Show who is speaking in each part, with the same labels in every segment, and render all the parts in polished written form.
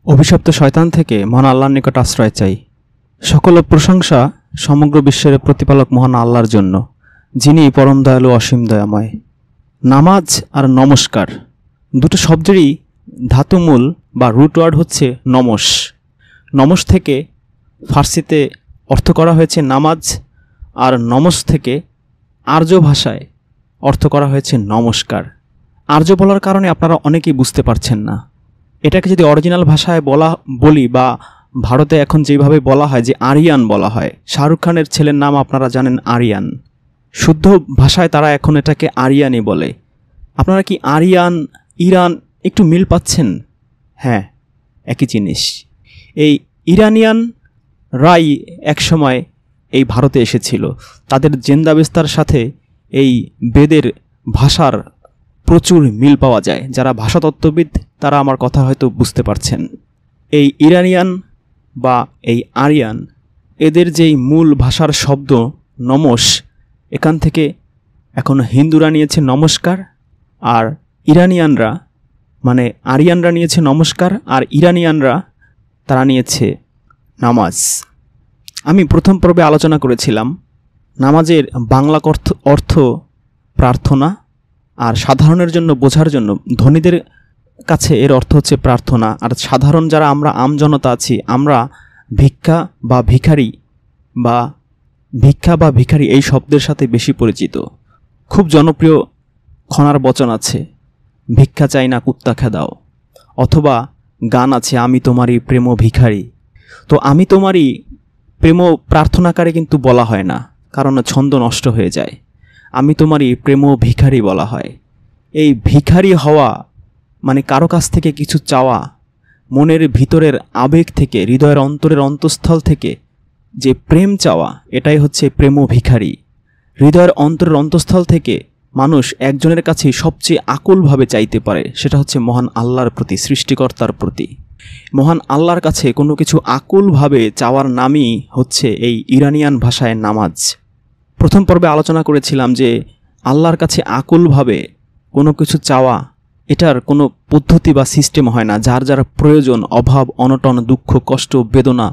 Speaker 1: অভিশপ্ত শয়তান থেকে মহান আল্লাহর নিকট আশ্রয় চাই। সকল প্রশংসা সমগ্র বিশ্বের প্রতিপালক মহান আল্লাহর জন্য, যিনি পরম দয়ালু অসীম দয়াময়। নামাজ আর নমস্কার দুটো শব্দেরই ধাতুমূল বা রুটওয়ার্ড হচ্ছে নমস। নমস থেকে ফার্সিতে অর্থ করা হয়েছে নামাজ, আর নমস থেকে আর্য ভাষায় অর্থ করা হয়েছে নমস্কার। আর্য বলার কারণে আপনারা অনেকেই বুঝতে পারছেন না। এটাকে যদি অরিজিনাল ভাষায় বলি বা ভারতে এখন যেভাবে বলা হয় যে আরিয়ান বলা হয়, শাহরুখ খানের ছেলের নাম আপনারা জানেন আরিয়ান, শুদ্ধ ভাষায় তারা এখন এটাকে আরিয়ানই বলে। আপনারা কি আরিয়ান, ইরান একটু মিল পাচ্ছেন? হ্যাঁ, একই জিনিস। এই ইরানিয়ানরাই একসময় এই ভারতে এসেছিল। তাদের জেন্দাবেস্তার সাথে এই বেদের ভাষার প্রচুর মিল পাওয়া যায়। যারা ভাষাতত্ত্ববিদ তারা আমার কথা হয়তো বুঝতে পারছেন। এই ইরানিয়ান বা এই আরিয়ান, এদের যেই মূল ভাষার শব্দ নমস, এখান থেকে এখন হিন্দুরা নিয়েছে নমস্কার, আর ইরানিয়ানরা মানে আরিয়ানরা নিয়েছে নমস্কার, আর ইরানিয়ানরা তারা নিয়েছে নামাজ। আমি প্রথম পর্বে আলোচনা করেছিলাম নামাজের বাংলা অর্থ প্রার্থনা, আর সাধারণের জন্য বোঝার জন্য ধনীদের কাছে এর অর্থ হচ্ছে প্রার্থনা, আর সাধারণ যারা আমরা আমজনতা আছি আমরা ভিক্ষা বা ভিখারি এই শব্দের সাথে বেশি পরিচিত। খুব জনপ্রিয় খনার বচন আছে, ভিক্ষা চাই না কুত্তা খেদাও, অথবা গান আছে আমি তোমারই প্রেম ভিখারি। তো আমি তোমারই প্রেম প্রার্থনাকারে কিন্তু বলা হয় না, কারণ ছন্দ নষ্ট হয়ে যায়। আমি তোমারই প্রেম ভিখারি বলা হয়। এই ভিখারি হওয়া মানে কারো কাছ থেকে কিছু চাওয়া, মনের ভিতরের আবেগ থেকে, হৃদয়ের অন্তরের অন্তঃস্থল থেকে যে প্রেম চাওয়া, এটাই হচ্ছে প্রেম ভিখারি। হৃদয়ের অন্তরের অন্তঃস্থল থেকে মানুষ একজনের কাছেই সবচেয়ে আকুলভাবে চাইতে পারে, সেটা হচ্ছে মহান আল্লাহর প্রতি, সৃষ্টিকর্তার প্রতি। মহান আল্লাহর কাছে কোনো কিছু আকুলভাবে চাওয়ার নামই হচ্ছে এই ইরানিয়ান ভাষায় নামাজ। প্রথম পর্বে আলোচনা করেছিলাম যে আল্লাহর কাছে আকুলভাবে কোনো কিছু চাওয়া, এটার কোনো পদ্ধতি বা সিস্টেম হয় না। যার যার প্রয়োজন, অভাব, অনটন, দুঃখ, কষ্ট, বেদনা,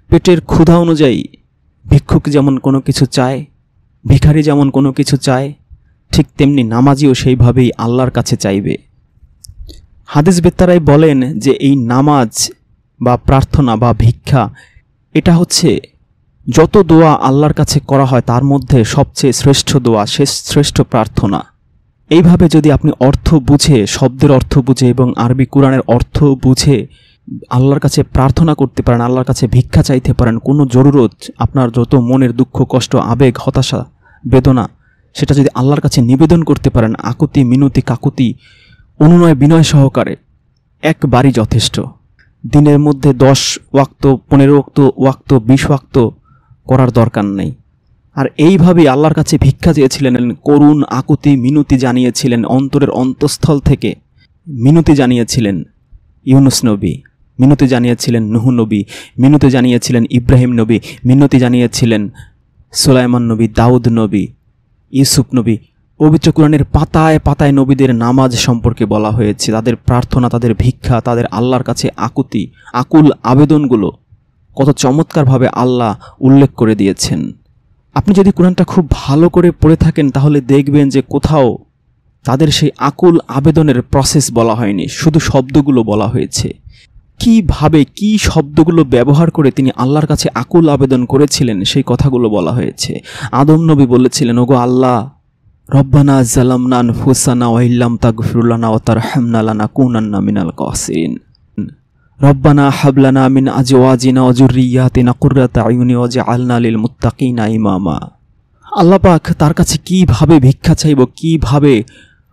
Speaker 1: পেটের ক্ষুধা অনুযায়ী ভিক্ষুক যেমন কোনো কিছু চায়, ভিখারি যেমন কোনো কিছু চায়, ঠিক তেমনি নামাজিও সেইভাবেই আল্লাহর কাছে চাইবে। হাদিস বেত্তারাই বলেন যে এই নামাজ বা প্রার্থনা বা ভিক্ষা, এটা হচ্ছে যত দোয়া আল্লাহর কাছে করা হয় তার মধ্যে সবচেয়ে শ্রেষ্ঠ দোয়া, শ্রেষ্ঠ প্রার্থনা। এইভাবে যদি আপনি অর্থ বুঝে, শব্দের অর্থ বুঝে এবং আরবি কোরআনের অর্থ বুঝে আল্লাহর কাছে প্রার্থনা করতে পারেন, আল্লাহর কাছে ভিক্ষা চাইতে পারেন, কোনো জরুরত, আপনার যত মনের দুঃখ, কষ্ট, আবেগ, হতাশা, বেদনা, সেটা যদি আল্লাহর কাছে নিবেদন করতে পারেন আকুতি, মিনতি, কাকুতি, অনুনয় বিনয় সহকারে, একবারই যথেষ্ট। দিনের মধ্যে 10 ওয়াক্ত, 15 ওয়াক্ত, 20 ওয়াক্ত করার দরকার নেই। আর এইভাবেই আল্লাহর কাছে ভিক্ষা চেয়েছিলেন, করুণ আকুতি মিনতি জানিয়েছিলেন, অন্তরের অন্তঃস্থল থেকে মিনতি জানিয়েছিলেন ইউনুস নবী, মিনতি জানিয়েছিলেন নূহ নবী, মিনতি জানিয়েছিলেন ইব্রাহিম নবী, মিনতি জানিয়েছিলেন সুলাইমান নবী, দাউদ নবী, ইউসুফ নবী। পবিত্র কোরআনের পাতায় পাতায় নবীদের নামাজ সম্পর্কে বলা হয়েছে, তাদের প্রার্থনা, তাদের ভিক্ষা, তাদের আল্লাহর কাছে আকুল আবেদনগুলো কত চমৎকারভাবে আল্লাহ উল্লেখ করে দিয়েছেন। আপনি যদি কোরআনটা খুব ভালো করে পড়ে থাকেন তাহলে দেখবেন যে কোথাও তাদের সেই আকুল আবেদনের প্রসেস বলা হয়নি, শুধু শব্দগুলো বলা হয়েছে। কিভাবে, কি শব্দগুলো ব্যবহার করে তিনি আল্লাহর কাছে আকুল আবেদন করেছিলেন সেই কথাগুলো বলা হয়েছে। আদম নবী বলেছিলেন, ওগো আল্লাহ, রব্বানা জালামনা আনফুসানা ওয়া ইল্লাম তাগফির লানা ওয়া তারহামনা লানাকুনান্না মিনাল খাসিরিন, রব্বানা হাবলানা মিন আজওয়াজিনা ওয়া যুররিয়াতিনা কুররাতা আয়ুনি ওয়াজআলনা লিল মুত্তাকিনা ইমামা। আল্লাহ পাক তার কাছে কিভাবে ভিক্ষা চাইব, কিভাবে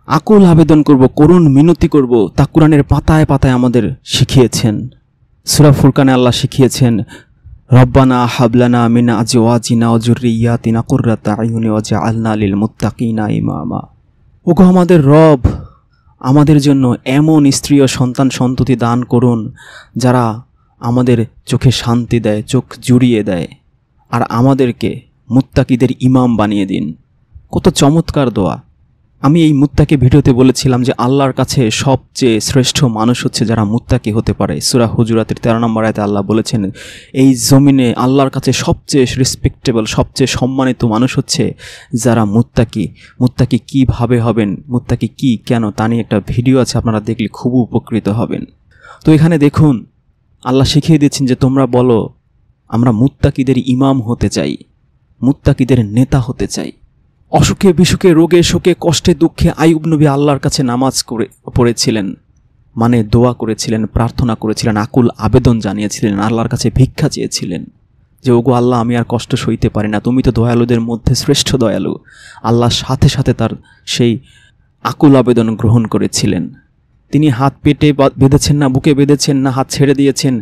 Speaker 1: আকুল আবেদন করব, করুণ মিনতি করব, তা কোরআনের পাতায় পাতায় আমাদের শিখিয়েছেন। সূরা ফুরকানে আল্লাহ শিখিয়েছেন, রব্বানা হাবলানা মিন আজওয়াজিনা ওয়া যুররিয়াতিনা কুররাতা আয়ুনি ওয়াজআলনা লিল মুত্তাকিনা ইমামা। ওগো আমাদের রব, আমাদের জন্য এমন স্ত্রী ও সন্তান সন্ততি দান করুন যারা আমাদের চোখে শান্তি দেয়, চোখ জুড়িয়ে দেয়, আর আমাদেরকে মুত্তাকিদের ইমাম বানিয়ে দিন। কত চমৎকার দোয়া! আমি এই মুত্তাকি ভিডিওতে বলেছিলাম যে আল্লাহর কাছে সবচেয়ে শ্রেষ্ঠ মানুষ হচ্ছে যারা মুত্তাকি হতে পারে। সূরা হুজুরাতের 13 নম্বর আয়াতে আল্লাহ বলেছেন, এই জমিনে আল্লাহর কাছে সবচেয়ে রেসপেক্টেবল, সবচেয়ে সম্মানিত মানুষ হচ্ছে যারা মুত্তাকি। মুত্তাকি কীভাবে হবেন, মুত্তাকি কি কেন, তা নিয়ে একটা ভিডিও আছে, আপনারা দেখলে খুব উপকৃত হবেন। তো এখানে দেখুন আল্লাহ শিখিয়ে দিচ্ছেন যে তোমরা বলো আমরা মুত্তাকিদের ইমাম হতে চাই, মুত্তাকিদের নেতা হতে চাই। অসুখে বিসুখে, রোগে শোকে, কষ্টে দুঃখে আইয়ুব নবী আল্লাহর কাছে নামাজ পড়েছিলেন, মানে দোয়া করেছিলেন, প্রার্থনা করেছিলেন, আকুল আবেদন জানিয়েছিলেন, আল্লাহর কাছে ভিক্ষা চেয়েছিলেন যে ওগো আল্লাহ আমি আর কষ্ট সইতে পারি না, তুমি তো দয়ালুদের মধ্যে শ্রেষ্ঠ দয়ালু। আল্লাহর সাথে সাথে তার সেই আকুল আবেদন গ্রহণ করেছিলেন। তিনি হাত পেটে বেঁধেছেন না, বুকে বেঁধেছেন না, হাত ছেড়ে দিয়েছেন,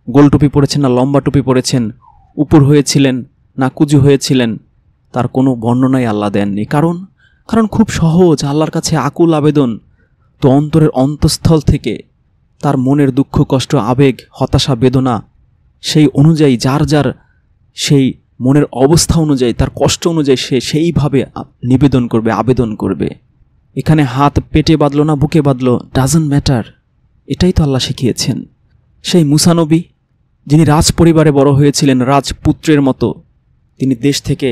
Speaker 1: গোল টুপি পরেছেন না লম্বা টুপি পরেছেন, উপর হয়েছিলেন না কুজু হয়েছিলেন, তার কোনো বর্ণনাই আল্লাহ দেননি। কারণ খুব সহজ, আল্লাহর কাছে আকুল আবেদন তো অন্তরের অন্তঃস্থল থেকে তার মনের দুঃখ কষ্ট আবেগ হতাশা বেদনা সেই অনুযায়ী যার যার সেই মনের অবস্থা অনুযায়ী তার কষ্ট অনুযায়ী সে সেইভাবে নিবেদন করবে, আবেদন করবে। এখানে হাত পেটে বাঁধলো না বুকে বাঁধলো, ডাজন্ট ম্যাটার, এটাই তো আল্লাহ শিখিয়েছেন। সেই মুসা নবী যিনি রাজ পরিবারে বড় হয়েছিলেন, রাজপুত্রের মতো, তিনি দেশ থেকে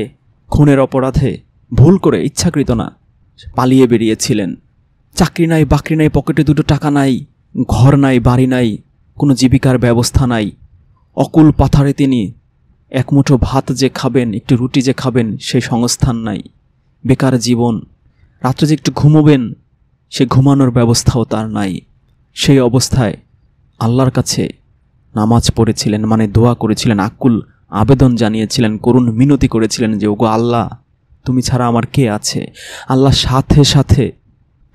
Speaker 1: খুনের অপরাধে ভুল করে ইচ্ছাকৃত না পালিয়ে বেরিয়েছিলেন। চাকরি নাই, বাকরি নাই, পকেটে দুটো টাকা নাই, ঘর নাই, বাড়ি নাই, কোনো জীবিকার ব্যবস্থা নাই। অকুল পাথারে তিনি এক মুঠো ভাত যে খাবেন, একটু রুটি যে খাবেন সেই সংস্থান নাই, বেকার জীবন। রাত্রে যে একটু ঘুমোবেন সে ঘুমানোর ব্যবস্থাও তার নাই। সেই অবস্থায় আল্লাহর কাছে নামাজ পড়েছিলেন, মানে দোয়া করেছিলেন, আকুল আবেদন জানিয়েছিলেন, করুণ মিনতি করেছিলেন যে ওগো আল্লাহ তুমি ছাড়া আমার কে আছে। আল্লাহ সাথে সাথে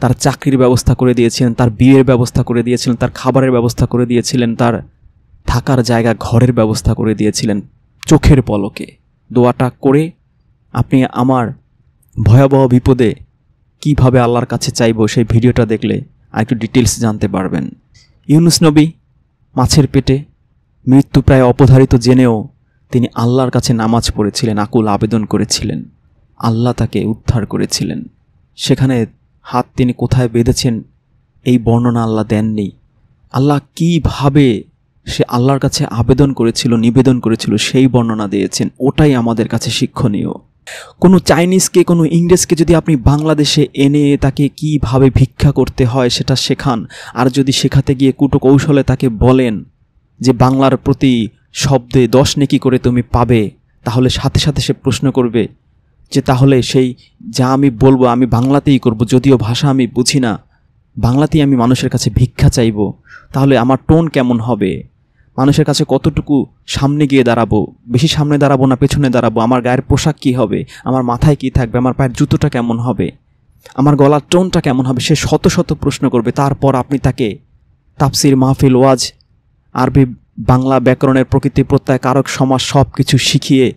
Speaker 1: তার চাকরির ব্যবস্থা করে দিয়েছিলেন, তার বিয়ের ব্যবস্থা করে দিয়েছিলেন, তার খাবারের ব্যবস্থা করে দিয়েছিলেন, তার থাকার জায়গা ঘরের ব্যবস্থা করে দিয়েছিলেন চোখের পলকে। দোয়াটা করে আপনি আমার ভয়াবহ বিপদে কিভাবে আল্লাহর কাছে চাইব সেই ভিডিওটা দেখলে আর একটু ডিটেলস জানতে পারবেন। ইউনুস নবী মাছের পেটে মৃত্যু প্রায় অপধারিত জেনেও তিনি আল্লাহর কাছে নামাজ পড়েছিলেন, আকুল আবেদন করেছিলেন, আল্লাহ তাকে উদ্ধার করেছিলেন। সেখানে হাত তিনি কোথায় বেঁধেছেন এই বর্ণনা আল্লাহ দেননি। আল্লাহ কীভাবে সে আল্লাহর কাছে আবেদন করেছিল, নিবেদন করেছিল সেই বর্ণনা দিয়েছেন, ওটাই আমাদের কাছে শিক্ষণীয়। কোনো চাইনিজকে, কোনো ইংরেজকে যদি আপনি বাংলাদেশে এনে তাকে কিভাবে ভিক্ষা করতে হয় সেটা শেখান, আর যদি শেখাতে গিয়ে কুটকৌশলে তাকে বলেন যে বাংলার প্রতি শব্দে 10 নেকি করে তুমি পাবে, তাহলে সাথে সাথে সে প্রশ্ন করবে যে তাহলে সেই যা আমি বলবো আমি বাংলাতেই করব, যদিও ভাষা আমি বুঝি না, বাংলাতেই আমি মানুষের কাছে ভিক্ষা চাইব, তাহলে আমার টোন কেমন হবে, মানুষের কাছে কতটুকু সামনে গিয়ে দাঁড়াবো, বেশি সামনে দাঁড়াবো না পেছনে দাঁড়াবো, আমার গায়ের পোশাক কী হবে, আমার মাথায় কী থাকবে, আমার পায়ের জুতোটা কেমন হবে, আমার গলার টোনটা কেমন হবে, সে শত শত প্রশ্ন করবে। তারপর আপনি তাকে তাফসির, মাহফিল, ওয়াজ, আরবি, বাংলা ব্যাকরণের প্রকৃতি প্রত্যয়, কারক, সমাস সব কিছু শিখিয়ে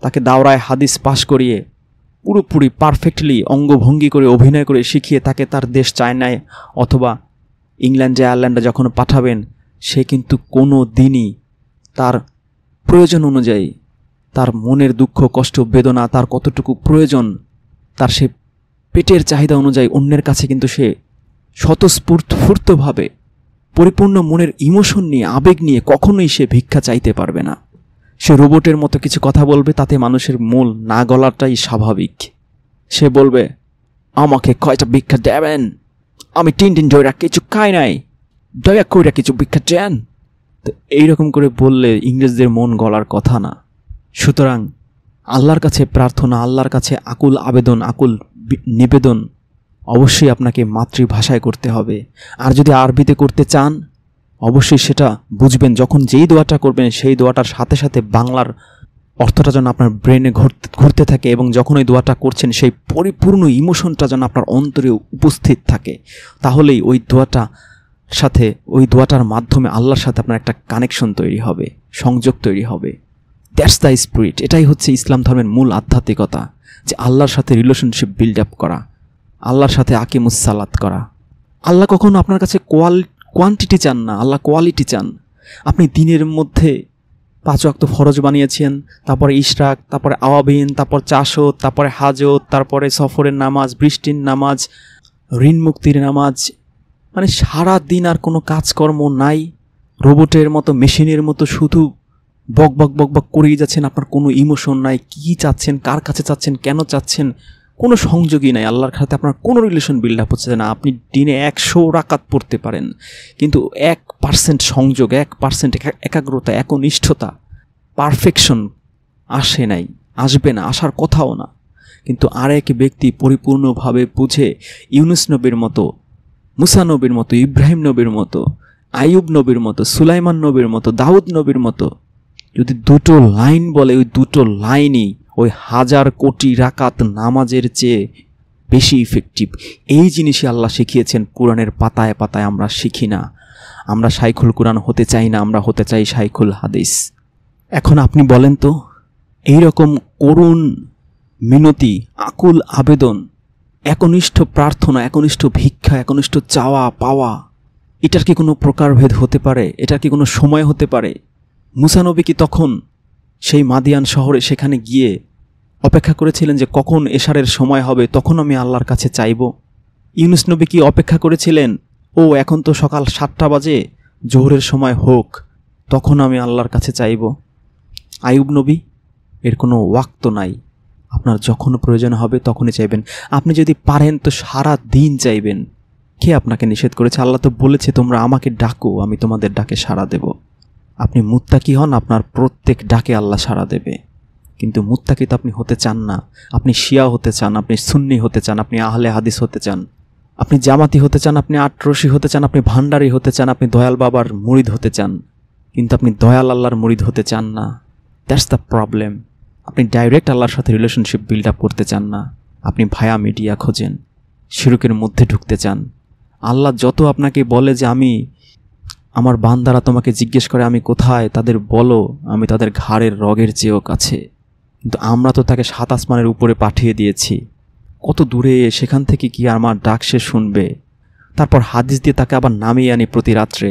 Speaker 1: তাকে দাওরায় হাদিস পাশ করিয়ে পুরোপুরি পারফেক্টলি অঙ্গভঙ্গি করে অভিনয় করে শিখিয়ে তাকে তার দেশ চায়নায় অথবা ইংল্যান্ডে আয়ারল্যান্ডে যখন পাঠাবেন, সে কিন্তু কোনো দিনই তার প্রয়োজন অনুযায়ী, তার মনের দুঃখ কষ্ট বেদনা, তার কতটুকু প্রয়োজন, তার সে পেটের চাহিদা অনুযায়ী অন্যের কাছে কিন্তু সে স্বতঃস্ফূর্তভাবে পরিপূর্ণ মনের ইমোশন নিয়ে, আবেগ নিয়ে কখনোই সে ভিক্ষা চাইতে পারবে না। সে রোবটের মতো কিছু কথা বলবে, তাতে মানুষের মূল না গলাটাই স্বাভাবিক। সে বলবে আমাকে কয়টা ভিক্ষা দেবেন, আমি 3 দিন ধরে কিছু খাই নাই, দয়া করে কিছু ভিক্ষা দেন। তো এইরকম করে বললে ইংরেজদের মন গলার কথা না। সুতরাং আল্লাহর কাছে প্রার্থনা, আল্লাহর কাছে আকুল আবেদন, আকুল নিবেদন অবশ্যই আপনাকে মাতৃভাষায় করতে হবে। আর যদি আরবিতে করতে চান অবশ্যই সেটা বুঝবেন, যখন যেই দোয়াটা করবেন সেই দোয়াটার সাথে সাথে বাংলার অর্থটা যেন আপনার ব্রেনে ঘুরতে থাকে, এবং যখন ওই দোয়াটা করছেন সেই পরিপূর্ণ ইমোশনটা যেন আপনার অন্তরে উপস্থিত থাকে, তাহলেই ওই দোয়াটার মাধ্যমে আল্লাহর সাথে আপনার একটা কানেকশন তৈরি হবে, সংযোগ তৈরি হবে। That's the spirit. এটাই হচ্ছে ইসলাম ধর্মের মূল আধ্যাত্মিকতা, যে আল্লাহর সাথে রিলেশনশিপ বিল্ড আপ করা, আল্লাহর সাথে আকিমুস সালাত করা। আল্লাহ কখনো আপনার কাছে কোয়ান্টিটি চান না, আল্লাহ কোয়ালিটি চান। আপনি দিনের মধ্যে 5 ওয়াক্ত ফরজ বানিয়েছেন, তারপরে ইশরাক, তারপরে আওয়াবিন, তারপর চাশত, তারপরে হাজত, তারপরে সফরের নামাজ, বৃষ্টির নামাজ, ঋণ মুক্তির নামাজ। মানে সারা দিন আর কোনো কাজকর্ম নাই, রোবটের মতো, মেশিনের মতো শুধু বক বক বক বক করেই যাচ্ছেন। আপনার কোনো ইমোশন নাই, কী চাচ্ছেন, কার কাছে চাচ্ছেন, কেন চাচ্ছেন, কোনো সংযোগই নাই। আল্লাহর সাথে আপনার কোনো রিলেশন বিল্ড আপ হচ্ছে না। আপনি দিনে 100 রাকাত পড়তে পারেন, কিন্তু 1% সংযোগ, 1% একাগ্রতা, একনিষ্ঠতা, পারফেকশন আসে নাই, আসবে না, আসার কথাও না। কিন্তু আরেক ব্যক্তি পরিপূর্ণভাবে বুঝে ইউনুস নবীর মতো, মুসা নবীর মতো, ইব্রাহিম নবীর মতো, আইয়ুব নবীর মতো, সুলাইমান নবীর মতো, দাউদ নবীর মতো যদি 2টো লাইন বলে, ওই 2টো লাইনই ওই 1000 কোটি রাকাত নামাজের চেয়ে বেশি ইফেক্টিভ। এই জিনিসই আল্লাহ শিখিয়েছেন কোরআনের পাতায় পাতায়। আমরা শিখি না, আমরা শাইখুল কোরআন হতে চাই না, আমরা হতে চাই শাইখুল হাদিস। এখন আপনি বলেন তো, এইরকম করুণ মিনতি, আকুল আবেদন, একনিষ্ঠ প্রার্থনা, একনিষ্ঠ ভিক্ষা, একনিষ্ঠ চাওয়া পাওয়া, এটার কি কোনো প্রকারভেদ হতে পারে? এটার কি কোনো সময় হতে পারে? মুসা নবী কি তখন সেই মাদিয়ান শহরে সেখানে গিয়ে অপেক্ষা করেছিলেন যে কখন এশারের সময় হবে তখন আমি আল্লাহর কাছে চাইব? ইউনুস নবী কি অপেক্ষা করেছিলেন, ও এখন তো সকাল 7টা বাজে, জোহরের সময় হোক তখন আমি আল্লাহর কাছে চাইব? আইয়ুব নবী, এর কোনো ওয়াক্ত নাই, আপনার যখন প্রয়োজন হবে তখনই চাইবেন। আপনি যদি পারেন তো সারা দিন চাইবেন। কে আপনাকে নিষেধ করেছে? আল্লাহ তো বলেছে তোমরা আমাকে ডাকো, আমি তোমাদের ডাকে সাড়া দেব। আপনি মুত্তাকি হন, আপনার প্রত্যেক ডাকে আল্লাহ সাড়া দেবে। কিন্তু মুত্তাকি তো আপনি হতে চান না। আপনি শিয়া হতে চান, আপনি সুন্নি হতে চান, আপনি আহলে হাদিস হতে চান, আপনি জামাতি হতে চান, আপনি আটরশি হতে চান, আপনি ভান্ডারি হতে চান, আপনি দয়াল বাবার মুরিদ হতে চান, কিন্তু আপনি দয়াল আল্লাহর মুরিদ হতে চান না। That's the problem. আপনি ডাইরেক্ট আল্লাহর সাথে রিলেশনশিপ বিল্ড আপ করতে চান না, আপনি ভায়া মিডিয়া খোঁজেন, শিরকের মধ্যে ঢুকতে চান। আল্লাহ যত আপনাকে বলে যে আমি, আমার বান্দারা তোমাকে জিজ্ঞেস করে আমি কোথায়, তাদের বলো আমি তাদের ঘাড়ের রগের চেয়েও কাছে, কিন্তু আমরা তো তাকে 7 আসমানের উপরে পাঠিয়ে দিয়েছি। কত দূরে, সেখান থেকে কি আমার ডাক সে শুনবে? তারপর হাদিস দিয়ে তাকে আবার নামিয়ে আনি প্রতি রাত্রে,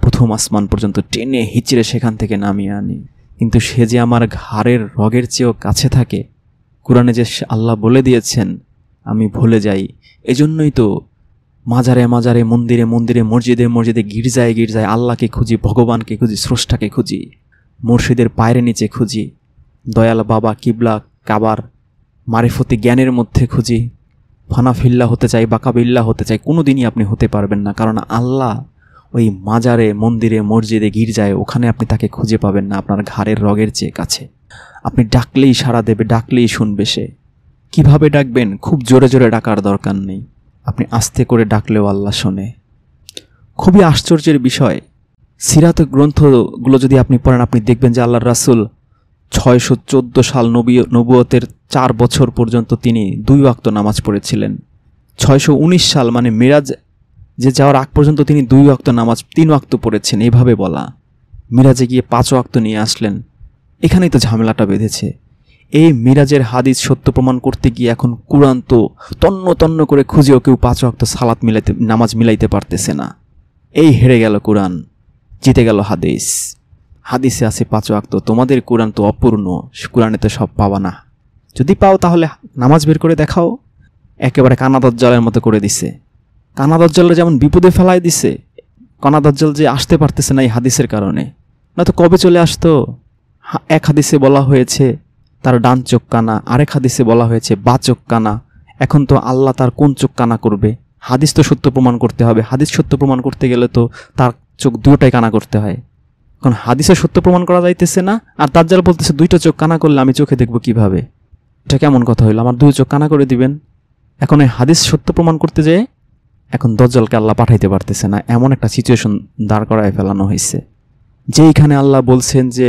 Speaker 1: 1ম আসমান পর্যন্ত টেনে হিচড়ে সেখান থেকে নামিয়ে আনি, কিন্তু সে যে আমার ঘাড়ের রগের চেয়েও কাছে থাকে। কোরআনে যে আল্লাহ বলে দিয়েছেন আমি ভুলে যাই। এজন্যই তো মাজারে মাজারে, মন্দিরে মন্দিরে, মসজিদে মসজিদে, গির্জায় গির্জায় আল্লাহকে খুঁজি, ভগবানকে খুঁজি, স্রষ্টাকে খুঁজি, মুর্শিদের পায়ের নিচে খুঁজি, দয়াল বাবা কিবলা কাবার মারিফতি জ্ঞানের মধ্যে খুঁজি। ফানাফিল্লা হতে চাই, বাকাবিল্লা হতে চাই, কোনো দিনই আপনি হতে পারবেন না। কারণ আল্লাহ ওই মাজারে মন্দিরে মসজিদে গির্জায়, ওখানে আপনি তাকে খুঁজে পাবেন না, আপনার ঘাড়ের রগের চেয়ে কাছে। আপনি ডাকলেই সাড়া দেবে, ডাকলেই শুনবে সে। কিভাবে ডাকবেন? খুব জোরে জোরে ডাকার দরকার নেই, আপনি আস্তে করে ডাকলেও আল্লাহ শোনে। খুবই আশ্চর্যের বিষয়, সিরাত গ্রন্থগুলো যদি আপনি পড়েন, আপনি দেখবেন যে আল্লাহর রাসূল 614 সাল নবুয়তের 4 বছর পর্যন্ত তিনি 2 ওয়াক্ত নামাজ পড়েছিলেন। 619 সাল মানে মিরাজ যে যাওয়ার আগ পর্যন্ত তিনি 2 ওয়াক্ত নামাজ 3 ওয়াক্ত পড়েছেন, এইভাবে বলা। মিরাজে গিয়ে 5 ওয়াক্ত নিয়ে আসলেন। এখানেই তো ঝামেলাটা বেঁধেছে। এই মিরাজের হাদিস সত্য প্রমাণ করতে গিয়ে এখন কুরআন তো তন্ন তন্ন করে খুঁজেও কেউ 5 ওয়াক্ত সালাত নামাজ মিলাইতে পারতেছে না। এই হেরে গেল কুরআন, জিতে গেল হাদিস। হাদিসে আছে 5 ওয়াক্ত, তোমাদের কুরআন তো অপূর্ণ, কুরআনে তো সব পাবা না। যদি পাও তাহলে নামাজ বের করে দেখাও। একেবারে কানা দজ্জালের মতো করে দিছে। কানা দজ্জালের যেমন বিপদে ফেলায় দিছে, কানা দজ্জাল যে আসতে পারতেছে না এই হাদিসের কারণে, না তো কবে চলে আসতো। এক হাদিসে বলা হয়েছে তার ডান চোখ কানা, আরেক হাদিসে বলা হয়েছে বা চোখ কানা। এখন তো আল্লাহ তার কোন চোখ কানা করবে? হাদিস তো সত্য প্রমাণ করতে হবে। হাদিস সত্য প্রমাণ করতে গেলে তো তার চোখ 2টাই কানা করতে হয়। এখন হাদিসে সত্য প্রমাণ করা যাইতেছে না, আর দাজ্জাল বলতেছে 2টা চোখ কানা করলে আমি চোখে দেখব কিভাবে? এটা কেমন কথা হইল? আমার 2 চোখ কানা করে দিবেন। এখন এই হাদিস সত্য প্রমাণ করতে যেয়ে এখন দাজ্জালকে আল্লাহ পাঠাইতে পারতেছে না, এমন একটা সিচুয়েশন দাঁড় করায় ফেলানো হয়েছে। যেইখানে আল্লাহ বলছেন যে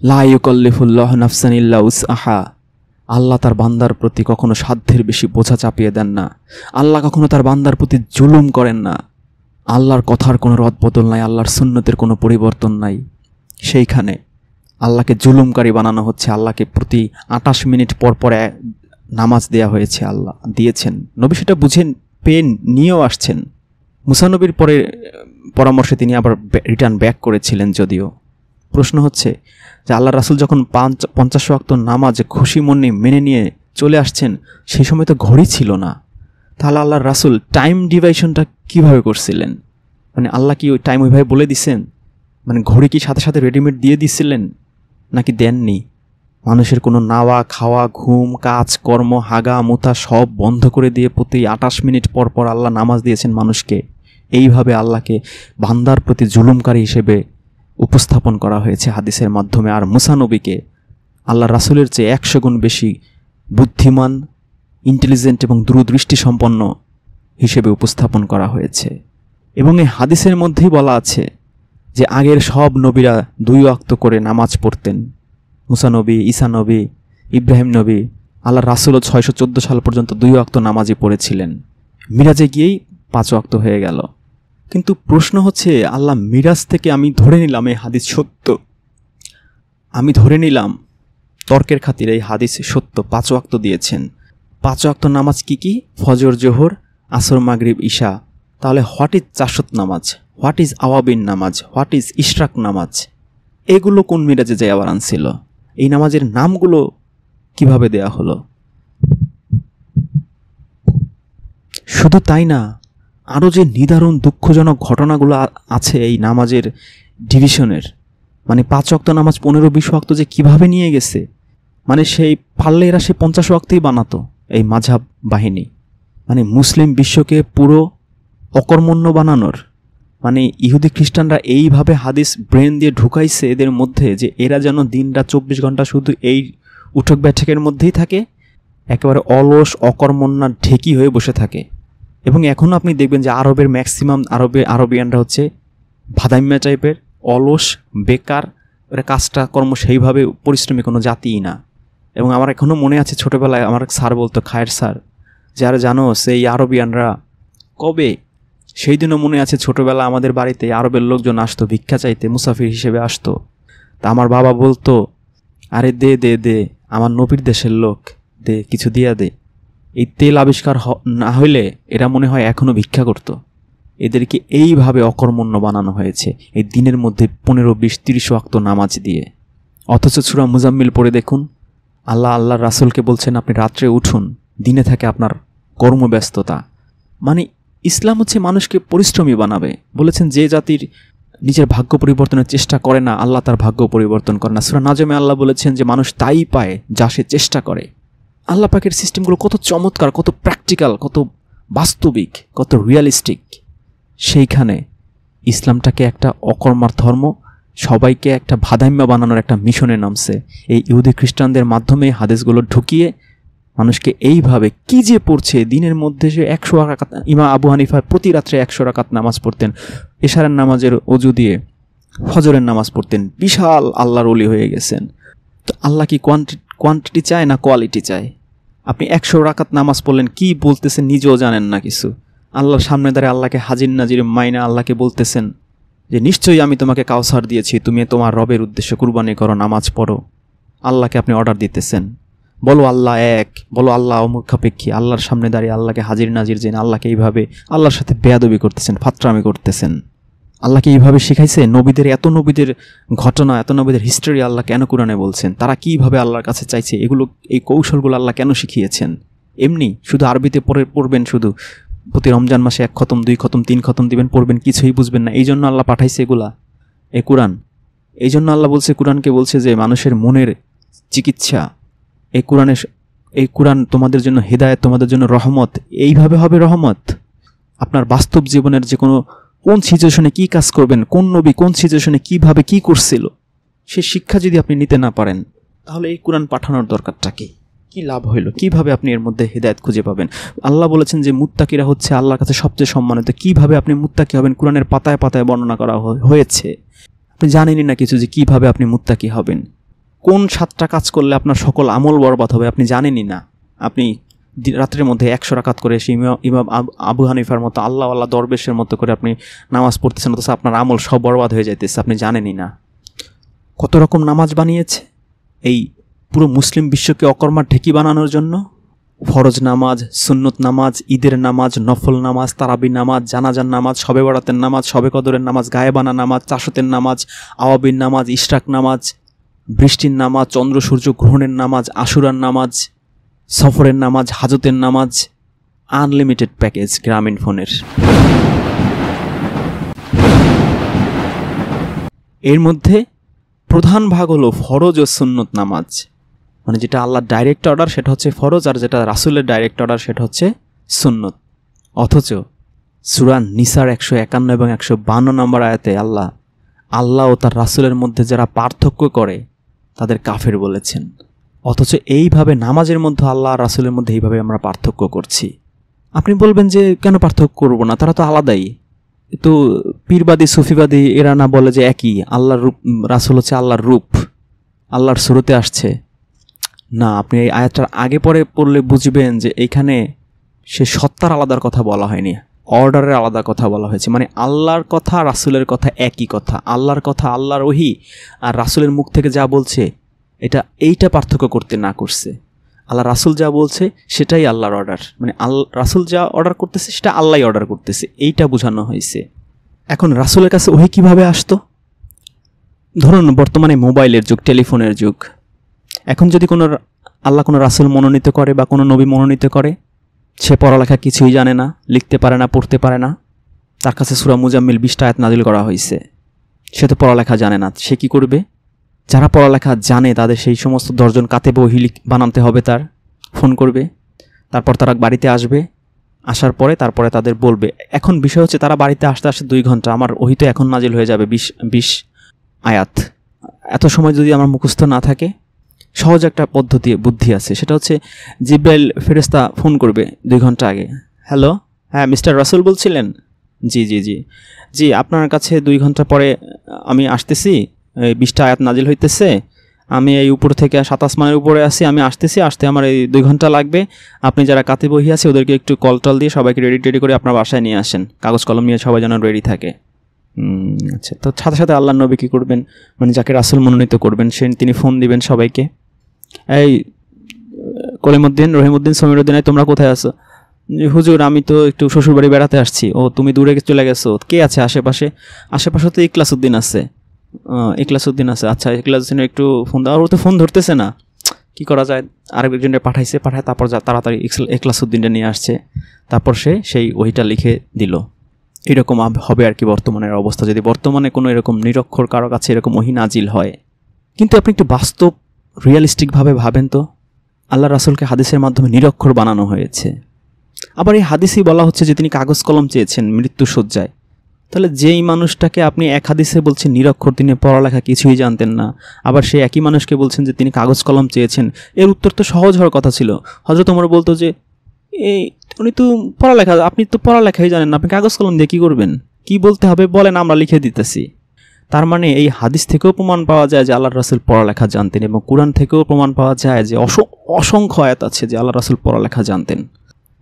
Speaker 1: লা ইউকাল্লিফুল্লাহু নাফসান ইল্লা উসআহা, আল্লাহ তার বান্দার প্রতি কখনো সাধ্যের বেশি বোঝা চাপিয়ে দেন না। আল্লাহ কখনো তার বান্দার প্রতি জুলুম করেন না। আল্লাহর কথার কোনো রদবদল নাই, আল্লাহর সুন্নতের কোনো পরিবর্তন নাই। সেইখানে আল্লাহকে জুলুমকারী বানানো হচ্ছে। আল্লাহকে প্রতি 28 মিনিট পর পর নামাজ দেয়া হয়েছে, আল্লাহ দিয়েছেন। নবী সেটা বুঝে পেয়ে নিয়েও আসছেন। মুসা নবীর পরে পরামর্শে তিনি আবার রিটার্ন ব্যাক করেছিলেন যদিও, প্রশ্ন হচ্ছে যে আল্লাহ রাসূল যখন 50 ওয়াক্ত নামাজ খুশি মনে মেনে নিয়ে চলে আসছেন, সেই সময় তো ঘড়ি ছিল না। তাহলে আল্লাহর রাসূল টাইম ডিভাইশনটা কিভাবে করছিলেন? মানে আল্লাহ কি ওই টাইম ওইভাবে বলে দিছেন? মানে ঘড়ি কি সাথে সাথে রেডিমেড দিয়ে দিছিলেন নাকি দেননি? মানুষের কোনো নাওয়া খাওয়া ঘুম কাজ কর্ম হাগা মুতা সব বন্ধ করে দিয়ে প্রতি 28 মিনিট পর পর আল্লাহ নামাজ দিয়েছেন মানুষকে। এইভাবে আল্লাহকে বান্দার প্রতি জুলুমকারী হিসেবে উপস্থাপন করা হয়েছে হাদিসের মাধ্যমে। আর মুসা নবীকে আল্লাহ রাসূলের চেয়ে 100 গুণ বেশি বুদ্ধিমান, ইন্টেলিজেন্ট এবং দূরদৃষ্টি সম্পন্ন হিসেবে উপস্থাপন করা হয়েছে। এবং এই হাদিসের মধ্যেই বলা আছে যে আগের সব নবীরা 2 ওয়াক্ত করে নামাজ পড়তেন। মুসা নবী, ঈসা নবী, ইব্রাহিম নবী, আল্লাহ রাসূলও 614 সাল পর্যন্ত 2 ওয়াক্ত নামাজই পড়েছিলেন। মিরাজে গিয়েই 5 ওয়াক্ত হয়ে গেল। কিন্তু প্রশ্ন হচ্ছে, আল্লাহ মিরাজ থেকে আমি ধরে নিলাম এই হাদিস সত্য, আমি ধরে নিলাম তর্কের খাতিরে এই হাদিস সত্য, 5 ওয়াক্ত দিয়েছেন। 5 ওয়াক্ত নামাজ কি কি? ফজর, জোহর, আসর, মাগরিব, ঈশা। তাহলে হোয়াট ইজ চাশত নামাজ, হোয়াট ইজ আওয়াবিন নামাজ, হোয়াট ইজ ইশরাক নামাজ? এগুলো কোন মিরাজে যায় আবার আনছিল? এই নামাজের নামগুলো কিভাবে দেয়া হলো? শুধু তাই না, আরও যে নিদারুণ দুঃখজনক ঘটনাগুলো আছে এই নামাজের ডিভিশনের। মানে 5 ওয়াক্ত নামাজ 15-20 ওয়াক্ত যে কিভাবে নিয়ে গেছে, মানে সেই পারলে এরা সে 50 ওয়াক্তেই বানাতো এই মাঝহাব বাহিনী। মানে মুসলিম বিশ্বকে পুরো অকর্মণ্য বানানোর, মানে ইহুদি খ্রিস্টানরা এইভাবে হাদিস ব্রেন দিয়ে ঢুকাইছে এদের মধ্যে যে এরা যেন দিনরাত 24 ঘন্টা শুধু এই উঠক ব্যাঠকের মধ্যেই থাকে, একেবারে অলস অকর্মণ্যা ঢেকি হয়ে বসে থাকে। এবং এখনও আপনি দেখবেন যে আরবের ম্যাক্সিমাম আরবিয়ানরা হচ্ছে ভাদাইম্যা টাইপের, অলস, বেকার, ওরা কাজটা কর্ম সেইভাবে পরিশ্রমী কোনো জাতিই না। এবং আমার এখনও মনে আছে ছোটোবেলায় আমার স্যার বলতো, খায়ের স্যার, যারা জানো সেই আরবিয়ানরা কবে, সেই দিনও মনে আছে ছোটোবেলা আমাদের বাড়িতে আরবের লোকজন আসতো ভিক্ষা চাইতে, মুসাফির হিসেবে আসতো। তা আমার বাবা বলতো, আরে দে দে দে, আমার নবীর দেশের লোক, দে কিছু দিয়া দে। এই তেল আবিষ্কার না হইলে এরা মনে হয় এখনও ভিক্ষা করত। এদেরকে এইভাবে অকর্মণ্য বানানো হয়েছে এই দিনের মধ্যে 15, 20, 30 ওয়াক্ত নামাজ দিয়ে। অথচ সূরা মুজাম্মিল পড়ে দেখুন, আল্লাহর রাসূলকে বলছেন আপনি রাত্রে উঠুন, দিনে থাকে আপনার কর্মব্যস্ততা। মানে ইসলাম হচ্ছে মানুষকে পরিশ্রমী বানাবে। বলেছেন যে জাতির নিজের ভাগ্য পরিবর্তনের চেষ্টা করে না, আল্লাহ তার ভাগ্য পরিবর্তন করে না। সূরা নাজমে আল্লাহ বলেছেন যে মানুষ তাই পায় যা সে চেষ্টা করে। আল্লাহ পাকের সিস্টেমগুলো কত চমৎকার, কত প্র্যাকটিক্যাল, কত বাস্তবিক, কত রিয়ালিস্টিক। সেইখানে ইসলামটাকে একটা অকর্মার ধর্ম, সবাইকে একটা ভাদাইম্য বানানোর একটা মিশনে নামছে। এই ইহুদি খ্রিস্টানদের মাধ্যমে হাদিসগুলো ঢুকিয়ে মানুষকে এইভাবে কি যে পড়ছে দিনের মধ্যে সে 100 রাকাত, ইমাম আবু হানিফা প্রতি রাত্রে 100 রাকাত নামাজ পড়তেন, এশারের নামাজের ওযু দিয়ে ফজরের নামাজ পড়তেন, বিশাল আল্লাহর ওলি হয়ে গেছেন। তো আল্লাহ কি কোয়ান্টিটি চায় না কোয়ালিটি চায়? আপনি 100 রাকাত নামাজ পড়লেন, কি বলতেছেন নিজেও জানেন না কিছু। আল্লাহর সামনে দাঁড়িয়ে আল্লাহকে হাজির নাজির মাইনা আল্লাহকে বলতেছেন যে নিশ্চয়ই আমি তোমাকে কাউসার দিয়েছি, তুমি তোমার রবের উদ্দেশ্যে কুরবানি করো, নামাজ পড়ো। আল্লাহকে আপনি অর্ডার দিতেছেন, বলো আল্লাহ এক, বলো আল্লাহ অমুখাপেক্ষী। আল্লাহর সামনে দাঁড়িয়ে আল্লাহকে হাজির নাজির জেনে আল্লাহকে এইভাবে আল্লাহর সাথে বেয়াদবি করতেছেন, ফাত্রামি করতেছেন। আল্লাহকে এইভাবে শিখাইছে? এত নবীদের ঘটনা, এত নবীদের হিস্টোরি আল্লাহ কেন কোরআনে বলছেন? তারা কীভাবে আল্লাহর কাছে চাইছে, এগুলো এই কৌশলগুলো আল্লাহ কেন শিখিয়েছেন? এমনি শুধু আরবিতে পড়বেন, শুধু প্রতি রমজান মাসে 1 খতম 2 খতম 3 খতম দিবেন, পড়বেন, কিছুই বুঝবেন না। এই জন্য আল্লাহ পাঠাইছে এগুলা, এই কোরআন। এই জন্য আল্লাহ বলছে, কোরআনকে বলছে যে মানুষের মনের চিকিৎসা। এই কোরআন তোমাদের জন্য হিদায়াত, তোমাদের জন্য রহমত। এইভাবে হবে রহমত। আপনার বাস্তব জীবনের যে কোন সিচুয়েশনে কী কাজ করবেন, কোন নবী কোন সিচুয়েশনে কীভাবে কী করছিল, সে শিক্ষা যদি আপনি নিতে না পারেন, তাহলে এই কোরআন পাঠানোর দরকারটা কি লাভ হইল? কিভাবে আপনি এর মধ্যে হিদায়াত খুঁজে পাবেন? আল্লাহ বলেছেন যে মুত্তাকিরা হচ্ছে আল্লাহর কাছে সবচেয়ে সম্মানিত। কিভাবে আপনি মুত্তাকি হবেন কোরআনের পাতায় পাতায় বর্ণনা করা হয়েছে। আপনি জানেনই না কিছু যে কিভাবে আপনি মুত্তাকি হবেন। কোন 7টা কাজ করলে আপনার সকল আমল বরবাদ হবে আপনি জানেনই না। আপনি রাত্রের মধ্যে 100 রাকাত করে সেই ইমাম আবু হানিফার মতো আল্লাহ দরবেশের মতো করে আপনি নামাজ পড়তেছেন, অথচ আপনার আমল সব বরবাদ হয়ে যাইতেছে, আপনি জানেনই না। কত রকম নামাজ বানিয়েছে এই পুরো মুসলিম বিশ্বকে অকর্মার ঢেকি বানানোর জন্য। ফরজ নামাজ, সুন্নত নামাজ, ঈদের নামাজ, নফল নামাজ, তারাবি নামাজ, জানাজার নামাজ, শবে বরাতের নামাজ, শবে কদরের নামাজ, গায়েবানা নামাজ, চাশতের নামাজ, আওয়াবির নামাজ, ইশরাক নামাজ, বৃষ্টির নামাজ, চন্দ্র সূর্য গ্রহণের নামাজ, আশুরার নামাজ, সফরের নামাজ, হাজতের নামাজ, আনলিমিটেড প্যাকেজ গ্রামীণ ফোনের। এর মধ্যে প্রধান ভাগ হলো ফরজ ও সুন্নত নামাজ, মানে যেটা আল্লাহর ডাইরেক্ট অর্ডার সেটা হচ্ছে ফরজ, আর যেটা রাসূলের ডাইরেক্ট অর্ডার সেটা হচ্ছে সুন্নত। অথচ সূরা নিসার 151 এবং 152 নম্বর আয়াতে আল্লাহ ও তার রাসূলের মধ্যে যারা পার্থক্য করে তাদের কাফের বলেছেন। অথচ এইভাবে নামাজের মধ্যে আল্লাহ আর রাসূলের মধ্যে এইভাবে আমরা পার্থক্য করছি। আপনি বলবেন যে কেন পার্থক্য করব না, তারা তো আলাদাই। তো পীরবাদী সুফিবাদী এরা না বলে যে একই, আল্লাহর রূপ, রাসূল হচ্ছে আল্লাহর রূপ, আল্লাহর সুরতে আসছে না। আপনি এই আয়াতটার আগে পরে পড়লে বুঝবেন যে এইখানে সে সত্তার আলাদার কথা বলা হয়নি, অর্ডারের আলাদা কথা বলা হয়েছে। মানে আল্লাহর কথা রাসূলের কথা একই কথা, আল্লাহর কথা আল্লাহর ওহী, আর রাসূলের মুখ থেকে যা বলছে এইটা পার্থক্য করতে না করছে। আল্লাহ রাসূল যা বলছে সেটাই আল্লাহর অর্ডার, মানে রাসূল যা অর্ডার করতেছে সেটা আল্লাহই অর্ডার করতেছে, এইটা বোঝানো হয়েছে। এখন রাসূলের কাছে ওহী কিভাবে আসতো? ধরুন বর্তমানে মোবাইলের যুগ, টেলিফোনের যুগ। এখন যদি আল্লাহ কোনো রাসূল মনোনীত করে বা কোনো নবী মনোনীত করে, সে পড়ালেখা কিছুই জানে না, লিখতে পারে না, পড়তে পারে না, তার কাছে সূরা মুজাম্মিল 20টা আয়াত নাজিল করা হয়েছে, সে তো পড়ালেখা জানে না, সে কি করবে? যারা পড়ালেখা জানে তাদের সেই সমস্ত 10 জন কাতেবে ওহী বানাতে হবে, তার ফোন করবে, তারপর তারা বাড়িতে আসবে, আসার পরে তারপরে তাদের বলবে। এখন বিষয় হচ্ছে তারা বাড়িতে আসতে আসতে 2 ঘন্টা, আমার ওহী তো এখন নাজিল হয়ে যাবে 20 আয়াত। এত সময় যদি আমার মুখস্থ না থাকে, সহজ একটা বুদ্ধি আছে, সেটা হচ্ছে জিব্রাইল ফেরেশতা ফোন করবে 2 ঘন্টা আগে। হ্যালো, হ্যাঁ মিস্টার রাসূল বলছিলেন? জি জি জি জি আপনার কাছে 2 ঘন্টা পরে আমি আসতেছি, 20টা আয়াত নাজিল হইতেছে, আমি এই উপর থেকে 7 আসমানের উপরে আছি, আমি আসতে আমার এই 2 ঘন্টা লাগবে। আপনি যারা কাতিব ওহী আছে ওদেরকে একটু কল টল দিয়ে সবাইকে রেডি করে আপনার বাসায় নিয়ে আসেন, কাগজ কলম নিয়ে সবাই যেন রেডি থাকে। আচ্ছা, তো সাথে সাথে আল্লাহর নবী কী করবেন, মানে যাকে রাসূল মনোনীত করবেন তিনি ফোন দিবেন সবাইকে, এই কলিমউদ্দিন, রহিমউদ্দিন, সমীরউদ্দিন, তোমরা কোথায় আছো? হুজুর আমি তো একটু শ্বশুরবাড়ি বেড়াতে আসছি। ও তুমি দূরে চলে গেছো, কে আছে আশেপাশে? আশেপাশে তো ইখলাসউদ্দিন আছে। আচ্ছা ইখলাসউদ্দিনের একটু ফোন দাও। ও তো ফোন ধরতেছে না, কি করা যায়? আরেকজনের পাঠায়, তারপর তাড়াতাড়ি ইখলাসউদ্দিনটা নিয়ে আসছে, তারপর সেই ওহীটা লিখে দিল। এরকম হবে আর কি বর্তমানের অবস্থা, যদি বর্তমানে কোনো এরকম নিরক্ষর কারো কাছে এরকম ওহী নাজিল হয়। কিন্তু আপনি একটু বাস্তব রিয়েলিস্টিকভাবে ভাবেন তো, আল্লাহ রাসূলকে হাদিসের মাধ্যমে নিরক্ষর বানানো হয়েছে। আবার এই হাদিসই বলা হচ্ছে যে তিনি কাগজ কলম চেয়েছেন মৃত্যুশয্যায়। তাহলে যেই মানুষটাকে আপনি এক হাদিসে বলছেন নিরক্ষর, তিনি পড়ালেখা কিছুই জানতেন না, আবার সেই একই মানুষকে বলছেন যে তিনি কাগজ কলম চেয়েছেন, এর উত্তর তো সহজ হওয়ার কথা ছিল। হযরত ওমর বলতো যে উনি তো আপনি তো পড়ালেখাই জানেন না, আপনি কাগজ কলম দিয়ে কী করবেন? কি বলতে হবে বলেন, আমরা লিখে দিতেছি। তার মানে এই হাদিস থেকেও প্রমাণ পাওয়া যায় যে আল্লাহর রাসূল পড়ালেখা জানতেন, এবং কুরআন থেকেও প্রমাণ পাওয়া যায় যে অসংখ্য আয়াত আছে যে আল্লাহর রাসূল পড়ালেখা জানতেন,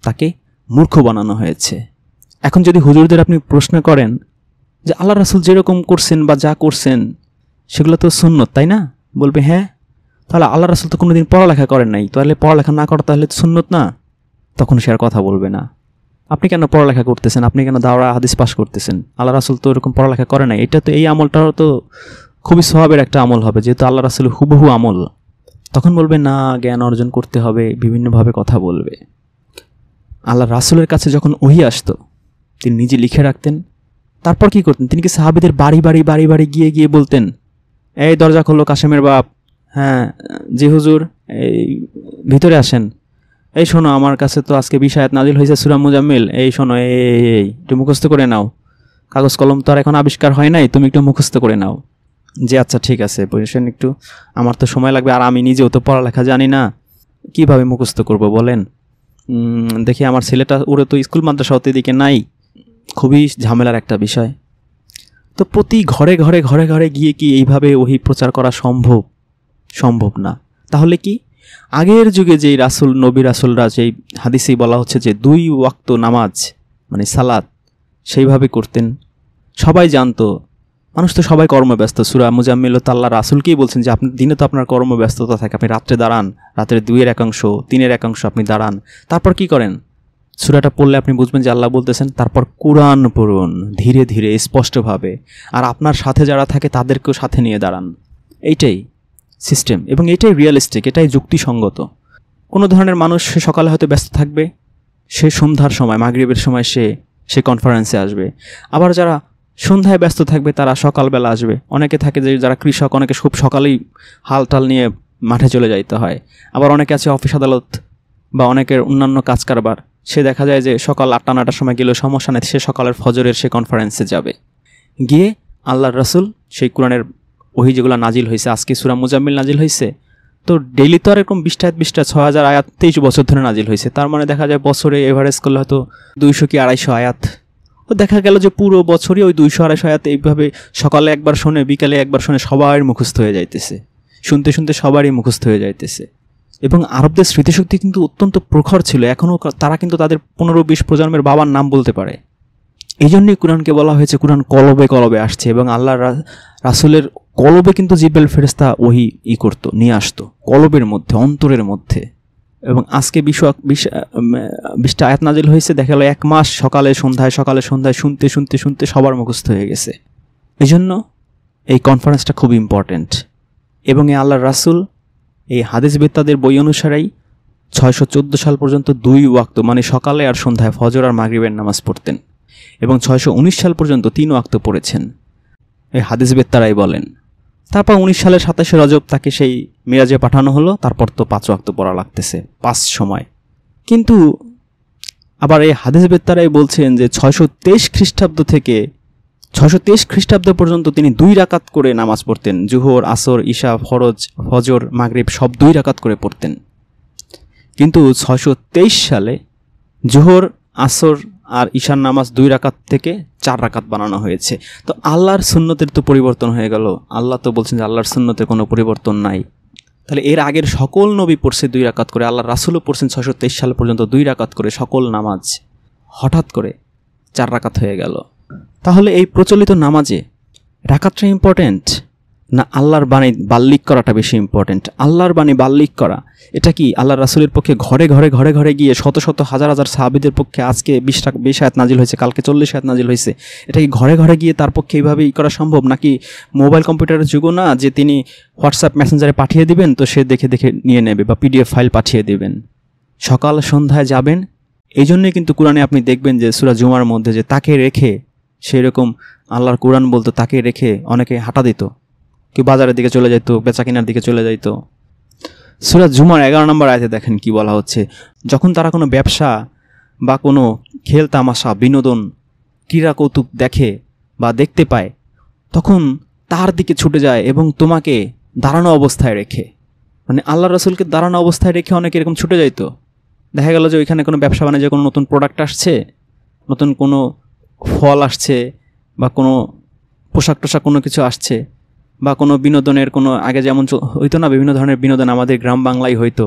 Speaker 1: তাকে মূর্খ বানানো হয়েছে। এখন যদি হুজুরদের আপনি প্রশ্ন করেন যে আল্লাহর রাসূল যেরকম করছেন বা যা করছেন সেগুলো তো সুন্নত, তাই না? বলবে হ্যাঁ, তাহলে আল্লাহর রাসূল তো কোনোদিন পড়ালেখা করেন নাই, তাহলে পড়ালেখা না করা তাহলে সুন্নত না? তখন সে আর কথা বলবে না। আপনি কেন পড়ালেখা করতেছেন, আপনি কেন দাওরা হাদিস পাস করতেছেন? আল্লাহ রাসূল তো এরকম পড়ালেখা করে নাই, এটা তো এই আমলটাও তো খুবই সওয়াবের একটা আমল হবে, যেহেতু আল্লাহ রাসূল হুবহু আমল। তখন বলবে না, জ্ঞান অর্জন করতে হবে, বিভিন্নভাবে কথা বলবে। আল্লাহ রাসূলের কাছে যখন ওহী আসতো তিনি নিজে লিখে রাখতেন, তারপর কি করতেন? তিনি কি সাহাবীদের বাড়ি বাড়ি গিয়ে বলতেন, এই দরজা খোলো কাসেমের বাপ, হ্যাঁ জি হুজুর, এই ভিতরে আসেন, এই শোনো আমার কাছে তো আজকে 20 আয়াত নাজিল হয়েছে সূরা মুজাম্মিল, এই শোনো এই একটু মুখস্থ করে নাও, কাগজ কলম তো আর এখন আবিষ্কার হয় নাই, তুমি একটু মুখস্থ করে নাও। যে আচ্ছা ঠিক আছে বসেন একটু, আমার তো সময় লাগবে, আর আমি নিজেও তো পড়ালেখা জানি না, কিভাবে মুখস্থ করব বলেন? দেখি আমার ছেলেটা, ওরে তো স্কুল মাদ্রাসা হতে দিকে নাই, খুবই ঝামেলার একটা বিষয়। তো প্রতি ঘরে গিয়ে কি এইভাবে ওহী প্রচার করা সম্ভব না। তাহলে কি আগের যুগে যেই নবী রাসূলরা যেই হাদিসেই বলা হচ্ছে যে 2 ওয়াক্ত নামাজ মানে সালাত সেইভাবে করতেন, সবাই জানতো মানুষ তো সবাই কর্মব্যস্ত। সূরা মুজাম্মিলও তো আল্লাহ রাসূলকেই বলছেন যে আপনি দিনে তো আপনার কর্মব্যস্ততা থাকে, আপনি রাত্রে দাঁড়ান, রাতের 2/1 3/1 আপনি দাঁড়ান, তারপর কি করেন? সূরাটা পড়লে আপনি বুঝবেন যে আল্লাহ বলতেছেন তারপর কুরআন পড়ুন ধীরে ধীরে স্পষ্টভাবে, আর আপনার সাথে যারা থাকে তাদেরকেও সাথে নিয়ে দাঁড়ান। এইটাই সিস্টেম এবং এটাই রিয়েলিস্টিক, এটাই যুক্তিসঙ্গত। কোনো ধরনের মানুষ সে সকালে হয়তো ব্যস্ত থাকবে, সে সন্ধ্যার সময় মাগরিবের সময় সে কনফারেন্সে আসবে। আবার যারা সন্ধ্যায় ব্যস্ত থাকবে তারা সকালবেলা আসবে। অনেকে থাকে যে যারা কৃষক, অনেকে খুব সকালেই হাল টাল নিয়ে মাঠে চলে যাইতে হয়। আবার অনেকে আছে অফিস আদালত বা অনেকের অন্যান্য কাজ কারবার, সে দেখা যায় যে সকাল 8টা-9টার সময় গেলেও সমস্যা নেই, সে সকালের ফজরের সে কনফারেন্সে যাবে। গিয়ে আল্লাহর রাসূল সেই কোরআনের ওহী যেগুলো নাজিল হয়েছে, আজকে সূরা মুজাম্মিল নাজিল হয়েছে, তো ডেইলি তো আর এরকম 20টা 6000 আয়াত 23 বছর ধরে নাজিল হয়েছে। তার মানে দেখা যায় বছরে এভারেজ করলে হয়তো 200 কি 250 আয়াত। তো দেখা গেল যে পুরো বছরই ওই 200-250 আয়াত এইভাবে সকালে একবার শোনে, বিকালে একবার শোনে, সবার মুখস্থ হয়ে যাইতেছে, শুনতে শুনতে সবারই মুখস্থ হয়ে যাইতেছে। এবং আরবদের স্মৃতিশক্তি কিন্তু অত্যন্ত প্রখর ছিল, এখনও তারা কিন্তু তাদের 15-20 প্রজন্মের বাবার নাম বলতে পারে। এই জন্যই কোরআনকে বলা হয়েছে কোরআন কলবে কলবে আসছে, এবং আল্লাহর রাসূলের কলবে কিন্তু জিবরাইল ফেরেশতা ওহী করতো, নিয়ে আসতো কলবের মধ্যে, অন্তরের মধ্যে। এবং আজকে 20টা আয়াত নাজিল হয়েছে, দেখা গেল 1 মাস সকালে সন্ধ্যায় শুনতে শুনতে শুনতে সবার মুখস্থ হয়ে গেছে। এই জন্য এই কনফারেন্সটা খুব ইম্পর্ট্যান্ট। এবং এই আল্লাহর রাসূল এই হাদিস বেত্তাদের বই অনুসারেই 614 সাল পর্যন্ত 2 ওয়াক্ত মানে সকালে আর সন্ধ্যায় ফজর আর মাগরিবের নামাজ পড়তেন, এবং 619 সাল পর্যন্ত 3 ওয়াক্ত পড়েছেন, এই হাদিস বেত্তারাই বলেন। তারপর 19 সালের 27শে রজব তাকে সেই মিরাজে পাঠানো হলো, তারপর তো 5 ওয়াক্ত পড়া লাগতেছে 5 সময়। কিন্তু আবার এই হাদিস বেত্তারাই বলছেন যে 623 খ্রিস্টাব্দ থেকে 623 খ্রিস্টাব্দ পর্যন্ত তিনি 2 রাকাত করে নামাজ পড়তেন। জুহর, আসর, ঈশা, ফজর, মাগরিব সব 2 রাকাত করে পড়তেন। কিন্তু 623 সালে জুহর, আসর আর ঈশার নামাজ 2 রাকাত থেকে 4 রাকাত বানানো হয়েছে। তো আল্লাহর সুন্নতের তো পরিবর্তন হয়ে গেল। আল্লাহ তো বলছেন যে আল্লাহর সুন্নতের কোনো পরিবর্তন নাই। তাহলে এর আগের সকল নবী পড়ছে 2 রাকাত করে, আল্লাহর রাসূলও পড়ছেন 623 সাল পর্যন্ত 2 রাকাত করে সকল নামাজ, হঠাৎ করে 4 রাকাত হয়ে গেল। তাহলে এই প্রচলিত নামাজে রাকাতটা ইম্পর্টেন্ট না আল্লাহর বাণী বাল্লিক করাটা বেশি ইম্পর্টেন্ট? আল্লাহর বাণী বাল্লিক করা এটা কি আল্লাহর রাসূলের পক্ষে ঘরে ঘরে ঘরে ঘরে গিয়ে শত শত হাজার হাজার সাহাবীদের পক্ষে আজকে 20 আয়াত নাজিল হয়েছে, কালকে 40 আয়াত নাজিল হয়েছে, এটা কি ঘরে ঘরে গিয়ে তার পক্ষে এইভাবেই করা সম্ভব? নাকি মোবাইল কম্পিউটারের যুগ না যে তিনি হোয়াটসঅ্যাপ মেসেঞ্জারে পাঠিয়ে দিবেন, তো সে দেখে দেখে নিয়ে নেবে, বা পিডিএফ ফাইল পাঠিয়ে দেবেন, সকাল সন্ধ্যায় যাবেন। এই জন্যই কিন্তু কোরআনে আপনি দেখবেন যে সূরা জুমার মধ্যে যে তাকে রেখে, সেরকম আল্লাহর কোরআন বলতো তাকে রেখে অনেকে হাঁটা দিত, কেউ বাজারের দিকে চলে যেত, বেচা কেনার দিকে চলে যাইত। সূরা জুমার 11 নম্বর আয়াতে দেখেন কি বলা হচ্ছে, যখন তারা কোনো ব্যবসা বা কোনো খেল তামাশা, বিনোদন, ক্রীড়া কৌতুক দেখে বা দেখতে পায়, তখন তার দিকে ছুটে যায় এবং তোমাকে দাঁড়ানো অবস্থায় রেখে, মানে আল্লাহ রাসূলকে দাঁড়ানো অবস্থায় রেখে অনেকে এরকম ছুটে যাইতো। দেখা গেল যে ওইখানে কোনো ব্যবসা বাণিজ্যে কোনো নতুন প্রোডাক্ট আসছে, নতুন কোনো ফল আসছে, বা কোনো পোশাক টোশাক কোনো কিছু আসছে, বা কোনো বিনোদনের কোনো, আগে যেমন হইতো না বিভিন্ন ধরনের বিনোদন আমাদের গ্রাম বাংলায় হইতো,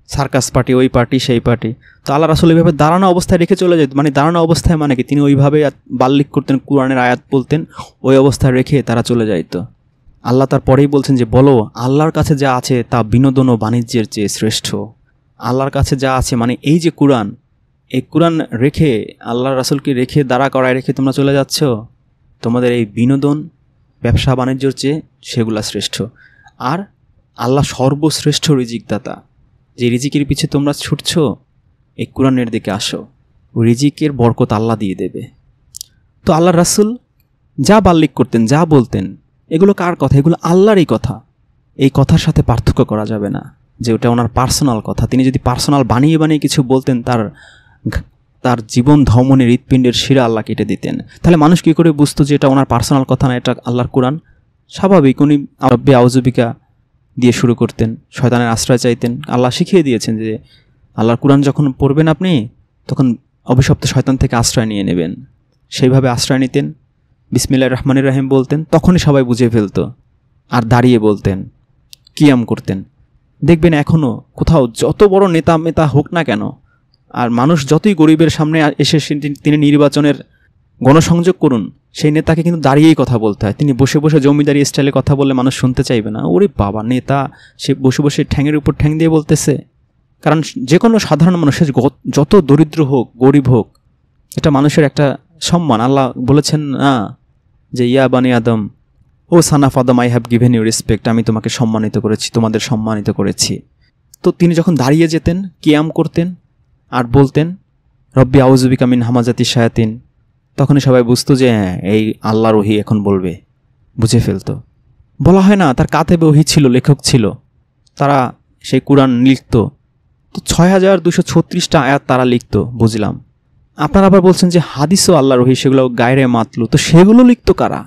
Speaker 1: সার্কাস পার্টি, ওই পার্টি সেই পার্টি, তো আল্লাহ রাসূল এইভাবে দাঁড়ানো অবস্থায় রেখে চলে যেত। মানে দাঁড়ানো অবস্থায় মানে কি তিনি ওইভাবে বাল্লিক করতেন, কোরআনের আয়াত বলতেন, ওই অবস্থায় রেখে তারা চলে যাইতো। আল্লাহ তার পরেই বলছেন যে বলো আল্লাহর কাছে যা আছে তা বিনোদন ও বাণিজ্যের চেয়ে শ্রেষ্ঠ। আল্লাহর কাছে যা আছে মানে এই যে কোরআন, এই কোরআন রেখে আল্লাহর রাসূলকে রেখে দাঁড়া করায় রেখে তোমরা চলে যাচ্ছ, তোমাদের এই বিনোদন ব্যবসা বাণিজ্যর চেয়ে সেগুলা শ্রেষ্ঠ। আর আল্লাহ সর্বশ্রেষ্ঠ রিজিকদাতা, যে রিজিকের পিছে তোমরা ছুটছ, এই কোরআনের দিকে আসো, ওই রিজিকের বরকত আল্লাহ দিয়ে দেবে। তো আল্লাহর রাসূল যা বাল্লিক করতেন, যা বলতেন, এগুলো কার কথা? এগুলো আল্লাহরই কথা। এই কথার সাথে পার্থক্য করা যাবে না যে ওটা ওনার পার্সোনাল কথা। তিনি যদি পার্সোনাল বানিয়ে বানিয়ে কিছু বলতেন, তার জীবন ধমনের হৃৎপিণ্ডের শিরা আল্লাহ কেটে দিতেন। তাহলে মানুষ কী করে বুঝতো যে এটা ওনার পার্সোনাল কথা না, এটা আল্লাহর কোরআন? স্বাভাবিক, উনি রব্বি আউযুবিকা দিয়ে শুরু করতেন, শয়তানের আশ্রয় চাইতেন। আল্লাহ শিখিয়ে দিয়েছেন যে আল্লাহর কোরআন যখন পড়বেন আপনি, তখন অভিশপ্ত শয়তান থেকে আশ্রয় নিয়ে নেবেন। সেইভাবে আশ্রয় নিতেন, বিসমিল্লাহির রহমানির রহিম বলতেন, তখনই সবাই বুঝে ফেলতো। আর দাঁড়িয়ে বলতেন, কিয়াম করতেন। দেখবেন এখনও কোথাও যত বড় নেতা হোক না কেন, আর মানুষ যতই গরিবের সামনে এসে তিনি নির্বাচনের গণসংযোগ করুন, সেই নেতাকে কিন্তু দাঁড়িয়েই কথা বলতে হয়। তিনি বসে বসে জমিদারি স্টাইলে কথা বললে মানুষ শুনতে চাইবে না। ওরে বাবা, নেতা সে বসে বসে ঠ্যাঙের উপর ঠ্যাং দিয়ে বলতেছে। কারণ যে কোনো সাধারণ মানুষের যত দরিদ্র হোক গরিব হোক, এটা মানুষের একটা সম্মান। আল্লাহ বলেছেন না যে ইয়া বানি আদম, ও son of Adam, I have given you respect, আমি তোমাকে সম্মানিত করেছি, তোমাদের সম্মানিত করেছি। তো তিনি যখন দাঁড়িয়ে যেতেন, কিয়াম করতেন আর বলতেন রব্বি আউযুবিকা মিন হামাজাতি শায়াতিন, তখনই সবাই বুঝতো যে এই আল্লাহর ওহী এখন বলবে, বুঝে ফেলতো। বলা হয় না তার কাতেবে ওহী ছিল, লেখক ছিল, তারা সেই কুরআন লিখত। তো 6236টা আয়াত তারা লিখত, বুঝলাম। আপনারা আবার বলছেন যে হাদিসও আল্লাহর ওহী, সেগুলো গায়রে মাতলু, তো সেগুলো লিখত কারা?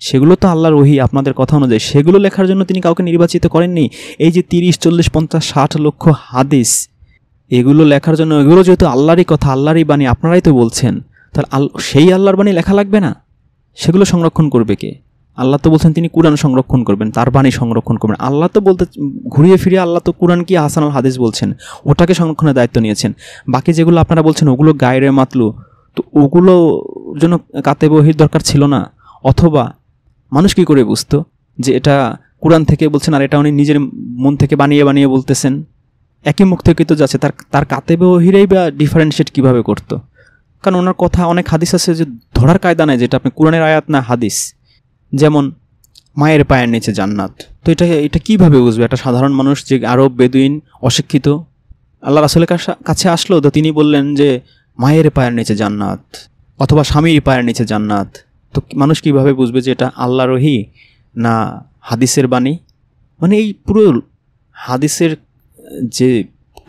Speaker 1: সেগুলো তো আল্লাহর ওহী আপনাদের কথা অনুযায়ী। সেগুলো লেখার জন্য তিনি কাউকে নির্বাচিত করেননি। এই যে 30, 40, 50, 60 লক্ষ হাদিস, এগুলো লেখার জন্য, এগুলো যেহেতু আল্লাহরই কথা, আল্লাহরই বাণী, আপনারাই তো বলছেন, তাহলে সেই আল্লাহর বাণী লেখা লাগবে না? সেগুলো সংরক্ষণ করবে কে? আল্লাহ তো বলছেন তিনি কুরআন সংরক্ষণ করবেন, তার বাণী সংরক্ষণ করবেন। আল্লাহ তো বলতে ঘুরিয়ে ফিরিয়ে আল্লাহ তো কুরআন কি হাসানুল হাদিস বলছেন, ওটাকে সংরক্ষণের দায়িত্ব নিয়েছেন। বাকি যেগুলো আপনারা বলছেন ওগুলো গায়রে মাতলু, তো ওগুলো জন্য কাতেবে ওহীর দরকার ছিল না? অথবা মানুষ কী করে বুঝতো যে এটা কুরআন থেকে বলছেন আর এটা উনি নিজের মন থেকে বানিয়ে বানিয়ে বলতেছেন? একই মুখ থেকে তো যাচ্ছে, তার কাতেবে ওহীরাই বা ডিফারেন্সিয়েট কীভাবে করতো? কারণ ওনার কথা অনেক হাদিস আছে যে ধরার কায়দা নেই, যেটা আপনি কুরআনের আয়াত না হাদিস। যেমন মায়ের পায়ের নিচে জান্নাত, তো এটা কীভাবে বুঝবে একটা সাধারণ মানুষ যে আরব বেদুইন অশিক্ষিত? আল্লাহ রাসূলের কাছে আসলো, তো তিনি বললেন যে মায়ের পায়ের নিচে জান্নাত অথবা স্বামীর পায়ের নিচে জান্নাত। তো মানুষ কীভাবে বুঝবে যে এটা আল্লাহর ওহী না হাদিসের বাণী? মানে এই পুরো হাদিসের যে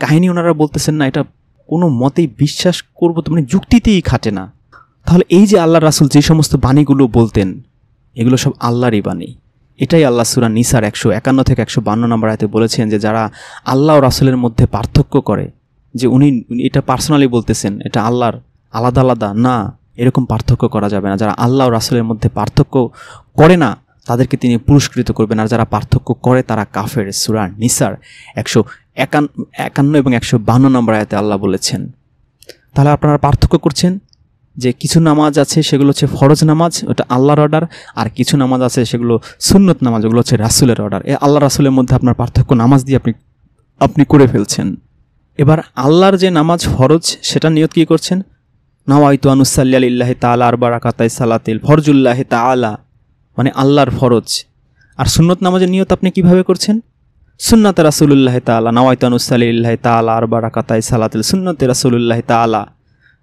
Speaker 1: কাহিনী ওনারা বলতেছেন না, এটা কোনো মতেই বিশ্বাস করবো তো মানে যুক্তিতেই খাটে না। তাহলে এই যে আল্লাহ রাসূল যে সমস্ত বাণীগুলো বলতেন, এগুলো সব আল্লাহরই বাণী। এটাই আল্লাহ সূরা নিসার 151 থেকে 152 নম্বর আয়াতে বলেছেন যে যারা আল্লাহ ও রাসূলের মধ্যে পার্থক্য করে, যে উনি এটা পার্সোনালি বলতেছেন, এটা আল্লাহর আলাদা আলাদা না, এরকম পার্থক্য করা যাবে না। যারা আল্লাহ ও রাসূলের মধ্যে পার্থক্য করে না তাদেরকে তিনি পুরস্কৃত করবেন, আর যারা পার্থক্য করে তারা কাফের। সূরা নিসার 151 এবং 152 নম্বর আয়াতে আল্লাহ বলেছেন। তাহলে আপনারা পার্থক্য করছেন যে কিছু নামাজ আছে সেগুলো হচ্ছে ফরজ নামাজ, ওটা আল্লাহর অর্ডার, আর কিছু নামাজ আছে সেগুলো সুন্নত নামাজ, ওগুলো হচ্ছে রাসূলের অর্ডার। আল্লাহ রাসূলের মধ্যে আপনার পার্থক্য নামাজ দিয়ে আপনি করে ফেলছেন। এবার আল্লাহর যে নামাজ ফরজ সেটা নিয়ত কী করছেন? নাওয়াইতু আন উসাল্লি লিল্লাহি তাআলা আরবা রাকাতাই সালাতিল ফরজুল্লাহি তাআলা, মানে আল্লাহর ফরজ। আর সুন্নত নামাজের নিয়ত আপনি কিভাবে করছেন? সুন্নাতে রাসূলুল্লাহি তাআলা, নাওয়াইতু আন উসাল্লি লিল্লাহি তাআলা আরবা রাকাতাই সালাতিল সুন্নাতে রাসূলুল্লাহি তাআলা।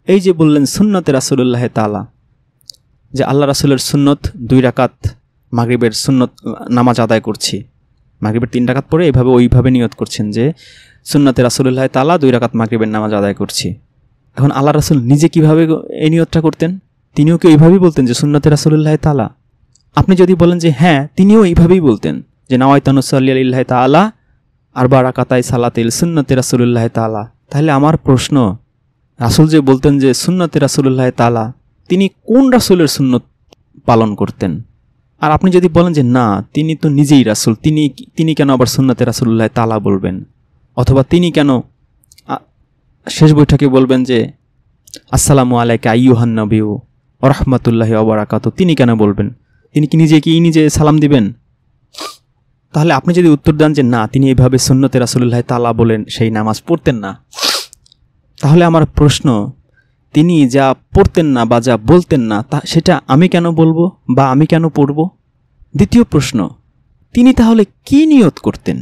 Speaker 1: এই যে বললেন সুন্নতে রাসূলুল্লাহি তাআলা, যে আল্লাহ রাসূলের সুন্নত 2 রাকাত মাগরিবের সুন্নত নামাজ আদায় করছি, মাগরিবের 3 রাকাত পরে এইভাবে ওইভাবে নিয়ত করছেন যে সুন্নতে রাসূলুল্লাহি তাআলা 2 রাকাত মাগরিবের নামাজ আদায় করছি। এখন আল্লাহ রাসূল নিজে কিভাবে এই নিয়তটা করতেন? তিনিও কি এইভাবেই বলতেন যে সুন্নতে রাসূলুল্লাহি তাআলা? আপনি যদি বলেন যে হ্যাঁ, তিনিও এইভাবেই বলতেন যে নাওয়াইতু আন উসাল্লি লিল্লাহি তাআলা আরবা রাকাতাই সালাতিল সুন্নতে রাসূলুল্লাহি তাআলা, তাহলে আমার প্রশ্ন, রাসূল যে বলতেন যে সুন্নতে রাসূলুল্লাহি তাআলা, তিনি কোন রাসূলের সুন্নত পালন করতেন? আর আপনি যদি বলেন যে না, তিনি তো নিজেই রাসূল, তিনি কেন আবার সুন্নতে রাসূলুল্লাহি তাআলা বলবেন? অথবা তিনি কেন শেষ বৈঠকে বলবেন যে আসসালামু আলাইকা আইয়ুহান নবিয়্যু ওয়া রাহমাতুল্লাহি ওয়া বারাকাতুহু, তিনি কেন বলবেন? তিনি কি নিজে সালাম দিবেন? তাহলে আপনি যদি উত্তর দেন যে না, তিনি এইভাবে সুন্নতে রাসূলুল্লাহি তাআলা বলেন সেই নামাজ পড়তেন না, তাহলে আমার প্রশ্ন, তিনি যা পড়তেন না বা যা বলতেন না সেটা আমি কেন বলবো বা আমি কেন পড়ব? দ্বিতীয় প্রশ্ন, তিনি তাহলে কি নিয়ত করতেন?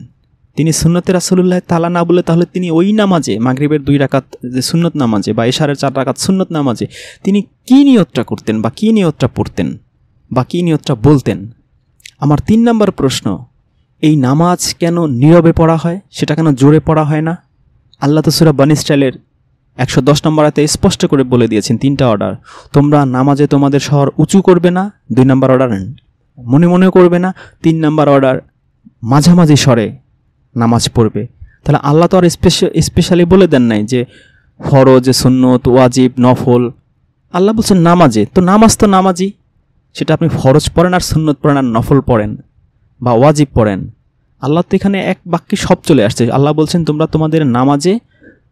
Speaker 1: তিনি সুন্নতে রাসূলুল্লাহি তাআলা না বলে তাহলে তিনি ওই নামাজে মাগরিবের 2 রাকাত যে সুন্নত নামাজে বা এশারের 4 রাকাত সুন্নত নামাজে তিনি কি নিয়তটা করতেন বা কি নিয়তটা পড়তেন বা কি নিয়তটা বলতেন? আমার 3 নম্বর প্রশ্ন, এই নামাজ কেন নীরবে পড়া হয়, সেটা কেন জোরে পড়া হয় না? আল্লাহ তো সূরা বনী ইসরাঈলের 110 নম্বর আয়াতে স্পষ্ট করে বলে দিয়েছেন 3টা অর্ডার। তোমরা নামাজে তোমাদের স্বর উঁচু করবে না, 2 নম্বর অর্ডার মনে মনে করবে না, 3 নম্বর অর্ডার মাঝামাঝি স্বরে নামাজ পড়বে। তাহলে আল্লাহ তো আর স্পেশালি বলে দেন নাই যে ফরজ, সুন্নত, ওয়াজিব, নফল। আল্লাহ বলছেন নামাজে, তো নামাজ তো নামাজি, সেটা আপনি ফরজ পড়েন আর সুন্নত পড়েন আর নফল পড়েন বা ওয়াজিব পড়েন। আল্লাহ তো এখানে এক বাক্যে সব চলে আসছে। আল্লাহ বলছেন তোমরা তোমাদের নামাজে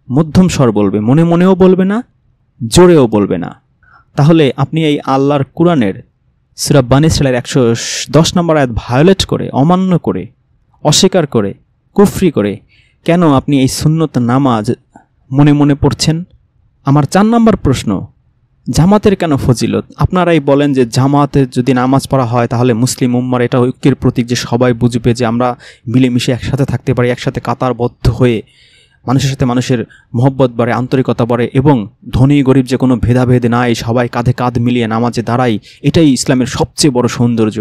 Speaker 1: মধ্যম স্বর বলবে, মনে মনেও বলবে না, জোরেও বলবে না। তাহলে আপনি এই আল্লাহর কোরআনের সূরা বানী ইসরাঈলের 110 নম্বর আয়াত ভায়োলেট করে, অমান্য করে, অস্বীকার করে, কুফরি করে কেন আপনি এই সুন্নত নামাজ মনে মনে পড়ছেন? আমার 4 নম্বর প্রশ্ন, জামাতের কেন ফজিলত? আপনারাই বলেন যে জামাতে যদি নামাজ পড়া হয় তাহলে মুসলিম উম্মার এটা ঐক্যের প্রতীক, যে সবাই বুঝবে যে আমরা মিলেমিশে একসাথে থাকতে পারি, একসাথে কাতারবদ্ধ হয়ে মানুষের সাথে মানুষের মহব্বত বাড়ে, আন্তরিকতা বাড়ে এবং ধনী গরিব যে কোনো ভেদাভেদ নাই, সবাই কাঁধে কাঁধ মিলিয়ে নামাজে দাঁড়াই, এটাই ইসলামের সবচেয়ে বড় সৌন্দর্য।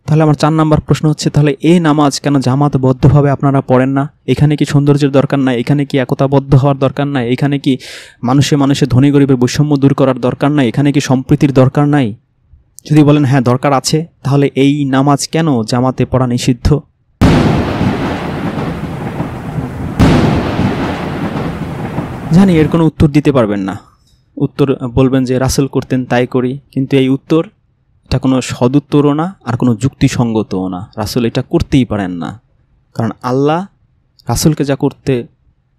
Speaker 1: তাহলে আমার 4 নম্বর প্রশ্ন হচ্ছে, তাহলে এই নামাজ কেন জামাতবদ্ধভাবে আপনারা পড়েন না? এখানে কি সৌন্দর্যের দরকার নাই? এখানে কি একতাবদ্ধ হওয়ার দরকার নাই? এখানে কি মানুষে ধনী গরিবের বৈষম্য দূর করার দরকার নাই? এখানে কি সম্প্রীতির দরকার নাই? যদি বলেন হ্যাঁ দরকার আছে, তাহলে এই নামাজ কেন জামাতে পড়া নিষিদ্ধ? জানি এর কোনো উত্তর দিতে পারবেন না, উত্তর বলবেন যে রাসূল করতেন তাই করি, কিন্তু এই উত্তর এটা কোনো সদুত্তরও না আর কোনো যুক্তিসঙ্গতও না। রাসূল এটা করতেই পারেন না, কারণ আল্লাহ রাসূলকে যা করতে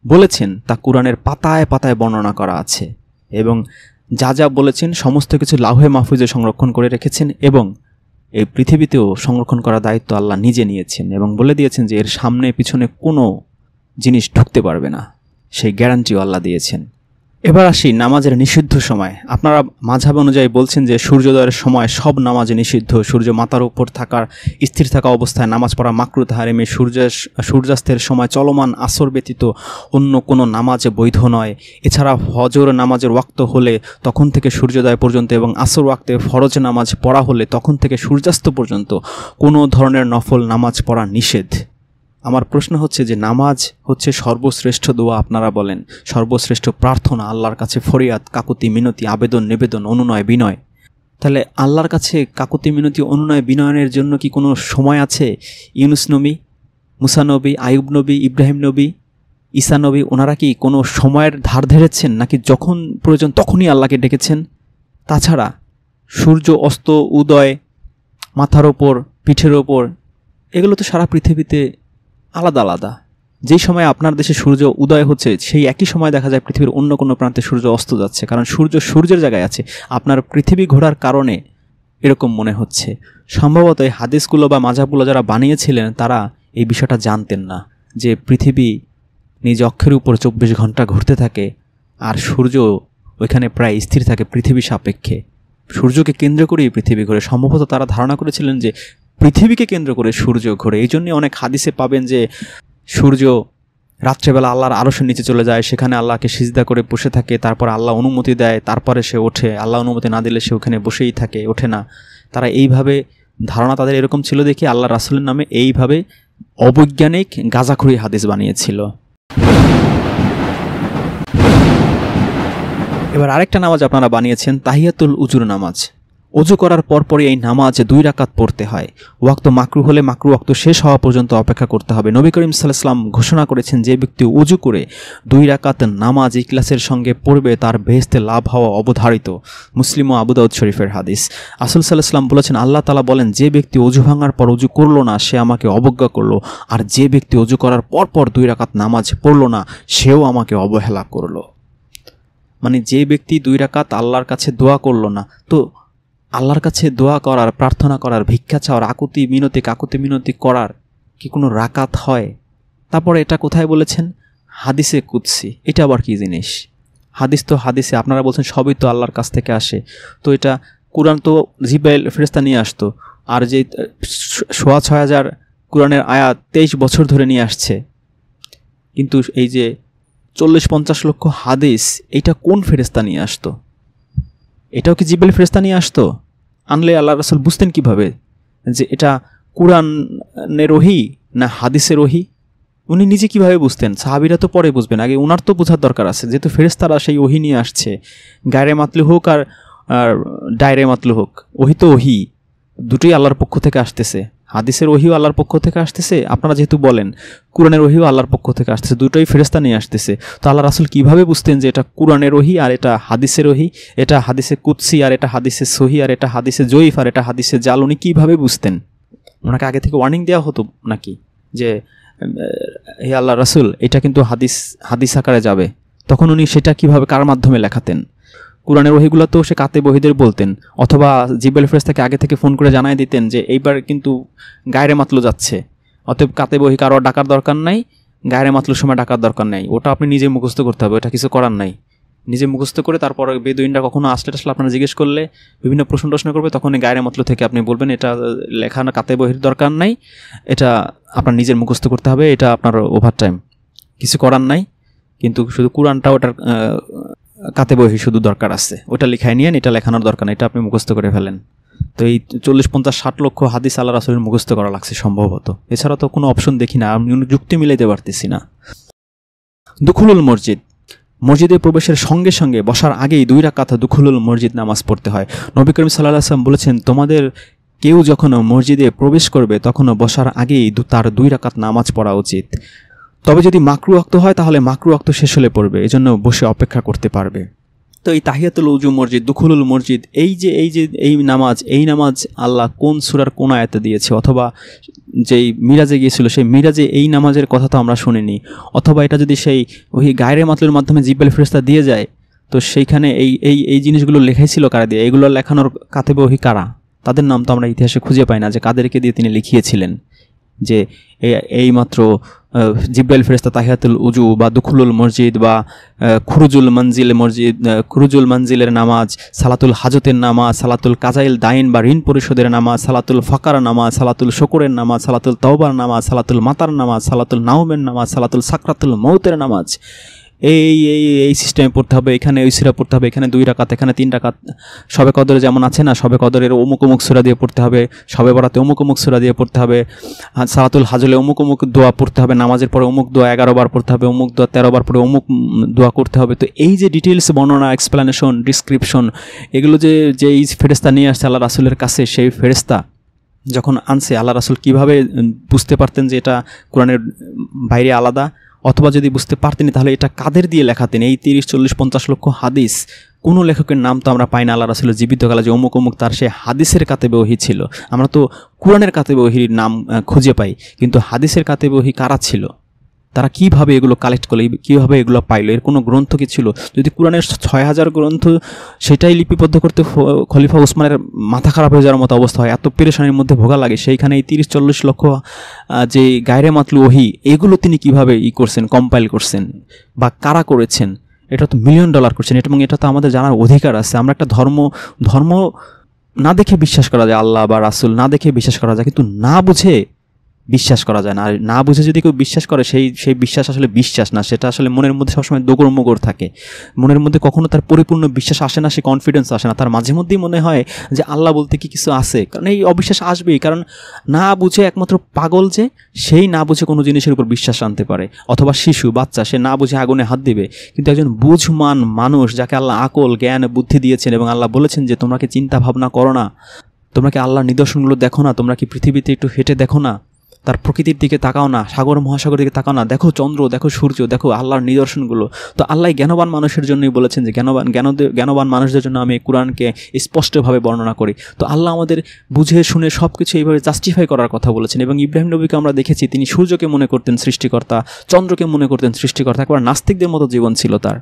Speaker 1: বলেছেন তা কোরআনের পাতায় পাতায় বর্ণনা করা আছে, এবং যা যা বলেছেন সমস্ত কিছু লাউহে মাহফুজে সংরক্ষণ করে রেখেছেন, এবং এই পৃথিবীতেও সংরক্ষণ করার দায়িত্ব আল্লাহ নিজে নিয়েছেন এবং বলে দিয়েছেন যে এর সামনে পিছনে কোনো জিনিস ঢুকতে পারবে না, সেই গ্যারান্টিও আল্লাহ দিয়েছেন। এবার আসি নামাজের নিষিদ্ধ সময়। আপনারা মাযহাব অনুযায়ী বলছেন যে সূর্যোদয়ের সময় সব নামাজ নিষিদ্ধ, সূর্য মাথার উপর থাকার স্থির থাকা অবস্থায় নামাজ পড়া মাকরুহ তাহরিমে, সূর্যাস্তের সময় চলমান আসর ব্যতীত অন্য কোনো নামাজ বৈধ নয়। এছাড়া ফজর নামাজের ওয়াক্ত হলে তখন থেকে সূর্যোদয় পর্যন্ত এবং আসর ওয়াক্তে ফরজ নামাজ পড়া হলে তখন থেকে সূর্যাস্ত পর্যন্ত কোনো ধরনের নফল নামাজ পড়া নিষেধ। আমার প্রশ্ন হচ্ছে যে নামাজ হচ্ছে সর্বশ্রেষ্ঠ দোয়া, আপনারা বলেন সর্বশ্রেষ্ঠ প্রার্থনা, আল্লাহর কাছে ফরিয়াদ, কাকুতি মিনতি, আবেদন নিবেদন, অনুনয় বিনয়। তাহলে আল্লাহর কাছে কাকুতি মিনতি, অনুনয় বিনয়নের জন্য কি কোনো সময় আছে? ইউনুস নবী, মুসা নবী, আইয়ুব নবী, ইব্রাহিম নবী, ঈসা নবী, ওনারা কি কোনো সময়ের ধার ধরেছেন নাকি যখন প্রয়োজন তখনই আল্লাহকে ডেকেছেন? তাছাড়া সূর্য অস্ত উদয়, মাথার ওপর, পিঠের ওপর, এগুলো তো সারা পৃথিবীতে আলাদা আলাদা। যেই সময় আপনার দেশে সূর্য উদয় হচ্ছে সেই একই সময় দেখা যায় পৃথিবীর অন্য কোনো প্রান্তে সূর্য অস্ত যাচ্ছে, কারণ সূর্য সূর্যের জায়গায় আছে, আপনার পৃথিবী ঘোরার কারণে এরকম মনে হচ্ছে। সম্ভবত এই হাদিসগুলো বা মাযহাবগুলো যারা বানিয়েছিলেন তারা এই বিষয়টা জানতেন না যে পৃথিবী নিজ অক্ষের উপর 24 ঘন্টা ঘুরতে থাকে আর সূর্য ওইখানে প্রায় স্থির থাকে পৃথিবী সাপেক্ষে। সূর্যকে কেন্দ্র করেই পৃথিবী ঘোরে। সম্ভবত তারা ধারণা করেছিলেন যে পৃথিবীকে কেন্দ্র করে সূর্য ঘোরে। এই জন্যই অনেক হাদিসে পাবেন যে সূর্য রাত্রেবেলা আল্লাহর আরশের নিচে চলে যায়, সেখানে আল্লাহকে সিজদা করে বসে থাকে, তারপর আল্লাহ অনুমতি দেয়, তারপরে সে ওঠে। আল্লাহ অনুমতি না দিলে সে ওখানে বসেই থাকে, ওঠে না। তারা এইভাবে ধারণা তাদের এরকম ছিল দেখে আল্লাহ রাসূলের নামে এইভাবে অবৈজ্ঞানিক গাঁজাখুরি হাদিস বানিয়েছিল। এবার আরেকটা নামাজ আপনারা বানিয়েছেন তাহিয়াতুল উজুর নামাজ। অজু করার পরপরই এই নামাজ 2 রাকাত পড়তে হয়। ওয়াক্ত মাকরুহ হলে মাকরুহ ওয়াক্ত শেষ হওয়া পর্যন্ত অপেক্ষা করতে হবে। নবী করিম সাল্লাল্লাহু আলাইহি ওয়াসাল্লাম ঘোষণা করেছেন যে ব্যক্তি অজু করে 2 রাকাত নামাজ ইখলাসের সঙ্গে পড়বে তার বেহেশতে লাভ হওয়া অবধারিত। মুসলিম ও আবু দাউদ শরীফের হাদিস। রাসূল সাল্লাল্লাহু আলাইহি ওয়াসাল্লাম বলেছেন, আল্লাহ তাআলা বলেন, যে ব্যক্তি অজু ভাঙার পর অজু করলো না সে আমাকে অবজ্ঞা করলো, আর যে ব্যক্তি অজু করার পর 2 রাকাত নামাজ পড়লো না সেও আমাকে অবহেলা করলো। মানে যে ব্যক্তি 2 রাকাত আল্লাহর কাছে দোয়া করলো না, তো আল্লাহর কাছে দোয়া করার, প্রার্থনা করার, ভিক্ষা চাওয়ার, কাকুতি মিনতি করার কি কোনো রাকাত হয়? তারপরে এটা কোথায় বলেছেন? হাদিসে কুদসি। এটা আবার কি জিনিস? হাদিস তো হাদিসে, আপনারা বলছেন সবই তো আল্লাহর কাছ থেকে আসে, তো এটা কোরআন তো জিব্রাইল ফেরেশতা নিয়ে আসতো, আর যে ৬,৫০০ কোরআনের আয়াত 23 বছর ধরে নিয়ে আসছে, কিন্তু এই যে 40-50 লক্ষ হাদিস এইটা কোন ফেরেশতা নিয়ে আসতো? এটাও কি জিব্রাইল ফেরেশতা নিয়ে আসতো? আনলে আল্লাহ রাসূল বুঝতেন কিভাবে যে এটা কোরআনের ওহী না হাদিসের ওহী? উনি নিজে কিভাবে বুঝতেন? সাহাবীরা তো পরে বুঝবেন, আগে ওনার তো বোঝার দরকার আছে, যেহেতু ফেরেশতারা সেই ওহী নিয়ে আসছে। গায়রে মাতলু হোক আর ডায়রে মাতলু হোক, ওহী তো ওহী, দুটোই আল্লাহর পক্ষ থেকে আসতেছে। হাদিসের ওহীও আল্লাহর পক্ষ থেকে আসতেছে, আপনারা যেহেতু বলেন কোরআনের ওহীও আল্লাহর পক্ষ থেকে আসতেছে, দুটোই ফেরেশতা নিয়ে আসতেছে। তো আল্লাহ রাসূল কিভাবে বুঝতেন যে এটা কোরআনের ওহী আর এটা হাদিসের ওহী, এটা হাদিসে কুদসি আর এটা হাদিসে সহি আর এটা হাদিসে জয়ীফ আর এটা হাদিসে জাল? উনি কীভাবে বুঝতেন? ওনাকে আগে থেকে ওয়ার্নিং দেওয়া হতো নাকি যে হে আল্লাহ রাসূল এটা কিন্তু হাদিস আকারে যাবে? তখন উনি সেটা কিভাবে, কার মাধ্যমে লেখাতেন? কোরআনের ওহিগুলো তো সে কাতে বহিদের বলতেন, অথবা জিব্রাইল ফেরেশতাকে আগে থেকে ফোন করে জানাই দিতেন যে এইবার কিন্তু গায়রে মাতলু যাচ্ছে, অতএব কাতে বহি কারো ডাকার দরকার নাই, গায়রে মাতলুর সময় ডাকার দরকার নাই, ওটা আপনি নিজে মুখস্থ করতে হবে, ওটা কিছু করার নাই। নিজে মুখস্থ করে তারপর বেদুইনরা কখনো আসলে আপনারা জিজ্ঞেস করলে বিভিন্ন প্রশ্ন করবে, তখন গায়রে মাতলু থেকে আপনি বলবেন এটা লেখা কাতে বহির দরকার নাই, এটা আপনার নিজের মুখস্থ করতে হবে, এটা আপনার ওভার টাইম, কিছু করার নাই। কিন্তু শুধু কোরআনটা ওটার কাতে বহি শুধু দরকার আছে, ওটা লিখাই নিয়েন, এটা লেখানোর দরকার নেই, এটা আপনি মুখস্থ করে ফেলেন। তো এই 40-50-60 লক্ষ হাদিস আল্লাহ রাসূলের মুখস্থ করা লাগছে সম্ভবত, এছাড়া তো কোনো অপশন দেখি না, আমি যুক্তি মিলাইতে পারতেছি না। দুখুলুল মসজিদ, মসজিদে প্রবেশের সঙ্গে সঙ্গে বসার আগেই 2 রাকাত দুখুলুল মসজিদ নামাজ পড়তে হয়। নবী করিম সাল্লাল্লাহু আলাইহি ওয়াসাল্লাম বলেছেন, তোমাদের কেউ যখন মসজিদে প্রবেশ করবে তখন বসার আগেই তার 2 রাকাত নামাজ পড়া উচিত। তবে যদি মাকরু ওয়াক্ত হয় তাহলে মাকরু ওয়াক্ত শেষ হলে পড়বে, এজন্য বসে অপেক্ষা করতে পারবে। তো এই তাহিয়াতুল উজু মসজিদ, দুখুলুল মসজিদ, এই নামাজ আল্লাহ কোন সূরার কোন আয়াতে দিয়েছে, অথবা যেই মিরাজে গিয়েছিল সেই মিরাজে এই নামাজের কথা তো আমরা শুনিনি, অথবা এটা যদি সেই ওই গায়রে মাতলুর মাধ্যমে জিব্রাইল ফেরেশতা দিয়ে যায়, তো সেইখানে এই জিনিসগুলো লেখাই ছিল কারা দিয়ে, এইগুলো লেখানোর কাতেবে ওহী কারা, তাদের নাম তো আমরা ইতিহাসে খুঁজে পাই না যে কাদেরকে দিয়ে তিনি লিখিয়েছিলেন যে এইমাত্র জিব্রাইল ফেরেশতা তাহিয়াতুল উজু বা দুখুলুল মসজিদ বা খুরুজুল মঞ্জিলের নামাজ, সালাতুল হাজতের নামাজ, সালাতুল কাজাইল দাইন বা ঋণ পরিশোধের নামাজ, সালাতুল ফাকার নামাজ, সালাতুল শুকরের নামাজ, সালাতুল তওবার নামাজ, সালাতুল মাতার নামাজ, সালাতুল নাওমের নামাজ, সালাতুল সাকরাতুল মৌতের নামাজ, এই সিস্টেমে পড়তে হবে, এখানে ওই সূরা পড়তে হবে, এখানে 2 রাকাত, এখানে 3 রাকাত, শবে কদরে যেমন আছে না, শবে কদরের অমুক সূরা দিয়ে পড়তে হবে, শবে বরাতে অমুক সূরা দিয়ে পড়তে হবে, সালাতুল হাজলে অমুক দোয়া পড়তে হবে, নামাজের পরে অমুক দোয়া 11 বার পড়তে হবে, অমুক দোয়া 13 বার পরে অমুক দোয়া করতে হবে। তো এই যে ডিটেইলস বর্ণনা, এক্সপ্লেনেশন, ডিসক্রিপশন, এগুলো যে এই ফেরেশতা নিয়ে আসছে আল্লাহ রাসূলের কাছে, সেই ফেরেশতা যখন আনছে আল্লাহ রাসূল কীভাবে বুঝতে পারতেন যে এটা কোরআনের বাইরে আলাদা, অথবা যদি বুঝতে পারতেনি তাহলে এটা কাদের দিয়ে লেখাতেন? এই 30-40-50 লক্ষ হাদিস, কোনো লেখকের নাম তো আমরা পাই না আল্লাহ রাসূলের জীবিতকালে যে অমুক তার সে হাদিসের কাতেবে ওহী ছিল। আমরা তো কোরআনের কাতেবে ওহীর নাম খুঁজে পাই, কিন্তু হাদিসের কাতেবে ওহী কারা ছিল, তারা কিভাবে এগুলো কালেক্ট করলো, কীভাবে এগুলো পাইলো, এর কোনো গ্রন্থ কি ছিল? যদি কোরআনের 6000 গ্রন্থ সেটাই লিপিবদ্ধ করতে খলিফা উসমানের মাথা খারাপ হয়ে যাওয়ার মতো অবস্থা হয়, এত পেরেশানির মধ্যে ভোগা লাগে, সেইখানে এই 30-40 লক্ষ যে গায়রে মাতলু ওহী, এগুলো তিনি কিভাবে করছেন, কম্পাইল করছেন, বা কারা করেছেন? এটা তো $1 মিলিয়ন করছেন, এবং এটা তো আমাদের জানার অধিকার আছে। আমরা একটা ধর্ম না দেখে বিশ্বাস করা যায়, আল্লাহ বা রাসূল না দেখে বিশ্বাস করা যায়, কিন্তু না বুঝে বিশ্বাস করা যায় না। আর না বুঝে যদি কেউ বিশ্বাস করে, সেই বিশ্বাস আসলে বিশ্বাস না, সেটা আসলে মনের মধ্যে সবসময় দোগর থাকে, মনের মধ্যে কখনো তার পরিপূর্ণ বিশ্বাস আসে না, সে কনফিডেন্স আসে না, তার মাঝে মধ্যেই মনে হয় যে আল্লাহ বলতে কি কিছু আছে, কারণ এই অবিশ্বাস আসবেই, কারণ না বুঝে একমাত্র পাগল যে সেই না বুঝে কোনো জিনিসের উপর বিশ্বাস আনতে পারে, অথবা শিশু বাচ্চা সে না বুঝে আগুনে হাত দিবে। কিন্তু একজন বুঝমান মানুষ যাকে আল্লাহ আকল জ্ঞান বুদ্ধি দিয়েছেন, এবং আল্লাহ বলেছেন যে তোমরা কি চিন্তা ভাবনা করো না, তোমরা কি আল্লাহর নিদর্শনগুলো দেখো না, তোমরা কি পৃথিবীতে একটু হেঁটে দেখো না, তার প্রকৃতির দিকে তাকাও না, সাগর মহাসাগরের দিকে তাকাও না, দেখো চন্দ্র, দেখো সূর্য, দেখো আল্লাহর নিদর্শনগুলো। তো আল্লাহ জ্ঞানবান মানুষের জন্যই বলেছেন যে জ্ঞানবান মানুষদের জন্য আমি কোরআনকে স্পষ্টভাবে বর্ণনা করি। তো আল্লাহ আমাদের বুঝে শুনে সব কিছু এইভাবে জাস্টিফাই করার কথা বলেছেন। এবং ইব্রাহিম নবীকে আমরা দেখেছি, তিনি সূর্যকে মনে করতেন সৃষ্টিকর্তা, চন্দ্রকে মনে করতেন সৃষ্টিকর্তা, একবার নাস্তিকদের মতো জীবন ছিল তার।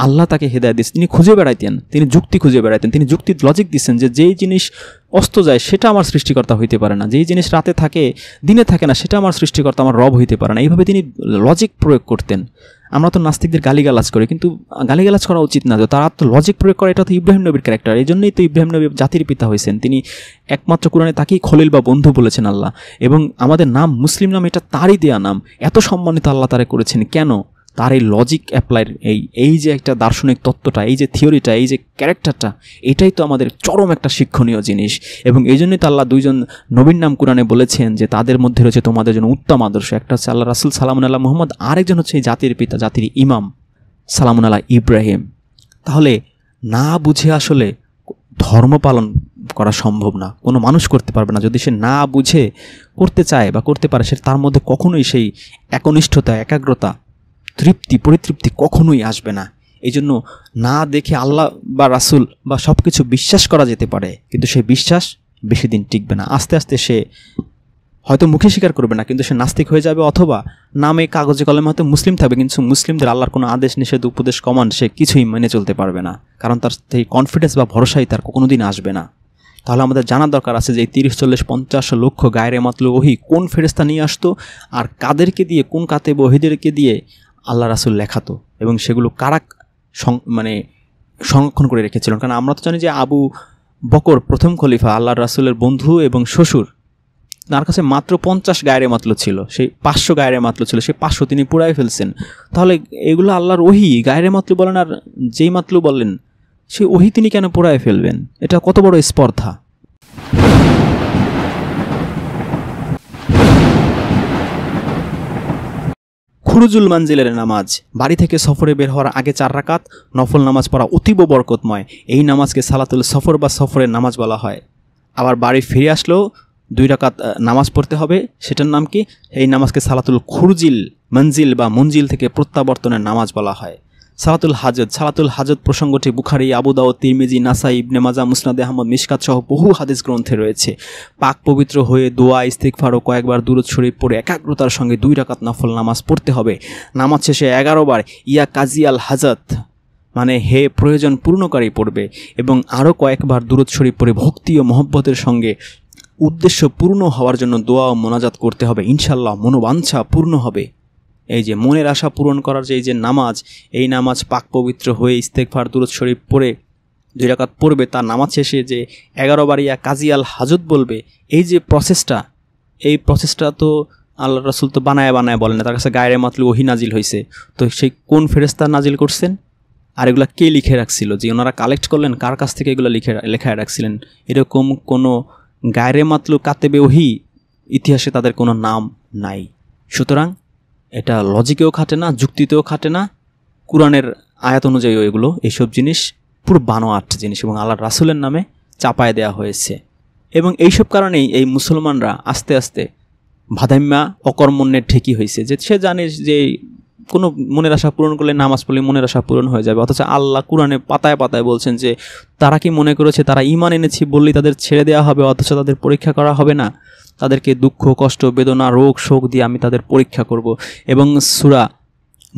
Speaker 1: আল্লাহ তাকে হেদায়েত দিয়েছেন, তিনি খুঁজে বেড়াইতেন, তিনি যুক্তি খুঁজে বেড়াইতেন, তিনি যুক্তির লজিক দিচ্ছেন যে যেই জিনিস অস্ত যায় সেটা আমার সৃষ্টিকর্তা হইতে পারে না, যেই জিনিস রাতে থাকে দিনে থাকে না সেটা আমার সৃষ্টিকর্তা, আমার রব হইতে পারে না। এইভাবে তিনি লজিক প্রয়োগ করতেন। আমরা তো নাস্তিকদের গালিগালাজ করি, কিন্তু গালিগালাজ করা উচিত না, তারা তো লজিক প্রয়োগ করে, এটা তো ইব্রাহিম নবীর ক্যারেক্টার। এই জন্যই তো ইব্রাহিম নবী জাতির পিতা হয়েছেন, তিনি একমাত্র কোরআনে তাকেই খলিল বা বন্ধু বলেছেন আল্লাহ, এবং আমাদের নাম মুসলিম নাম, এটা তারই দেয়া নাম। এত সম্মানিত আল্লাহ তারে করেছেন কেন? তার এই লজিক অ্যাপ্লাইড, এই যে একটা দার্শনিক তত্ত্বটা, এই যে থিওরিটা, এই যে ক্যারেক্টারটা, এটাই তো আমাদের চরম একটা শিক্ষণীয় জিনিস। এবং এই জন্যই তো আল্লাহ 2 নবীর নাম কোরআনে বলেছেন যে তাদের মধ্যে রয়েছে তোমাদের জন্য উত্তম আদর্শ। একটা হচ্ছে আল্লাহ রাসূল সালামুন আল্লাহ মুহাম্মদ, আরেকজন হচ্ছে এই জাতির পিতা, জাতির ইমাম সালামুন আল্লাহ ইব্রাহিম। তাহলে না বুঝে আসলে ধর্ম পালন করা সম্ভব না, কোনো মানুষ করতে পারবে না। যদি সে না বুঝে করতে চায় বা করতে পারে, সে তার মধ্যে কখনোই সেই একনিষ্ঠতা, একাগ্রতা, পরিতৃপ্তি কখনোই আসবে না। এই জন্য না দেখে আল্লাহ বা রাসূল বা সব কিছু বিশ্বাস করা যেতে পারে, কিন্তু সেই বিশ্বাস বেশি দিন টিকবে না। আস্তে আস্তে সে হয়তো মুখে স্বীকার করবে না, কিন্তু সে নাস্তিক হয়ে যাবে, অথবা নামে কাগজে কলমে হয়তো মুসলিম থাকবে, কিন্তু মুসলিমদের আল্লাহর কোনো আদেশ নিষেধ উপদেশ কমান্ড সে কিছুই মেনে চলতে পারবে না, কারণ তার সেই কনফিডেন্স বা ভরসাই তার কোনোদিন আসবে না। তাহলে আমাদের জানার দরকার আছে যে এই 30, 40, 50 লক্ষ গায়রে মাতলু ওহী কোন ফেরেশতা নিয়ে আসতো, আর কাদেরকে দিয়ে, কোন কাতেব ওহীদেরকে দিয়ে আল্লাহ রাসূল লেখাতো, এবং সেগুলো কারা সংরক্ষণ করে রেখেছিলেন। কারণ আমরা তো জানি যে আবু বকর প্রথম খলিফা, আল্লাহর রাসূলের বন্ধু এবং শ্বশুর, তার কাছে মাত্র 50 গায়রে মাতলু ছিল, সেই 500 গায়রে মাতলু ছিল, সেই 500 তিনি পুরাই ফেলছেন। তাহলে এগুলো আল্লাহর ওহী, গায়রে মাতলু বলেন আর যেই মাতলু বলেন, সেই ওহী তিনি কেন পুরাই ফেলবেন? এটা কত বড় স্পর্ধা! খুরুজুল মানজিলের নামাজ, বাড়ি থেকে সফরে বের হওয়ার আগে 4 রাকাত নফল নামাজ পড়া অতীব বরকতময়। এই নামাজকে সালাতুল সফর বা সফরের নামাজ বলা হয়। আবার বাড়ি ফিরে আসলেও 2 রাকাত নামাজ পড়তে হবে, সেটার নাম কি? এই নামাজকে সালাতুল খুরুজিল মঞ্জিল বা মঞ্জিল থেকে প্রত্যাবর্তনের নামাজ বলা হয়। সালাতুল হাজত প্রসঙ্গটি বুখারী, আবু দাউদ, তিরমিজি, নাসাই, ইবনে মাজাহ, মুসনাদে আহমদ, মিশকাত সহ বহু হাদিস গ্রন্থে রয়েছে। পাক পবিত্র হয়ে দোয়া, ইস্তিগফার ও কয়েকবার দুরূদ শরীফ পড়ে একাগ্রতার সঙ্গে 2 রাকাত নফল নামাজ পড়তে হবে। নামাজ শেষে 11 বার ইয়া কাজি আল হাজত মানে হে প্রয়োজন পূর্ণকারী পড়বে, এবং আরও কয়েকবার দুরূদ শরীফ পড়ে ভক্তি ও মহব্বতের সঙ্গে উদ্দেশ্য পূর্ণ হওয়ার জন্য দোয়া ও মোনাজাত করতে হবে। ইনশাআল্লাহ মনোবাঞ্ছা পূর্ণ হবে। এই যে মনের আশা পূরণ করার যে নামাজ, এই নামাজ পাক পবিত্র হয়ে ইস্তেগফার দুরূদ শরীফ পড়ে 2 রাকাত পড়বে, তার নামাজ শেষে যে 11 বার ইয়া কাজি আল হাজত বলবে, এই যে প্রসেসটা তো আল্লাহ রাসূল তো বানায় বলেন না, তার কাছে গায়রে মাতলু ওহী নাজিল হয়েছে। তো সেই কোন ফেরেশতা নাজিল করছেন, আর এগুলা কে লিখে রাখছিল, যে ওনারা কালেক্ট করলেন, কার কাছ থেকে এগুলো লেখায় রাখছিলেন? এরকম কোনো গায়রে মাতলু কাতেবে ওহী ইতিহাসে তাদের কোনো নাম নাই। সুতরাং এটা লজিকেও খাটে না, যুক্তিতেও খাটে না, কোরআনের আয়াত অনুযায়ীও এইসব জিনিস পুরো বানোয়াট জিনিস, এবং আল্লাহর রাসূলের নামে চাপায় দেওয়া হয়েছে। এবং এইসব কারণেই এই মুসলমানরা আস্তে আস্তে ভাদাইম্যা অকর্মণ্যের ঠেকি হয়েছে, যে সে জানে যে কোনো মনের আশা পূরণ করলে নামাজ পড়লে মনের আশা পূরণ হয়ে যাবে। অথচ আল্লাহ কোরআনে পাতায় পাতায় বলছেন যে তারা কি মনে করেছে তারা ঈমান এনেছি বললেই তাদের ছেড়ে দেওয়া হবে, অথচ তাদের পরীক্ষা করা হবে না? তাদেরকে দুঃখ, কষ্ট, বেদনা, রোগ, শোক দিয়ে আমি তাদের পরীক্ষা করব। এবং সূরা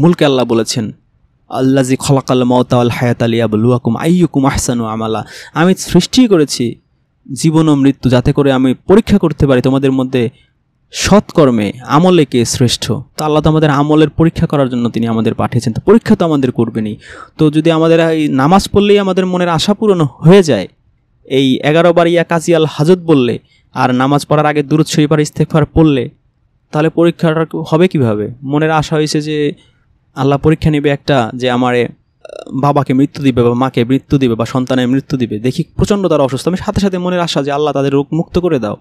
Speaker 1: মুলকে আল্লাহ বলেছেন, আল্লাযী খলাকাল মাউতা ওয়াল হায়াতা লিয়াবলুয়াকুম আইয়ুকুম আহসানু আমালা, আমি সৃষ্টি করেছি জীবন ও মৃত্যু যাতে করে আমি পরীক্ষা করতে পারি তোমাদের মধ্যে সৎকর্মে আমলে কে শ্রেষ্ঠ। তো আল্লাহ তো আমাদের আমলের পরীক্ষা করার জন্য তিনি আমাদের পাঠিয়েছেন, তো পরীক্ষা তো আমাদের করবেনই। তো যদি আমাদের এই নামাজ পড়লেই আমাদের মনের আশা পূরণ হয়ে যায়, এই 11 বার ইয়া কাজি আল হাজত বললে আর নামাজ পড়ার আগে দুরূদ শরীফ আর ইস্তেগফার পড়লে, তাহলে পরীক্ষাটা হবে কিভাবে? মনের আশা হয়েছে যে আল্লাহ পরীক্ষা নেবে একটা, যে আমারে বাবাকে মৃত্যু দিবে বা মাকে মৃত্যু দিবে বা সন্তানের মৃত্যু দিবে, দেখি প্রচণ্ড তারা অসুস্থ, আমি সাথে সাথে মনের আশা যে আল্লাহ তাদের রোগ মুক্ত করে দাও,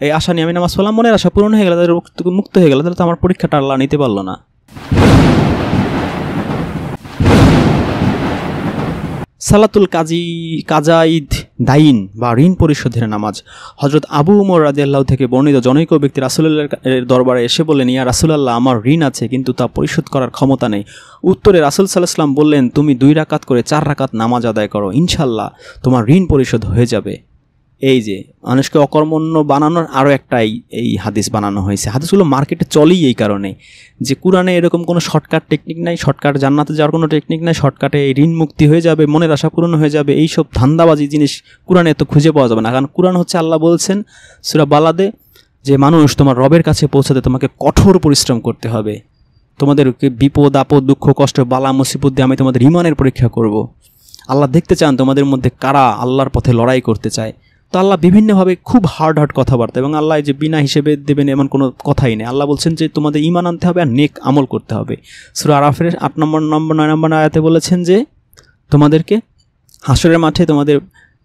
Speaker 1: এই আশা নিয়ে আমি নামাজ পড়লাম, মনের আশা পূরণ হয়ে গেল, তাদের রোগ মুক্ত হয়ে গেল, তাহলে তো আমার পরীক্ষাটা আল্লাহ নিতে পারলো না। সালাতুল কাজাইদ দাইন বা ঋণ পরিশোধের নামাজ। হযরত আবু উমর রাদিয়াল্লাহু থেকে বর্ণিত জনৈক ব্যক্তি রাসূলুল্লাহর দরবারে এসে বললেন, ইয়া রাসূলুল্লাহ, আমার ঋণ আছে কিন্তু তা পরিশোধ করার ক্ষমতা নেই। উত্তরে রাসূল সাল্লাল্লাহু আলাইহি ওয়াসাল্লাম বললেন, তুমি 2 রাকাত করে 4 রাকাত নামাজ আদায় করো, ইনশাআল্লাহ তোমার ঋণ পরিশোধ হয়ে যাবে। এই যে মানুষকে অকর্মণ্য বানানোর আরও একটাই এই হাদিস বানানো হয়েছে। হাদিসগুলো মার্কেটে চলেই এই কারণে যে কোরআনে এরকম কোনো শর্টকাট টেকনিক নাই, শর্টকাট জান্নাতে যাওয়ার কোনো টেকনিক নাই, শর্টকাটে এই ঋণ মুক্তি হয়ে যাবে, মনের আশা পূরণ হয়ে যাবে, এইসব ধান্দাবাজি জিনিস কোরআনে তো খুঁজে পাওয়া যাবে না। কারণ কোরআন হচ্ছে, আল্লাহ বলছেন সূরা বালাদে যে মানুষ তোমার রবের কাছে পৌঁছাতে তোমাকে কঠোর পরিশ্রম করতে হবে, তোমাদেরকে বিপদ আপদ দুঃখ কষ্ট বালা মুসিবত দিয়ে আমি তোমাদের ঈমানের পরীক্ষা করব। আল্লাহ দেখতে চান তোমাদের মধ্যে কারা আল্লাহর পথে লড়াই করতে চায়। তো আল্লাহ বিভিন্নভাবে খুব হার্ড কথাবার্তা, এবং আল্লাহ যে বিনা হিসেবে দেবেন এমন কোনো কথাই নেই। আল্লাহ বলছেন যে তোমাদের ঈমান আনতে হবে আর নেক আমল করতে হবে। সূরা আরাফের 8 নম্বর 9 নম্বর আয়াতে বলেছেন যে তোমাদেরকে হাসরের মাঠে তোমাদের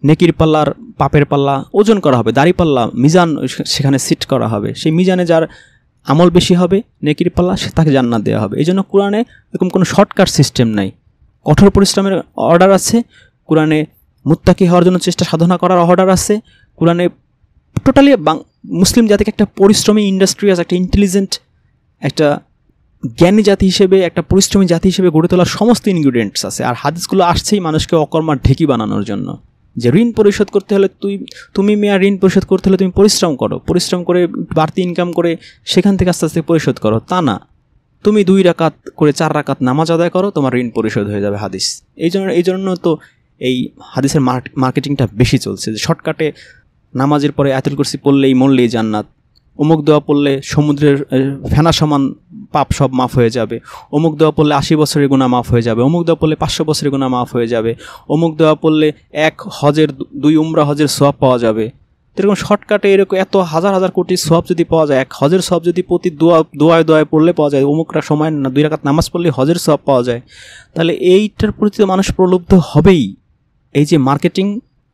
Speaker 1: নেকির পাল্লা আর পাপের পাল্লা ওজন করা হবে, দাড়ি পাল্লা মিজান সেখানে সিট করা হবে, সেই মিজানে যার আমল বেশি হবে নেকির পাল্লা তাকে জান্নাত দেওয়া হবে। এই জন্য কোরআনে এরকম কোনো শর্টকাট সিস্টেম নাই, কঠোর পরিশ্রমের অর্ডার আছে, কোরআনে মুত্তাকি হওয়ার জন্য চেষ্টা সাধনা করার অর্ডার আছে, কোরআনে টোটালি মুসলিম জাতিকে একটা পরিশ্রমী ইন্ডাস্ট্রিয়াস, একটা ইন্টেলিজেন্ট, একটা জ্ঞানী জাতি হিসেবে, একটা পরিশ্রমী জাতি হিসেবে গড়ে তোলার সমস্ত ইনগ্রিডিয়েন্টস আছে। আর হাদিসগুলো আসছেই মানুষকে অকর্মার ঢেকি বানানোর জন্য। যে ঋণ পরিশোধ করতে হলে তুমি মেয়ার ঋণ পরিশোধ করতে হলে তুমি পরিশ্রম করো, পরিশ্রম করে বাড়তি ইনকাম করে সেখান থেকে আস্তে আস্তে পরিশোধ করো, তা না। তুমি 2 রাকাত করে 4 রাকাত নামাজ আদায় করো, তোমার ঋণ পরিশোধ হয়ে যাবে। হাদিস এই জন্য তো এই হাদিসের মার্কেটিংটা বেশি চলছে, যে শর্টকাটে নামাজের পরে আয়াতুল কুরসি পড়লেই মরলেই জান্নাত, অমুক দোয়া পড়লে সমুদ্রের ফেনা সমান পাপ সব মাফ হয়ে যাবে, অমুক দোয়া পড়লে 80 বছরের গুনাহ মাফ হয়ে যাবে, অমুক দোয়া পড়লে 500 বছরের গুনাহ মাফ হয়ে যাবে, অমুক দোয়া পড়লে 1 হজের 2 উমরা হজের সওয়াব পাওয়া যাবে। এরকম শর্টকাটে এরকম এত হাজার হাজার কোটি সওয়াব যদি পাওয়া যায়, 1 হজের সওয়াব যদি প্রতি দোয়ায় পড়লে পাওয়া যায়, অমুকটা সময় না 2 রাকাত নামাজ পড়লে হজের সওয়াব পাওয়া যায়, তাহলে এইটার প্রতি মানুষ প্রলুব্ধ হবেই। এই যে মার্কেটিং,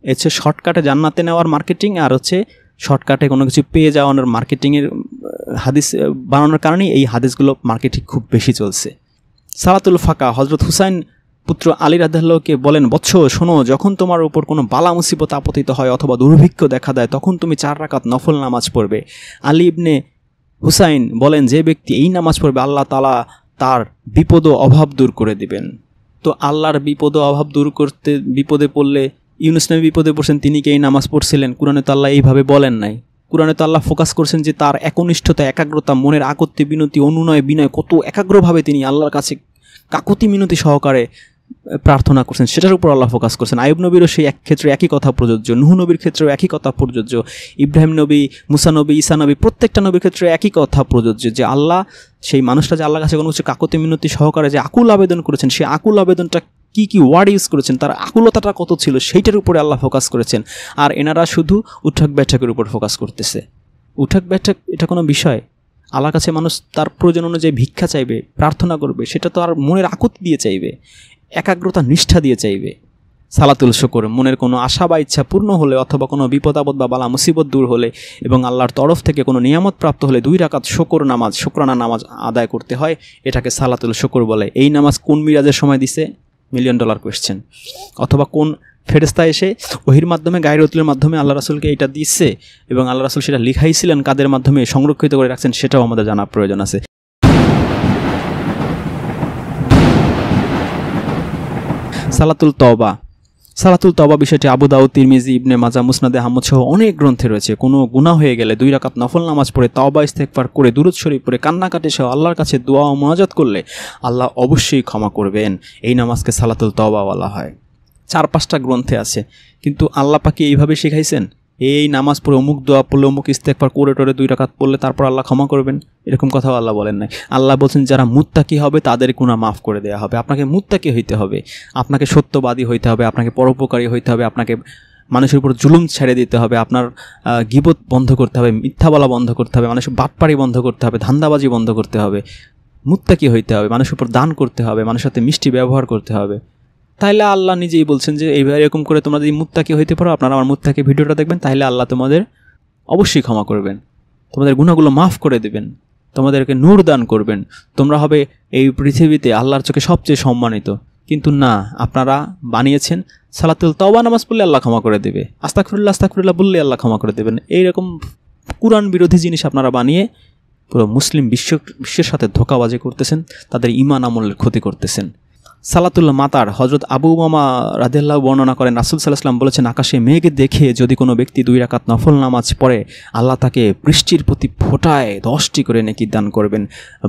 Speaker 1: হচ্ছে শর্টকাটে জান্নাতে নেওয়ার মার্কেটিং, আর হচ্ছে শর্টকাটে কোনো কিছু পেয়ে যাওয়ানোর মার্কেটিংয়ের হাদিস বানানোর কারণেই এই হাদিসগুলো মার্কেটিং খুব বেশি চলছে। সালাতুল ফাঁকা, হজরত হুসাইন পুত্র আলী রাদিয়াল্লাহুকে বলেন, বৎস শোনো, যখন তোমার উপর কোনো বালা মুসিবত আপতিত হয় অথবা দুর্ভিক্ষ দেখা দেয়, তখন তুমি 4 রাকাত নফল নামাজ পড়বে। আলী ইবনে হুসাইন বলেন, যে ব্যক্তি এই নামাজ পড়বে আল্লাহ তাআলা তার বিপদ ও অভাব দূর করে দিবেন। তো আল্লাহর বিপদ ও অভাব দূর করতে বিপদে পড়লে, ইউনুস নবী বিপদে পড়ছেন, তিনি কি এই নামাজ পড়ছিলেন? কুরআনে তো আল্লাহ এইভাবে বলেন নাই। কুরআনে তো আল্লাহ ফোকাস করছেন যে তার একনিষ্ঠতা, একাগ্রতা, মনের আকত্তি বিনতি, অনুনয় বিনয়, কত একাগ্রভাবে তিনি আল্লাহর কাছে কাকুতি মিনতি সহকারে প্রার্থনা করছেন, সেটার উপর আল্লাহ ফোকাস করছেন। আইয়ুব নবীরও সেই এক ক্ষেত্রে একই কথা প্রযোজ্য, নূহ নবীর ক্ষেত্রেও একই কথা প্রযোজ্য, ইব্রাহিম নবী, মুসা নবী, ঈসা নবী, প্রত্যেকটা নবীর ক্ষেত্রে একই কথা প্রযোজ্য, যে আল্লাহ সেই মানুষটা যে আল্লাহর কাছে কোনো কিছু কাকুতি মিনতি সহকারে যে আকুল আবেদন করেছেন, সেই আকুল আবেদনটা কি ওয়ার্ড ইউজ করেছেন, তার আকুলতাটা কত ছিল, সেইটার উপরে আল্লাহ ফোকাস করেছেন। আর এনারা শুধু উঠক ব্যাঠকের উপর ফোকাস করতেছে। উঠক ব্যাঠক এটা কোনো বিষয়? আল্লাহর কাছে মানুষ তার প্রয়োজন অনুযায়ী ভিক্ষা চাইবে, প্রার্থনা করবে, সেটা তো আর মনের আকুতি দিয়ে চাইবে, একাগ্রতা নিষ্ঠা দিয়ে চাইবে। সালাতুল শুকর, মনের কোনো আশা বা ইচ্ছা পূর্ণ হলে, অথবা কোনো বিপদ আপদ বা বালা মুসিবত দূর হলে, এবং আল্লাহর তরফ থেকে কোনো নিয়ামত প্রাপ্ত হলে 2 রাকাত শুকরানা নামাজ আদায় করতে হয়, এটাকে সালাতুল শুকর বলে। এই নামাজ কোন মিরাজের সময় দিছে? $1,000,000 কোয়েশ্চেন। অথবা কোন ফেরেশতা এসে ওহির মাধ্যমে, গায়রতুলের মাধ্যমে আল্লাহ রাসূলকে এটা দিচ্ছে, এবং আল্লাহ রাসূল সেটা লিখাইছিলেন, কাদের মাধ্যমে সংরক্ষিত করে রাখছেন, সেটাও আমাদের জানা প্রয়োজন আছে। সালাতুল তওবা বিষয়টি আবু দাউদ, তিরমিজি, ইবনে মাজাহ, মুসনাদে আহমদ সহ অনেক গ্রন্থে রয়েছে। কোনো গুনাহ হয়ে গেলে 2 রাকাত নফল নামাজ পড়ে তওবা ইস্তেগফার করে দুরূদ শরীফ পড়ে কান্নাকাটি সহ আল্লাহর কাছে দোয়া ও মুনাজাত করলে আল্লাহ অবশ্যই ক্ষমা করবেন। এই নামাজকে সালাতুল তওবা বলা হয়। 4-5টা গ্রন্থে আছে, কিন্তু আল্লাহ পাক এইভাবে শিখাইছেন, এই নামাজ পড়ে অমুক দোয়া পড়লে, অমুক ইস্তেগফার করে 2 রাকাত পড়লে তারপর আল্লাহ ক্ষমা করবেন, এরকম কথাও আল্লাহ বলেন নাই। আল্লাহ বলছেন যারা মুত্তাকি হবে তাদের গুনাহ মাফ করে দেওয়া হবে। আপনাকে মুত্তাকি হইতে হবে, আপনাকে সত্যবাদী হইতে হবে, আপনাকে পরোপকারী হইতে হবে, আপনাকে মানুষের উপর জুলুম ছেড়ে দিতে হবে, আপনার গীবত বন্ধ করতে হবে, মিথ্যা বলা বন্ধ করতে হবে, মানুষের বাটপাড়ি বন্ধ করতে হবে, ধান্দাবাজি বন্ধ করতে হবে, মুত্তাকি হইতে হবে, মানুষের উপর দান করতে হবে, মানুষের সাথে মিষ্টি ব্যবহার করতে হবে। তাইলে আল্লাহ নিজেই বলছেন যে এইভাবে এরকম করে তোমরা যদি মুত্তাকি হইতে পারো, আপনারা আমার মুত্তাকি ভিডিওটা দেখবেন, তাহলে আল্লাহ তোমাদের অবশ্যই ক্ষমা করবেন, তোমাদের গুনাহগুলো মাফ করে দেবেন, তোমাদেরকে নূর দান করবেন, তোমরা হবে এই পৃথিবীতে আল্লাহর চোখে সবচেয়ে সম্মানিত। কিন্তু না, আপনারা বানিয়েছেন সালাতুল তওবা নামাজ পড়লে আল্লাহ ক্ষমা করে দেবে, আস্তাগফিরুল্লাহ বললে আল্লাহ ক্ষমা করে দেবেন। এইরকম কুরআন বিরোধী জিনিস আপনারা বানিয়ে পুরো মুসলিম বিশ্বের সাথে ধোঁকাবাজি করতেছেন, তাদের ঈমান আমলের ক্ষতি করতেছেন। সালাতুল মাতার, হযরত আবু উমামা রাদিয়াল্লাহু বর্ণনা করেন, রাসূল সাল্লাল্লাহু আলাইহি ওয়াসাল্লাম বলেছেন, আকাশে মেঘ দেখে যদি কোনো ব্যক্তি 2 রাকাত নফল নামাজ পড়ে, আল্লাহ তাকে বৃষ্টির প্রতি ফোঁটায় 10টি করে নেকি দান করবেন।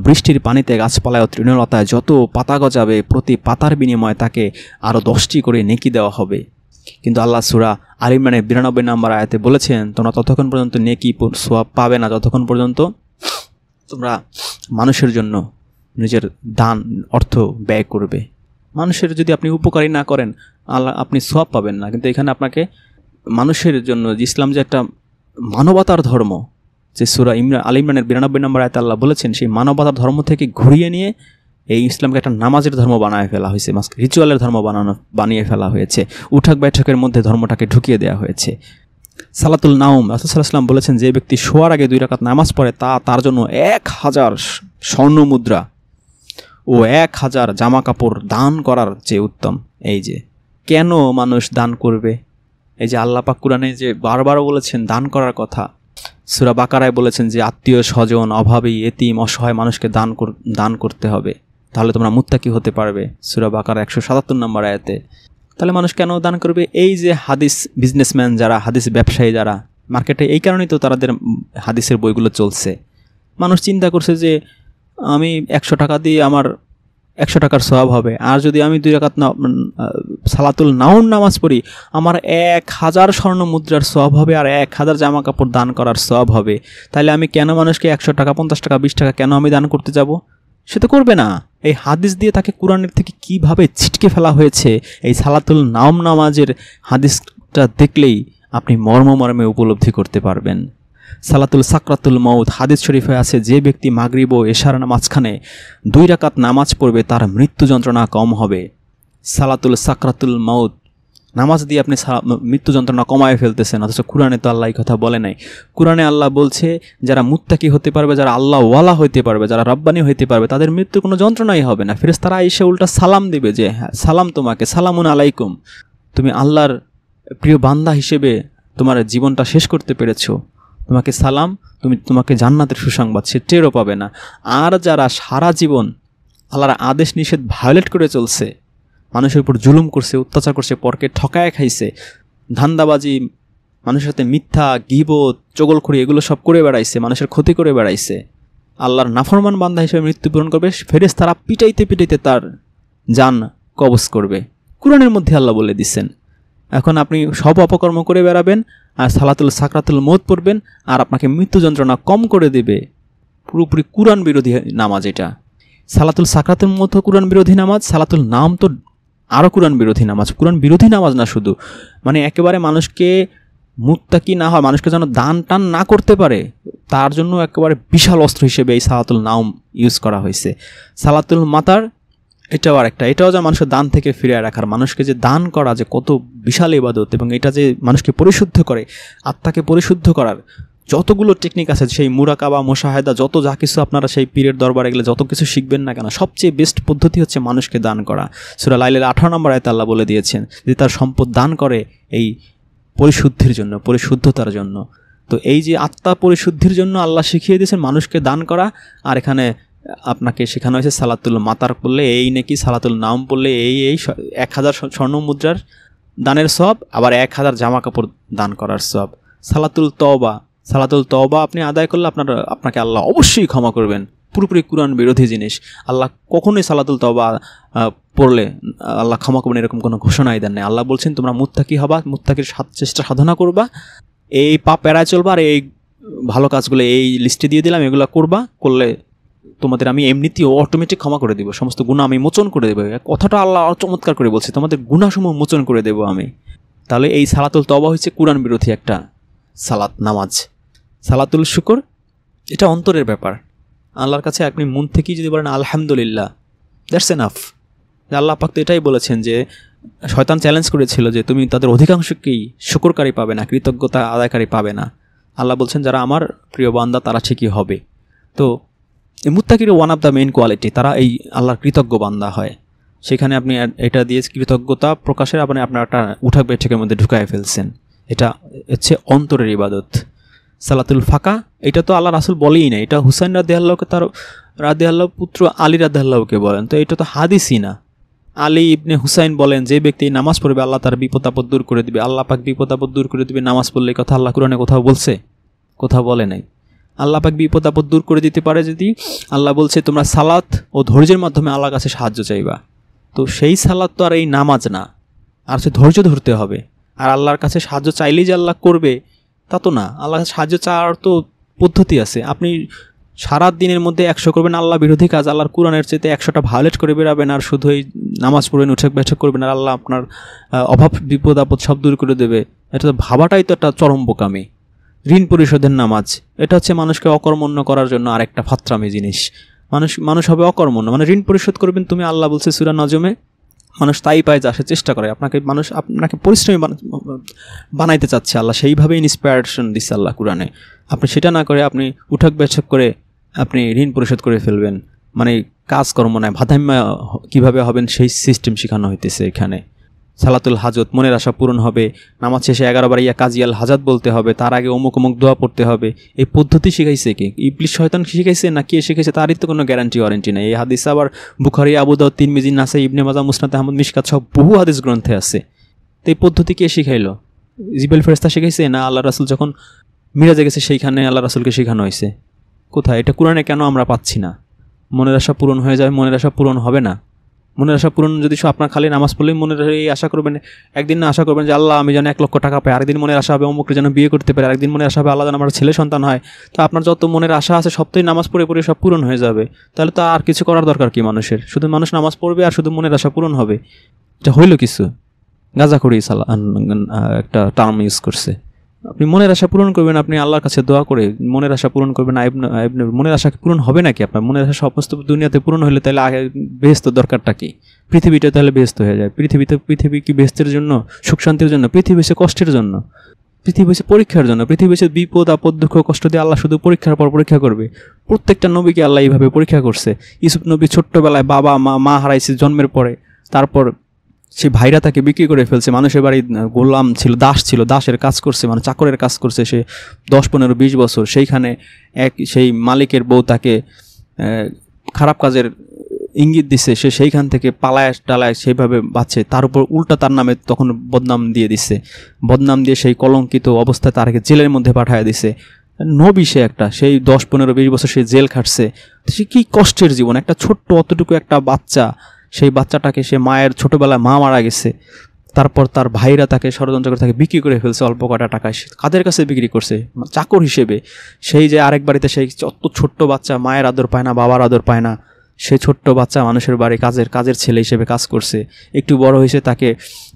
Speaker 1: বৃষ্টির পানিতে, গাছপালায় ও তৃণলতায় যত পাতা গজাবে, প্রতি পাতার বিনিময়ে তাকে আরও 10টি করে নেকি দেওয়া হবে। কিন্তু আল্লাহ সূরা আল ইমরানের 92 নম্বর আয়াতে বলেছেন, তোমরা ততক্ষণ পর্যন্ত নেকি সওয়াব পাবে না যতক্ষণ পর্যন্ত তোমরা মানুষের জন্য নিজের দান অর্থ ব্যয় করবে। মানুষের যদি আপনি উপকারী না করেন, আল্লাহ আপনি সওয়াব পাবেন না। কিন্তু এখানে আপনাকে মানুষের জন্য, যে ইসলাম যে একটা মানবতার ধর্ম, যে সূরা আল ইমরানের 92 নম্বর আয়াতে আল্লাহ বলেছেন, সেই মানবতার ধর্ম থেকে ঘুরিয়ে নিয়ে এই ইসলামকে একটা নামাজের ধর্ম বানিয়ে ফেলা হয়েছে, রিচুয়ালের ধর্ম বানিয়ে ফেলা হয়েছে, উঠক বৈঠকের মধ্যে ধর্মটাকে ঢুকিয়ে দেওয়া হয়েছে। সালাতুল নাওম, রাসূল সাল্লাল্লাহু আলাইহি ওয়াসাল্লাম বলেছেন, যে ব্যক্তি শোয়ার আগে 2 রাকাত নামাজ পড়ে, তার জন্য 1000 স্বর্ণ মুদ্রা ও 1000 জামা কাপড় দান করার চেয়ে উত্তম। এই যে কেন মানুষ দান করবে, এই যে আল্লাহ পাক কুরআনে যে বারবার বলেছেন দান করার কথা, সূরা বাকারায় বলেছেন যে আত্মীয় স্বজন, অভাবী, এতিম, অসহায় মানুষকে দান করতে হবে, তাহলে তোমরা মুত্তাকি হতে পারবে, সূরা বাকারা 177 নম্বর আয়াতে। তাহলে মানুষ কেন দান করবে? এই যে হাদিস বিজনেসম্যান যারা, হাদিস ব্যবসায়ী যারা মার্কেটে, এই কারণেই তো তাদের হাদিসের বইগুলো চলছে। মানুষ চিন্তা করছে যে আমি 100 টাকা দিয়ে আমার 100 টাকার সওয়াব হবে, আর যদি আমি 2 রাকাত সালাতুল নাউম নামাজ পড়ি আমার 1000 স্বর্ণ মুদ্রার সওয়াব হবে, আর 1000 জামা কাপড় দান করার সওয়াব হবে। তাহলে আমি কেন মানুষকে 100 টাকা, 50 টাকা, 20 টাকা কেন আমি দান করতে যাব? সে তো করবে না। এই হাদিস দিয়ে তাকে কোরআনের থেকে কিভাবে ছিটকে ফেলা হয়েছে, এই সালাতুল নাউম নামাজের হাদিসটা দেখলেই আপনি মর্মে উপলব্ধি করতে পারবেন। সালাতুল সাকরাতুল মউত, হাদিস শরীফে আছে যে ব্যক্তি মাগরিব ও এশার মাঝখানে 2 রাকাত নামাজ পড়বে তার মৃত্যু যন্ত্রণা কম হবে। সালাতুল সাকরাতুল মউত, নামাজ দিয়ে আপনি মৃত্যু যন্ত্রণা কমায় ফেলতেছেন, অথচ কোরআনে তো আল্লাহ এই কথা বলে নাই। কোরআনে আল্লাহ বলছে যারা মুত্তাকি হতে পারবে, যারা আল্লাহ ওয়ালা হইতে পারবে, যারা রব্বানি হইতে পারবে, তাদের মৃত্যুর কোনো যন্ত্রণাই হবে না। ফেরেশতারা এসে উল্টা সালাম দিবে যে হ্যাঁ সালাম তোমাকে, সালামুন আলাইকুম, তুমি আল্লাহর প্রিয় বান্দা হিসেবে তোমার জীবনটা শেষ করতে পেরেছো, তোমাকে সালাম, তোমাকে জান্নাতের সুসংবাদ, সে টেরও পাবে না। আর যারা সারা জীবন আল্লাহর আদেশ নিষেধ ভায়োলেট করে চলছে, মানুষের উপর জুলুম করছে, অত্যাচার করছে, পরকে ঠকায় খাইছে, ধান্দাবাজি, মানুষের সাথে মিথ্যা, গীবত, চগলখড়ি এগুলো সব করে বেড়াইছে, মানুষের ক্ষতি করে বেড়াইছে, আল্লাহর নাফরমান বান্দা হিসেবে মৃত্যুবরণ করবে, ফেরেশতারা পিটাইতে পিটাইতে তার জান কবজ করবে। কুরআনের মধ্যে আল্লাহ বলে দিচ্ছেন। এখন আপনি সব অপকর্ম করে বেড়াবেন আর সালাতুল সাকরাতুল মউত পড়বেন, আর আপনাকে মৃত্যু যন্ত্রণা কম করে দেবে। পুরোপুরি কুরআন বিরোধী নামাজ এটা। সালাতুল সাকরাতুল মউত কুরআন বিরোধী নামাজ, সালাতুল নাম তো আরও কুরআন বিরোধী নামাজ। কুরআন বিরোধী নামাজ না শুধু, মানে একেবারে মানুষকে মুত্তাকি না হয়, মানুষকে যেন দান টান না করতে পারে, তার জন্য একেবারে বিশাল অস্ত্র হিসেবে এই সালাতুল নাম ইউজ করা হয়েছে। সালাতুল মাতার এটাও আরেকটা, এটাও যে মানুষের দান থেকে ফিরিয়ে রাখার, মানুষকে যে দান করা যে কত বিশাল ইবাদত, এবং এটা যে মানুষকে পরিশুদ্ধ করে, আত্মাকে পরিশুদ্ধ করার যতগুলো টেকনিক আছে, সেই মুরাকাবা, মুশাহাদা, যত যা কিছু আপনারা সেই পীরের দরবারে গেলে যত কিছু শিখবেন না কেন, সবচেয়ে বেস্ট পদ্ধতি হচ্ছে মানুষকে দান করা। সূরা লাইলের 18 নম্বর আয়াতে আল্লাহ বলে দিয়েছেন যে তার সম্পদ দান করে এই পরিশুদ্ধির জন্য, পরিশুদ্ধতার জন্য। তো এই যে আত্মা পরিশুদ্ধির জন্য আল্লাহ শিখিয়ে দিয়েছেন মানুষকে দান করা। আর এখানে আপনাকে শেখানো হয়েছে সালাতুল মাতার পড়লে এই নাকি, সালাতুল নাম পড়লে এই 1000 স্বর্ণ মুদ্রার দানের সওয়াব, আবার 1000 জামা কাপড় দান করার সওয়াব। সালাতুল তওবা আপনি আদায় করলে আপনাকে আল্লাহ অবশ্যই ক্ষমা করবেন। পুরোপুরি কুরআন বিরোধী জিনিস। আল্লাহ কখনোই সালাতুল তওবা পড়লে আল্লাহ ক্ষমা করবেন এরকম কোনো ঘোষণাই দেন নাই। আল্লাহ বলছেন তোমরা মুত্তাকি হবা, মুত্তাকির চেষ্টা সাধনা করবা, এই পাপ এড়ায় চলবা, আর এই ভালো কাজগুলো এই লিস্টে দিয়ে দিলাম, এগুলো করলে তোমাদের আমি এমনিতেই অটোমেটিক ক্ষমা করে দেবো, সমস্ত গুনাহ আমি মোচন করে দেবো। কথাটা আল্লাহ চমৎকার করে বলছে, তোমাদের গুনাহসমূহ মোচন করে দেবো আমি। তাহলে এই সালাতুল তওবা হচ্ছে কুরআন বিরোধী একটা নামাজ। সালাতুল শুকর এটা অন্তরের ব্যাপার। আল্লাহর কাছে আপনি মন থেকেই যদি বলেন আলহামদুলিল্লাহ, দ্যাটস এনাফ। আল্লাহ পাক তো এটাই বলেছেন যে শয়তান চ্যালেঞ্জ করেছিল যে তুমি তাদের অধিকাংশকেই শুকরকারী পাবে না, কৃতজ্ঞতা আদায়কারী পাবে না। আল্লাহ বলছেন যারা আমার প্রিয় বান্দা তারা ঠিকই হবে। তো মুত্তাকির one of the main quality, তারা এই আল্লাহর কৃতজ্ঞ বান্দা হয়। সেখানে আপনি এটা দিয়ে কৃতজ্ঞতা প্রকাশের আপনার একটা উঠা বেঠেকের মধ্যে ঢুকায় ফেলছেন। এটা হচ্ছে অন্তরের ইবাদত। সালাতুল ফাঁকা এটা তো আল্লাহ রাসূল বলেই না, এটা হুসাইন রাদিয়াল্লাহুকে তার রাদিয়াল্লাহু পুত্র আলী রাদিয়াল্লাহুকে বলেন। তো এটা তো হাদিসই না। আলী ইবনে হুসাইন বলেন যে ব্যক্তি নামাজ পড়বে আল্লাহ তার বিপদ আপদ দূর করে দিবে। আল্লাহ পাক বিপদ আপদ দূর করে দিবে নামাজ পড়লে, কথা আল্লাহ কুরআনে কোথাও বলছে? কোথাও বলে নাই। আল্লাহ পাক বিপদ আপদ দূর করে দিতে পারে যদি, আল্লাহ বলছে তোমরা সালাত ও ধৈর্যের মাধ্যমে আল্লাহর কাছে সাহায্য চাইবা। তো সেই সালাত তো আর এই নামাজ না, আর সে ধৈর্য ধরতে হবে। আর আল্লাহর কাছে সাহায্য চাইলেই যে আল্লাহ করবে তা তো না, আল্লাহর কাছে সাহায্য চাওয়ার তো পদ্ধতি আছে। আপনি সারা দিনের মধ্যে 100 করবেন আল্লাহ বিরোধী কাজ, আল্লাহর কুরআনের চাইতে 100টা ভায়োলেট করে বেরাবেন, আর শুধু এই নামাজ পড়বেন, উঠে বৈঠক করবেন, আর আল্লাহ আপনার অভাব বিপদ আপদ সব দূর করে দেবে। এটা তো ভাবাটাই তো একটা চরম বোকামি। ঋণ পরিশোধের নামাজ এটা হচ্ছে মানুষকে অকর্মণ্য করার জন্য আরেকটা ফাত্রামি জিনিস। মানুষ হবে অকর্মণ্য, মানে ঋণ পরিশোধ করবেন তুমি, আল্লাহ বলছে সূরা নজমে, মানুষ তাই পায় যা সে চেষ্টা করে। মানুষ আপনাকে পরিশ্রমী বানাইতে চাচ্ছে, আল্লাহ সেইভাবেই ইন্সপায়ারেশন দিচ্ছে আল্লাহ কুরআনে। আপনি সেটা না করে আপনি উঠক বৈঠক করে আপনি ঋণ পরিশোধ করে ফেলবেন, মানে কাজকর্ম নয়, ভাদাইম্য কীভাবে হবেন সেই সিস্টেম শেখানো হইতেছে এখানে। সালাতুল হাজত, মনের আশা পূরণ হবে, নামাজ শেষে 11 বার ইয়া কাজিয়াল হাজাত বলতে হবে, তার আগে অমুক অমুক দোয়া পড়তে হবে। এই পদ্ধতি শিখাইছে কে? ইবলিস শয়তান শিখাইছে না কে শিখাইছে তারই তো কোনো গ্যারান্টি ওয়ারেন্টি নেই। এই হাদিস আবার বুখারী, আবু দাউদ, তিরমিজি, নাসাই, ইবনে মাজাহ, মুসনাদ আহমদ, মিশকাত সব বহু হাদিস গ্রন্থে আছে। তো এই পদ্ধতি কে শিখাইলো? জিবরাইল ফেরেশতা শিখাইছে না আল্লাহ রাসূল যখন মিরাজে গেছে সেইখানে আল্লাহ রাসূলকে শেখানো হয়েছে? কোথায়? এটা কোরআনে কেন আমরা পাচ্ছি না? মনের আশা পূরণ হয়ে যাবে, মনের আশা পূরণ হবে না। মনের আশা পূরণ যদি আপনার খালি নামাজ পড়লেই মনের এই আশা করবেন, একদিন না আশা করবেন যে আল্লাহ আমি যেন 1 লক্ষ টাকা পাই, আরেকদিন মনের আশা হবে অমুককে যেন বিয়ে করতে পারে, আরেকদিন মনের আশা হবে আল্লাহ যেন আমার ছেলে সন্তান হয়। তো আপনার যত মনের আশা আছে সবটাই নামাজ পড়ে পড়ে সব পূরণ হয়ে যাবে। তাহলে তো আর কিছু করার দরকার কি মানুষের? শুধু মানুষ নামাজ পড়বে আর শুধু মনের আশা পূরণ হবে। এটা হইল কিছু? গাঁজাখড়ি একটা টার্ম ইউজ করছে। আপনি মনের আশা পূরণ করবেন, আপনি আল্লাহর কাছে দোয়া করে মনের আশা পূরণ করবেন। মনের আশা পূরণ হবে নাকি আপনার? মনের আশা সমস্ত দুনিয়াতে পূরণ হলে তাহলে আগে বেহেশত দরকারটা কি? পৃথিবীটা তাহলে বেহেশত হয়ে যায়। পৃথিবী কি বেহেশতের জন্য, সুখ শান্তির জন্য? পৃথিবী হচ্ছে কষ্টের জন্য, পৃথিবী হচ্ছে পরীক্ষার জন্য, পৃথিবী হচ্ছে বিপদ আপদ দুঃখ কষ্ট দিয়ে আল্লাহ শুধু পরীক্ষার পর পরীক্ষা করবে। প্রত্যেকটা নবীকে আল্লাহ এইভাবে পরীক্ষা করছে। ইউসুফ নবী ছোট্টবেলায় বাবা মা হারাইছে জন্মের পরে, তারপর সে ভাইরা তাকে বিক্রি করে ফেলছে, মানুষের বাড়ি গোলাম ছিল, দাসের কাজ করছে, মানে চাকরের কাজ করছে সে 10, 15, 20 বছর। সেইখানে সেই মালিকের বউ তাকে খারাপ কাজের ইঙ্গিত দিছে, সে সেইখান থেকে পালায় সেইভাবে বাঁচে। তার উপর উল্টা তার নামে তখন বদনাম দিয়ে সেই কলঙ্কিত অবস্থায় তাকে জেলের মধ্যে পাঠায় দিছে। নবী সে একটা, সেই 10, 15, 20 বছর সে জেল খাটছে। সে কী কষ্টের জীবন! একটা ছোট্ট অতটুকু একটা বাচ্চা, সেই বাচ্চাটাকে সে মায়ের ছোটোবেলায় মা মারা গেছে, তারপর তার ভাইরা তাকে ষড়যন্ত্র করে তাকে বিক্রি করে ফেলছে অল্প কটা টাকায়। কাদের কাছে বিক্রি করছে? চাকর হিসেবে। সেই যে আরেক বাড়িতে সেই অত ছোট্ট বাচ্চা মায়ের আদর পায় না, বাবার আদর পায় না, সে ছোট্ট বাচ্চা মানুষের বাড়ি কাজের ছেলে হিসেবে কাজ করছে। একটু বড় হয়েছে, তাকে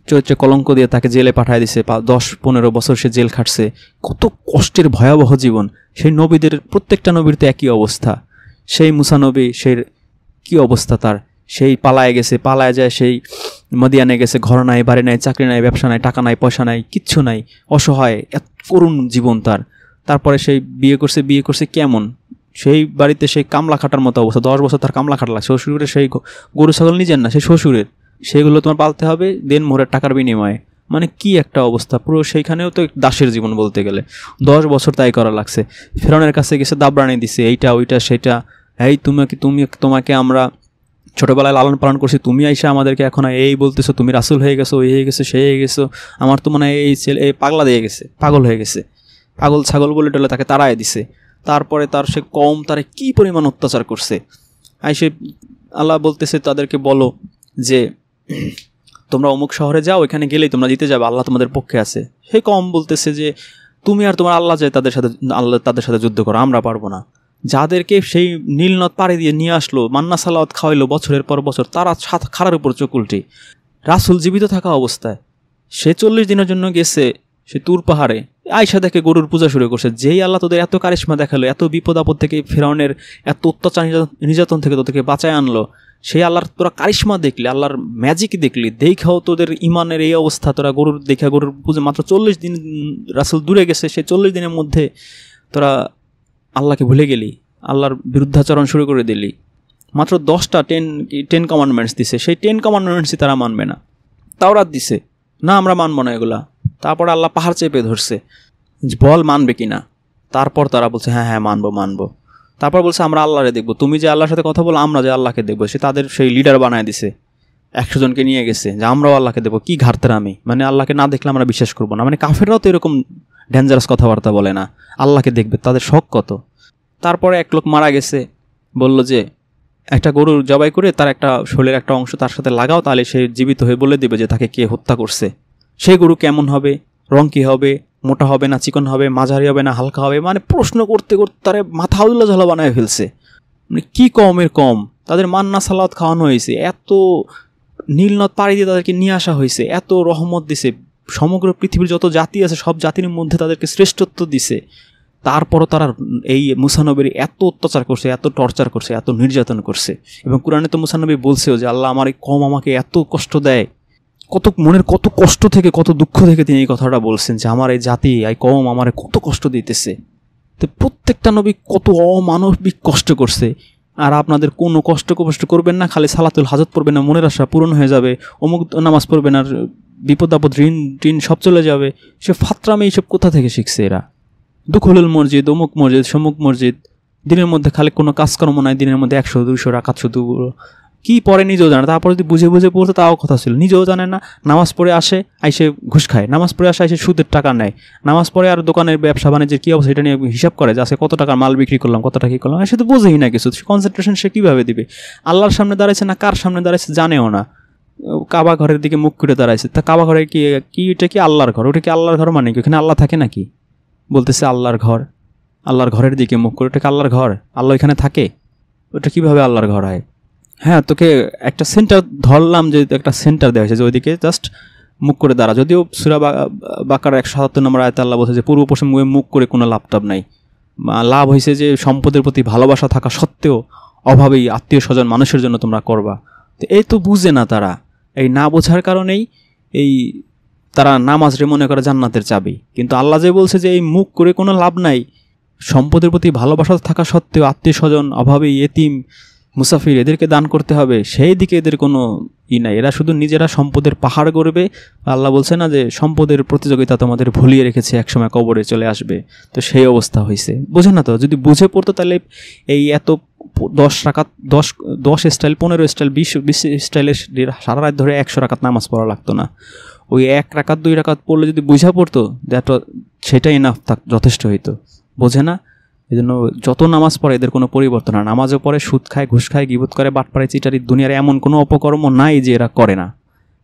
Speaker 1: চরিত্রে কলঙ্ক দিয়ে তাকে জেলে পাঠায় দিছে। 10, 15 বছর সে জেল খাটছে। কত কষ্টের ভয়াবহ জীবন! সেই নবীদের প্রত্যেকটা নবীর তো একই অবস্থা। সেই মুসা নবী, সেই কী অবস্থা তার! সেই পালায় যায়, সেই মদিয়ানে গেছে, ঘর নাই, বাড়ি নাই, চাকরি নাই, ব্যবসা নাই, টাকা নাই, পয়সা নাই, কিচ্ছু নাই, অসহায়, এত করুণ জীবন তার। তারপরে সেই বিয়ে করছে কেমন? সেই বাড়িতে সেই কামলা খাটার মতো অবস্থা। 10 বছর তার কামলা খাটা লাগছে। শ্বশুরের সেই গরু ছাগল নিজের না, সেই শ্বশুরের, সেগুলো তোমার পালতে হবে দেন মোহরের টাকার বিনিময়ে। মানে কি একটা অবস্থা! পুরো সেইখানেও তো দাসের জীবন বলতে গেলে। 10 বছর তাই করা লাগছে। ফেরাউনের কাছে গেছে, দাবরানি দিছে, এইটা ওইটা সেটা। এই তোমাকে আমরা ছোটোবেলায় লালন পালন করছি, তুমি আইসা আমাদেরকে এখন এই বলতেছো তুমি রাসূল হয়ে গেছো, ওই হয়ে গেছো, সেই হয়ে গেছো। আমার তো মনে হয় এই ছেলে পাগল হয়ে গেছে, পাগল ছাগল বলে টলে তাকে তাড়ায় দিছে। তারপরে তার সে কম তারে কি পরিমাণ অত্যাচার করছে। আইসে আল্লাহ বলতেছে তাদেরকে বলো যে তোমরা অমুক শহরে যাও, ওইখানে গেলেই তোমরা জিতে যাবে, আল্লাহ তোমাদের পক্ষে আছে। সে কম বলতেছে যে তুমি আর তোমার আল্লাহ যায় তাদের সাথে যুদ্ধ করো, আমরা পারবো না। যাদেরকে সেই নীল নদ পাড়ি দিয়ে নিয়ে আসলো, মান্না সালাওয়াত খাওয়াইলো বছরের পর বছর, তারা খাড়ার উপর চোখ উল্টে। রাসূল জীবিত থাকা অবস্থায় সে 40 দিনের জন্য গেছে সে তুর পাহাড়ে, আয়সা দেখে গরুর পূজা শুরু করছে। যেই আল্লাহ তোদের এত কারিশমা দেখালো, এত বিপদ আপদ থেকে, ফেরাউনের এত অত্যাচার নির্যাতন থেকে তোদেরকে বাঁচায় আনলো, সেই আল্লাহর তোরা কারিশমা দেখলি, আল্লাহর ম্যাজিক দেখলি, দেখাও তোদের ইমানের এই অবস্থা। তোরা গরুর পূজা মাত্র 40 দিন রাসূল দূরে গেছে, সেই 40 দিনের মধ্যে তোরা আল্লাহকে ভুলে গেলি, আল্লাহর বিরুদ্ধাচরণ শুরু করে দিলি। মাত্র 10টা 10 কমান্ডমেন্টস দিছে, সেই 10 কমান্ডমেন্টসই তারা মানবে না। তাওরাত দিছে, না আমরা মানবো না এগুলা। তারপর আল্লাহ পাহাড় চেপে ধরছে, বল মানবে কিনা। তারপর তারা বলছে হ্যাঁ মানবো। তারপর বলছে আমরা আল্লাহরে দেখবো, তুমি যে আল্লাহর সাথে কথা বলো, আমরা যে আল্লাহকে দেখবো। সে তাদের সেই লিডার বানায় দিছে, 100 জনকে নিয়ে গেছে যে আমরাও আল্লাহকে দেখবো। কি ঘাটতার আমি, মানে আল্লাহকে না দেখলে আমরা বিশ্বাস করবো না। মানে কাফেররাও তো এরকম ডেঞ্জারাস কথাবার্তা বলে না, আল্লাহকে দেখবে, তাদের শখ কত। তারপরে এক লোক মারা গেছে, বলল যে একটা গরু জবাই করে তার একটা শরীরের একটা অংশ তার সাথে লাগাও, তাহলে সে জীবিত হয়ে বলে দেবে যে তাকে কে হত্যা করছে। সেই গরু কেমন হবে, রং কী হবে, মোটা হবে না চিকন হবে, মাঝারি হবে না হালকা হবে, মানে প্রশ্ন করতে করতে তার মাথা উল্লা ঝালা বানায় ফেলছে। মানে কী কমের কম, তাদের মান্না সালাওয়াত খাওয়ানো হয়েছে, এত নীলনদ পাড়ি দিয়ে তাদেরকে নিয়ে আসা হয়েছে, এত রহমত দিছে, সমগ্র পৃথিবীর যত জাতি আছে সব জাতির মধ্যে তাদেরকে শ্রেষ্ঠত্ব দিছে। তারপরও তারা এই মুসা নবীর এত অত্যাচার করছে, এত টর্চার করছে, এত নির্যাতন করছে। এবং কোরআনে তো মুসা নবী বলছেও যে আল্লাহ আমার এই কম আমাকে এত কষ্ট দেয়, কত মনের কত কষ্ট থেকে, কত দুঃখ থেকে তিনি এই কথাটা বলছেন যে আমার এই জাতি এই কম আমার কত কষ্ট দিতেছে। তো প্রত্যেকটা নবী কত অমানবিক কষ্ট করছে। আর আপনাদের কোনো কষ্ট করবেন না, খালি সালাতুল হাজত পড়বেন না, মনের আশা পূরণ হয়ে যাবে, অমুক নামাজ পড়বেন আর বিপদ আপদ ঋণ টিন সব চলে যাবে। সে ফাত্রামে এইসব কোথা থেকে শিখছে এরা? দুখুলুল মসজিদ, অমুক মসজিদ, সমুক মসজিদ, দিনের মধ্যে খালি কোনো কাজকর্ম নাই, দিনের মধ্যে 100-200 রাকাত শুধু কি পরে নিজেও জানে। তারপরে যদি বুঝে বুঝে পড়তো তাও কথা ছিল, নিজেও জানে না। নামাজ পড়ে আসে, আইসে ঘুষ খায়, নামাজ পড়ে আসে আইসে সুদের টাকা নেয়, নামাজ পড়ে আর দোকানের ব্যবসা বাণিজ্যের কী অবস্থা এটা নিয়ে হিসাব করে যে আজকে কত টাকার মাল বিক্রি করলাম, কত টাকা কী করলাম। সে তো বোঝেই না কিছু, কনসেন্ট্রেশন সে কীভাবে দিবে? আল্লাহর সামনে দাঁড়াইছে না কার সামনে দাঁড়াইছে জানেও না, কাবা ঘরের দিকে মুখ করে দাঁড়াইছে। তা কাবা ঘরে কি এটা কি আল্লাহর ঘর? ওটা কি আল্লাহর ঘর? মানে কি ওখানে আল্লাহ থাকে নাকি? বলতেছে আল্লাহর ঘর, আল্লাহর ঘরের দিকে মুখ করে, ওটা কি আল্লাহর ঘর? আল্লাহ এখানে থাকে? ওটা কীভাবে আল্লাহর ঘর হয়? হ্যাঁ, তোকে একটা সেন্টার ধরলাম, যে একটা সেন্টার দেওয়া হয়েছে যে ওইদিকে জাস্ট মুখ করে দাঁড়া। যদিও সূরা বাকারার 177 নম্বর আয়াতে আল্লাহ বলছে যে পূর্ব পশ্চিম মুখ করে কোনো লাভ নাই। লাভ হয়েছে যে সম্পদের প্রতি ভালোবাসা থাকা সত্ত্বেও অভাবেই আত্মীয় স্বজন মানুষের জন্য তোমরা করবা। তো এই তো বুঝে না তারা, এই না বোঝার কারণেই এই তারা নামাজ রে মনে করে জান্নাতের চাবি। কিন্তু আল্লাহ যে বলছে যে এই মুখ করে কোনো লাভ নাই, সম্পদের প্রতি ভালোবাসা থাকা সত্ত্বেও আত্মীয় স্বজন, অভাবেই এতিম, মুসাফির এদেরকে দান করতে হবে, সেই দিকে এদের কোনো নাই। এরা শুধু নিজেরা সম্পদের পাহাড় গড়বে। আল্লাহ বলছে না যে সম্পদের প্রতিযোগিতা তোমাদের ভুলিয়ে রেখেছে, একসময় কবরে চলে আসবে। তো সেই অবস্থা হয়েছে, বোঝে না তো। যদি বুঝে পড়তো তাহলে এই এত 10 রাকাত 10 স্টাইল, 15 স্টাইল, 20 স্টাইলের সারা রাত ধরে 100 রাকাত নামাজ পড়া লাগতো না। ওই 1 রাকাত 2 রাকাত পড়লে যদি বুঝা পড়তো সেটাই না যথেষ্ট হইতো। বোঝে না, এই জন্য যত নামাজ পড়ে এদের কোনো পরিবর্তন হয়। নামাজও পড়ে, সুদ খায়, ঘুষ খায়, গীবত করে, বাটপাড়ে, চিটারি, দুনিয়ার এমন কোনো অপকর্ম নাই যে এরা করে না।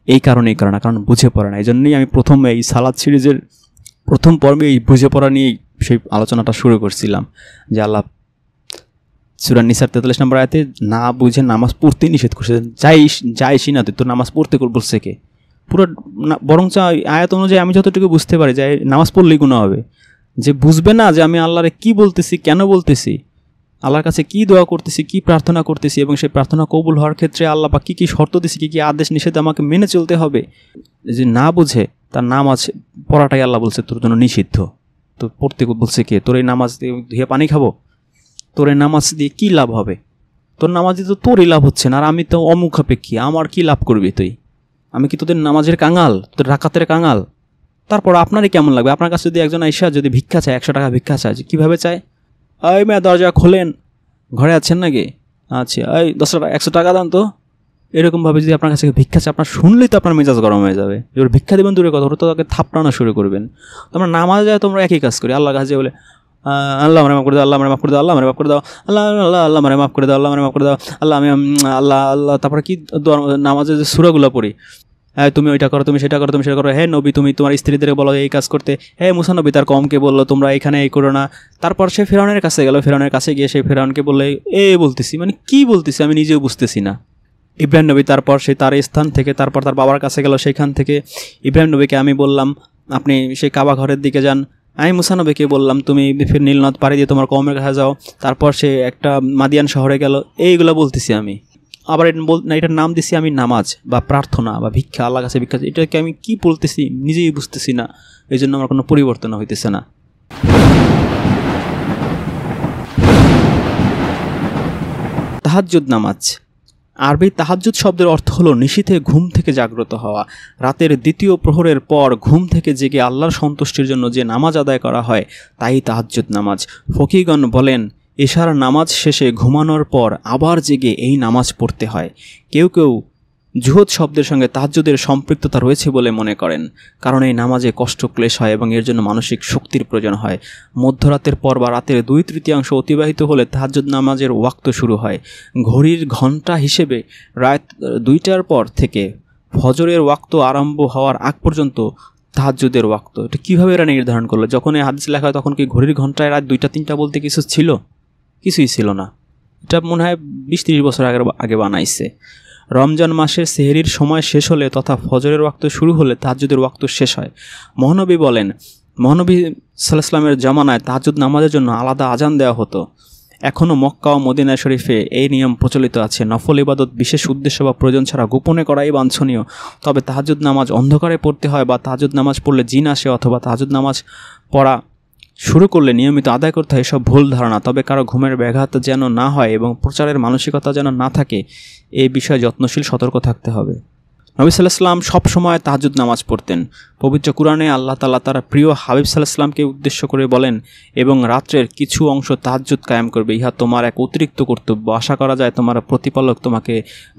Speaker 1: এই কারণেই করে না, কারণ বুঝে পড়ে না। এই জন্যই আমি প্রথম এই সালাত সিরিজের প্রথম পর্বে এই বুঝে পড়া নিয়েই সেই আলোচনাটা শুরু করছিলাম, যে আল্লাহ সূরা নিসার 43 নম্বর আয়াতে না বুঝে নামাজ পড়তে নিষেধ করছে। যাইসই না, তুই তোর নামাজ পড়তে বলছে কে? পুরো বরঞ্চ আয়াত অনুযায়ী আমি যতটুকু বুঝতে পারি যে নামাজ পড়লেই গুনাহ হবে। যে বুঝবে না যে আমি আল্লাহরে কি বলতেছি, কেন বলতেছি, আল্লাহর কাছে কি দোয়া করতেছি, কি প্রার্থনা করতেছি, এবং সেই প্রার্থনা কবুল হওয়ার ক্ষেত্রে আল্লাহ বা কী কী শর্ত দিছি, কী কী আদেশ নিষেধ আমাকে মেনে চলতে হবে, যে না বুঝে তার নামাজ পড়াটাই আল্লাহ বলছে তোর জন্য নিষিদ্ধ। তো পড়তে বলছে কে? তোর এই নামাজ ধুয়ে পানি খাবো? তোর এই নামাজ দিয়ে কী লাভ হবে? তোর নামাজ দিয়ে তো তোরই লাভ হচ্ছে না, আর আমি তো অমুখাপেক্ষী, আমার কি লাভ করবি তুই? আমি কি তোদের নামাজের কাঙাল, তোদের রাকাতের কাঙাল? তারপর আপনারই কেমন লাগবে? আপনার কাছে যদি একজন আইসা যদি ভিক্ষা চায়, 100 টাকা ভিক্ষা চায়, কীভাবে চায়? এই মেয়ে দরজা খোলেন, ঘরে আছেন নাকি? আচ্ছা, এই 100 টাকা দান তো। এরকমভাবে যদি আপনার কাছে ভিক্ষা চায়, আপনার শুনলেই তো আপনার মেজাজ গরম হয়ে যাবে। এবার ভিক্ষা দেবেন দূরে কথা, ওরা তো তাকে থাপড়ানো শুরু করবেন। তোমরা নামাজ যায়, তোমরা একই কাজ করি, আল্লাহ কাছে বলে আল্লাহ মারে মাফ করে দাও, আল্লাহ মারে মাফ করে দাও, আল্লাহ মারে মাফ করে দাও, আল্লাহ আল্লাহ আল্লাহ মারে মাফ করে দাও, আল্লাহ মারে মাফ করে দাও, আল্লাহ আমি আল্লাহ আল্লাহ। তারপরে কি নামাজের যে সূরাগুলো পড়ি, হ্যাঁ তুমি ওইটা করো, তুমি সেটা করো, তুমি সেটা করো, হ্যাঁ নবী তুমি তোমার স্ত্রীদের বলো এই কাজ করতে, হ্যাঁ মুসা নবী তার কমকে বললো তোমরা এখানে এই করো না। তারপর সে ফেরাউনের কাছে গেল, ফেরাউনের কাছে গিয়ে সেই ফেরাউনকে বললে বলতেছি, মানে কি বলতেছি আমি নিজেও বুঝতেছি না। ইব্রাহিম নবী তারপর সে তার স্থান থেকে তারপর তার বাবার কাছে গেল, সেইখান থেকে ইব্রাহিম নবীকে আমি বললাম আপনি সেই কাবা ঘরের দিকে যান। আমি মুসা নবীকে বললাম তুমি ফের নীলনদ পাড়ি দিয়ে তোমার কওমের কাছে যাও। তারপর সে একটা মাদিয়ান শহরে গেল। এইগুলো বলতেছি আমি। আবার এটার নাম দিছি আমি নামাজ বা প্রার্থনা বা ভিক্ষা, আল্লাহ কাছে ভিক্ষা। এটাকে আমি কি বলতেছি নিজেই বুঝতেছি না, এই জন্য আমার কোনো পরিবর্তন হইতেছে না। তাহাজ্জুদ নামাজ। আরবি তাহাজ্জুদ শব্দের অর্থ হলো নিশীথে ঘুম থেকে জাগ্রত হওয়া। রাতের দ্বিতীয় প্রহরের পর ঘুম থেকে জেগে আল্লাহর সন্তুষ্টির জন্য যে নামাজ আদায় করা হয় তাই তাহাজ্জুদ নামাজ। ফকিহগণ বলেন এশার নামাজ শেষে ঘুমানোর পর আবার জেগে এই নামাজ পড়তে হয়। কেউ কেউ জুহদ শব্দের সঙ্গে তাহাজ্জুদের সম্পৃক্ততা রয়েছে বলে মনে করেন, কারণ এই নামাজে কষ্ট ক্লেশ হয় এবং এর জন্য মানসিক শক্তির প্রয়োজন হয়। মধ্যরাতের পর বা রাতের 2/3 অতিবাহিত হলে তাহাজ্জুদ নামাজের ওয়াক্ত শুরু হয়। ঘড়ির ঘণ্টা হিসেবে রাত 2টার পর থেকে ফজরের ওয়াক্ত আরম্ভ হওয়ার আগ পর্যন্ত তাহাজ্জুদের ওয়াক্ত। এটা কীভাবে এরা নির্ধারণ করলো? যখন এই হাদিস লেখা হয় তখন কি ঘড়ির ঘণ্টায় রাত 2টা-3টা বলতে কিছু ছিল? কিছুই ছিল না। এটা মনে হয় 20-30 বছর আগে বানাইছে। রমজান মাসের সেহরির সময় শেষ হলে তথা ফজরের ওয়াক্ত শুরু হলে তাহাজ্জুদের ওয়াক্ত শেষ হয়। মহানবী বলেন, মহানবী সাল্লাল্লাহু আলাইহি ওয়াসাল্লামের জামানায় তাহাজ্জুদ নামাজের জন্য আলাদা আজান দেওয়া হতো। এখনও মক্কা ও মদিনা শরীফে এই নিয়ম প্রচলিত আছে। নফল ইবাদত বিশেষ উদ্দেশ্য বা প্রয়োজন ছাড়া গোপনে করাই বাঞ্ছনীয়। তবে তাহাজ্জুদ নামাজ অন্ধকারে পড়তে হয় বা তাহাজ্জুদ নামাজ পড়লে জিন আসে অথবা তাহাজ্জুদ নামাজ পড়া শুরু করলে নিয়মিত আদায় করতে হয়, এসব ভুল ধারণা। তবে কারো ঘুমের ব্যাঘাত যেন না হয় এবং প্রচারের মানসিকতা যেন না থাকে, এই বিষয়ে যত্নশীল সতর্ক থাকতে হবে। নবী সাল্লাল্লাহু আলাইহি ওয়াসাল্লাম সবসময় তাহাজ্জুদ নামাজ পড়তেন। পবিত্র কুরআনে আল্লাহ তাআলা তার প্রিয় হাবিব সাল্লাল্লাহু আলাইহি ওয়াসাল্লামকে উদ্দেশ্য করে বলেন, এবং রাত্রের কিছু অংশ তাহাজ্জুদ কায়েম করবে, ইহা তোমার এক অতিরিক্ত কর্তব্য। আশা করা যায় তোমার প্রতিপালক তোমাকে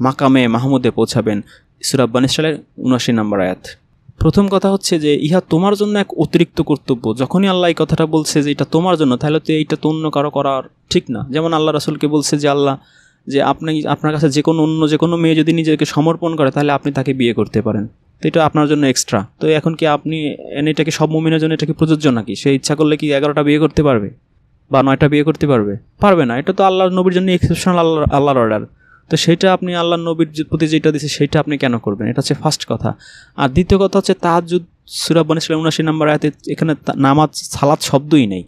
Speaker 1: মাকামে মাহমুদে পৌঁছাবেন। সূরা বনী ইসরাঈলের ৭৯ নম্বর আয়াত। প্রথম কথা হচ্ছে যে ইহা তোমার জন্য এক অতিরিক্ত কর্তব্য। যখনই আল্লাহ এই কথাটা বলছে যে এটা তোমার জন্য, তাহলে তো এইটা তো অন্য কারো করার ঠিক না। যেমন আল্লাহ রাসূলকে বলছে যে আল্লাহ যে আপনার কাছে যে কোনো মেয়ে যদি নিজেকে সমর্পণ করে তাহলে আপনি তাকে বিয়ে করতে পারেন, তো এটা আপনার জন্য এক্সট্রা। তো এখন কি আপনি এটাকে সব মুমিনের জন্য এটা কি প্রযোজ্য নাকি? সে ইচ্ছা করলে কি 11টা বিয়ে করতে পারবে বা 9টা বিয়ে করতে পারবে? পারবে না। এটা তো আল্লাহর নবীর জন্য এক্সেপশনাল আল্লাহর অর্ডার। তো সেটা আপনি আল্লাহর নবীর প্রতি যেটা দিচ্ছে সেটা আপনি কেন করবেন? এটা হচ্ছে ফার্স্ট কথা। আর দ্বিতীয় কথা হচ্ছে তাহাজ্জুদ, সূরা বনী ইসরাঈল ৭৯ নম্বর আয়াতে এখানে নামাজ সালাত শব্দই নেই।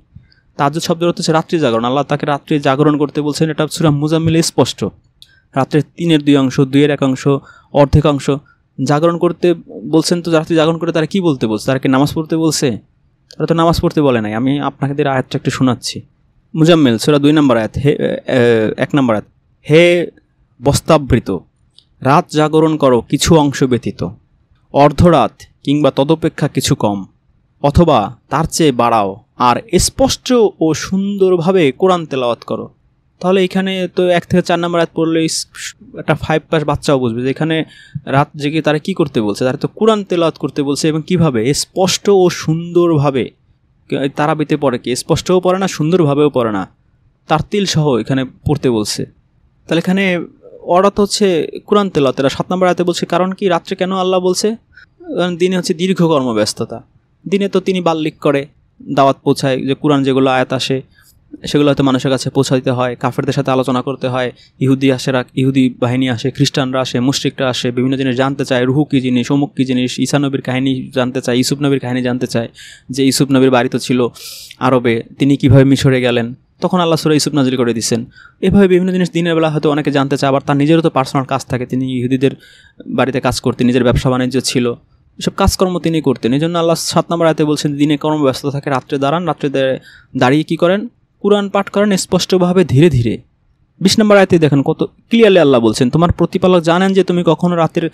Speaker 1: তাহাজ্জুদ শব্দের অর্থ হচ্ছে রাত্রি জাগরণ। আল্লাহ তাকে রাত্রি জাগরণ করতে বলছেন, এটা সূরা মুজাম্মিলে স্পষ্ট। রাত্রের 3-এর 2 অংশ, 2-এর 1 অংশ, অর্ধেক অংশ জাগরণ করতে বলছেন। তো রাত্রি জাগরণ করে তারা কি বলতে বলছে? তারা কি নামাজ পড়তে বলছে? তারা তো নামাজ পড়তে বলে নাই। আমি আপনাদের আয়াতটা একটু শোনাচ্ছি। মুজাম্মিল সূরা 2 নম্বর আয়াত, 1 নম্বর আয়াত, হে বস্তাবৃত, রাত জাগরণ করো কিছু অংশ ব্যতীত, অর্ধরাত কিংবা তদপেক্ষা কিছু কম, অথবা তার চেয়ে বাড়াও, আর স্পষ্ট ও সুন্দরভাবে কোরআন তেলাওয়াত করো। তাহলে এখানে তো 1 থেকে 4 নম্বর আয়াত পড়লে একটা 5 ক্লাস বাচ্চাও বুঝবে যে এখানে রাত জেগে তারা কি করতে বলছে। তারা তো কোরআন তেলাওয়াত করতে বলছে, এবং কিভাবে? স্পষ্ট ও সুন্দরভাবে। তারাবিতে পড়ে কি স্পষ্টও পড়ে না, সুন্দরভাবেও পড়ে না, তারতিল সহ এখানে পড়তে বলছে। তাহলে এখানে অর্ডার তো হচ্ছে কোরআন তেলাওয়াত। এরা 7 নম্বর আয়াতে বলছে কারণ কি রাত্রে কেন আল্লাহ বলছে? কারণ দিনে হচ্ছে দীর্ঘ কর্মব্যস্ততা। দিনে তো তিনি বাল্লিক করে দাওয়াত পৌঁছায়, যে কোরআন যেগুলো আয়াত আসে সেগুলো হয়তো মানুষের কাছে পৌঁছা দিতে হয়, কাফেরদের সাথে আলোচনা করতে হয়। ইহুদি বাহিনী আসে, খ্রিস্টানরা আসে, মুশরিকরা আসে, বিভিন্ন জিনিস জানতে চায়। রুহু কী জিনিস, অমুক কী জিনিস, ঈসা নবীর কাহিনী জানতে চায়, ইউসুফ নবীর কাহিনী জানতে চায়, যে ইউসুফ নবীর বাড়ি তো ছিল আরবে, তিনি কীভাবে মিশরে গেলেন, তখন আল্লাহ সূরা ইউসুফ নাজিল করে দিচ্ছেন। এভাবে বিভিন্ন জিনিস দিনের বেলা হয়তো অনেকে জানতে চায়। আবার তার নিজেরও তো পার্সোনাল কাজ থাকে, তিনি ইহুদিদের বাড়িতে কাজ করতেন, নিজের ব্যবসা বাণিজ্য ছিল, এসব কাজকর্ম তিনি করতেন। এই জন্য আল্লাহ 7 নম্বর আয়াতে বলছেন দিনে কর্মব্যস্ত থাকে, রাত্রে দাঁড়ান, রাত্রে দাঁড়িয়ে কী করেন? কুরআন পাঠ করেন স্পষ্টভাবে ধীরে ধীরে। 20 নম্বর আয়াতে দেখেন কত ক্লিয়ারলি আল্লাহ বলছেন, তোমার প্রতিপালক জানেন যে তুমি কখনো রাতের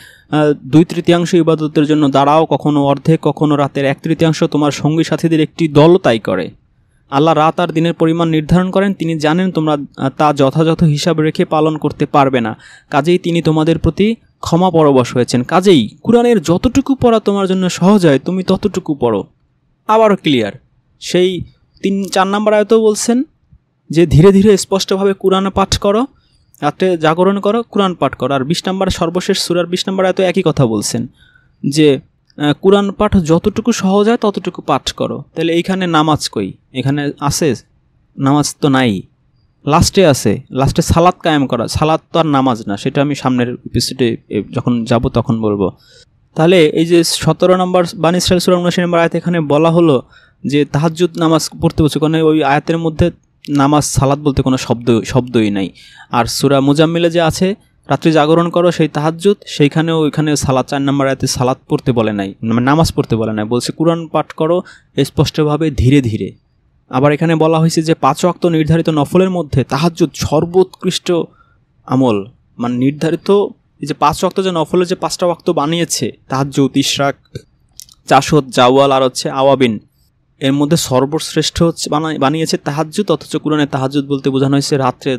Speaker 1: 2/3 ইবাদতের জন্য দাঁড়াও, কখনো অর্ধেক, কখনো রাতের 1/3। তোমার সঙ্গী সাথীদের একটি দলও তাই করে। আল্লাহ রাত আর দিনের পরিমাণ নির্ধারণ করেন, তিনি জানেন তোমরা তা যথাযথ হিসাব রেখে পালন করতে পারবে না, কাজেই তিনি তোমাদের প্রতি ক্ষমা পরবশ হয়েছেন। কাজেই কুরআনের যতটুকু পড়া তোমার জন্য সহজ হয় তুমি ততটুকু পড়ো। আবারও ক্লিয়ার, সেই 3-4 নম্বর আয়াতেও বলছেন যে ধীরে ধীরে স্পষ্টভাবে কুরআন পাঠ করো, রাতে জাগরণ করো, কুরআন পাঠ করো। আর 20 নম্বর সর্বশেষ সূরার 20 নম্বর আয়াতেও একই কথা বলছেন যে কুরআন পাঠ যতটুকু সহজ হয় ততটুকু পাঠ করো। তাহলে এইখানে নামাজ কই? এখানে আছে নামাজ তো নাই, লাস্টে আছে, লাস্টে সালাত কায়েম করা। সালাত তো আর নামাজ না, সেটা আমি সামনের এপিসোডে যখন যাব তখন বলবো। তাহলে এই যে 17 নম্বর বনী ইসরাঈল সূরা 79 নম্বর আয়াত এখানে বলা হলো যে তাহাজ্জুদ নামাজ পড়তে বলছে, কারণ ওই আয়াতের মধ্যে নামাজ সালাত বলতে কোনো শব্দই নাই। আর সূরা মুজাম্মিলে যে আছে রাত্রি জাগরণ করো সেই তাহাজ্জুদ, সেইখানেও ওইখানে সালাত 4 নম্বর আয়াতে সালাত পড়তে বলে নাই, মানে নামাজ পড়তে বলে নাই, বলছে কুরআন পাঠ করো স্পষ্টভাবে ধীরে ধীরে। আবার এখানে বলা হয়েছে যে 5 ওয়াক্ত নির্ধারিত নফলের মধ্যে তাহাজ্জুদ সর্বোৎকৃষ্ট আমল। মানে নির্ধারিত এই যে 5 ওয়াক্ত যে নফলের যে 5টা ওয়াক্ত বানিয়েছে, তাহাজ্জুদ, ইশরাক, চাশত, জাওয়াল আর হচ্ছে আওয়াবিন, এর মধ্যে সর্বশ্রেষ্ঠ হচ্ছে বানিয়েছে তাহাজ্জুদ। অথচ কুরআনে তাহাজ্জুদ বলতে বোঝানো হয়েছে রাত্রে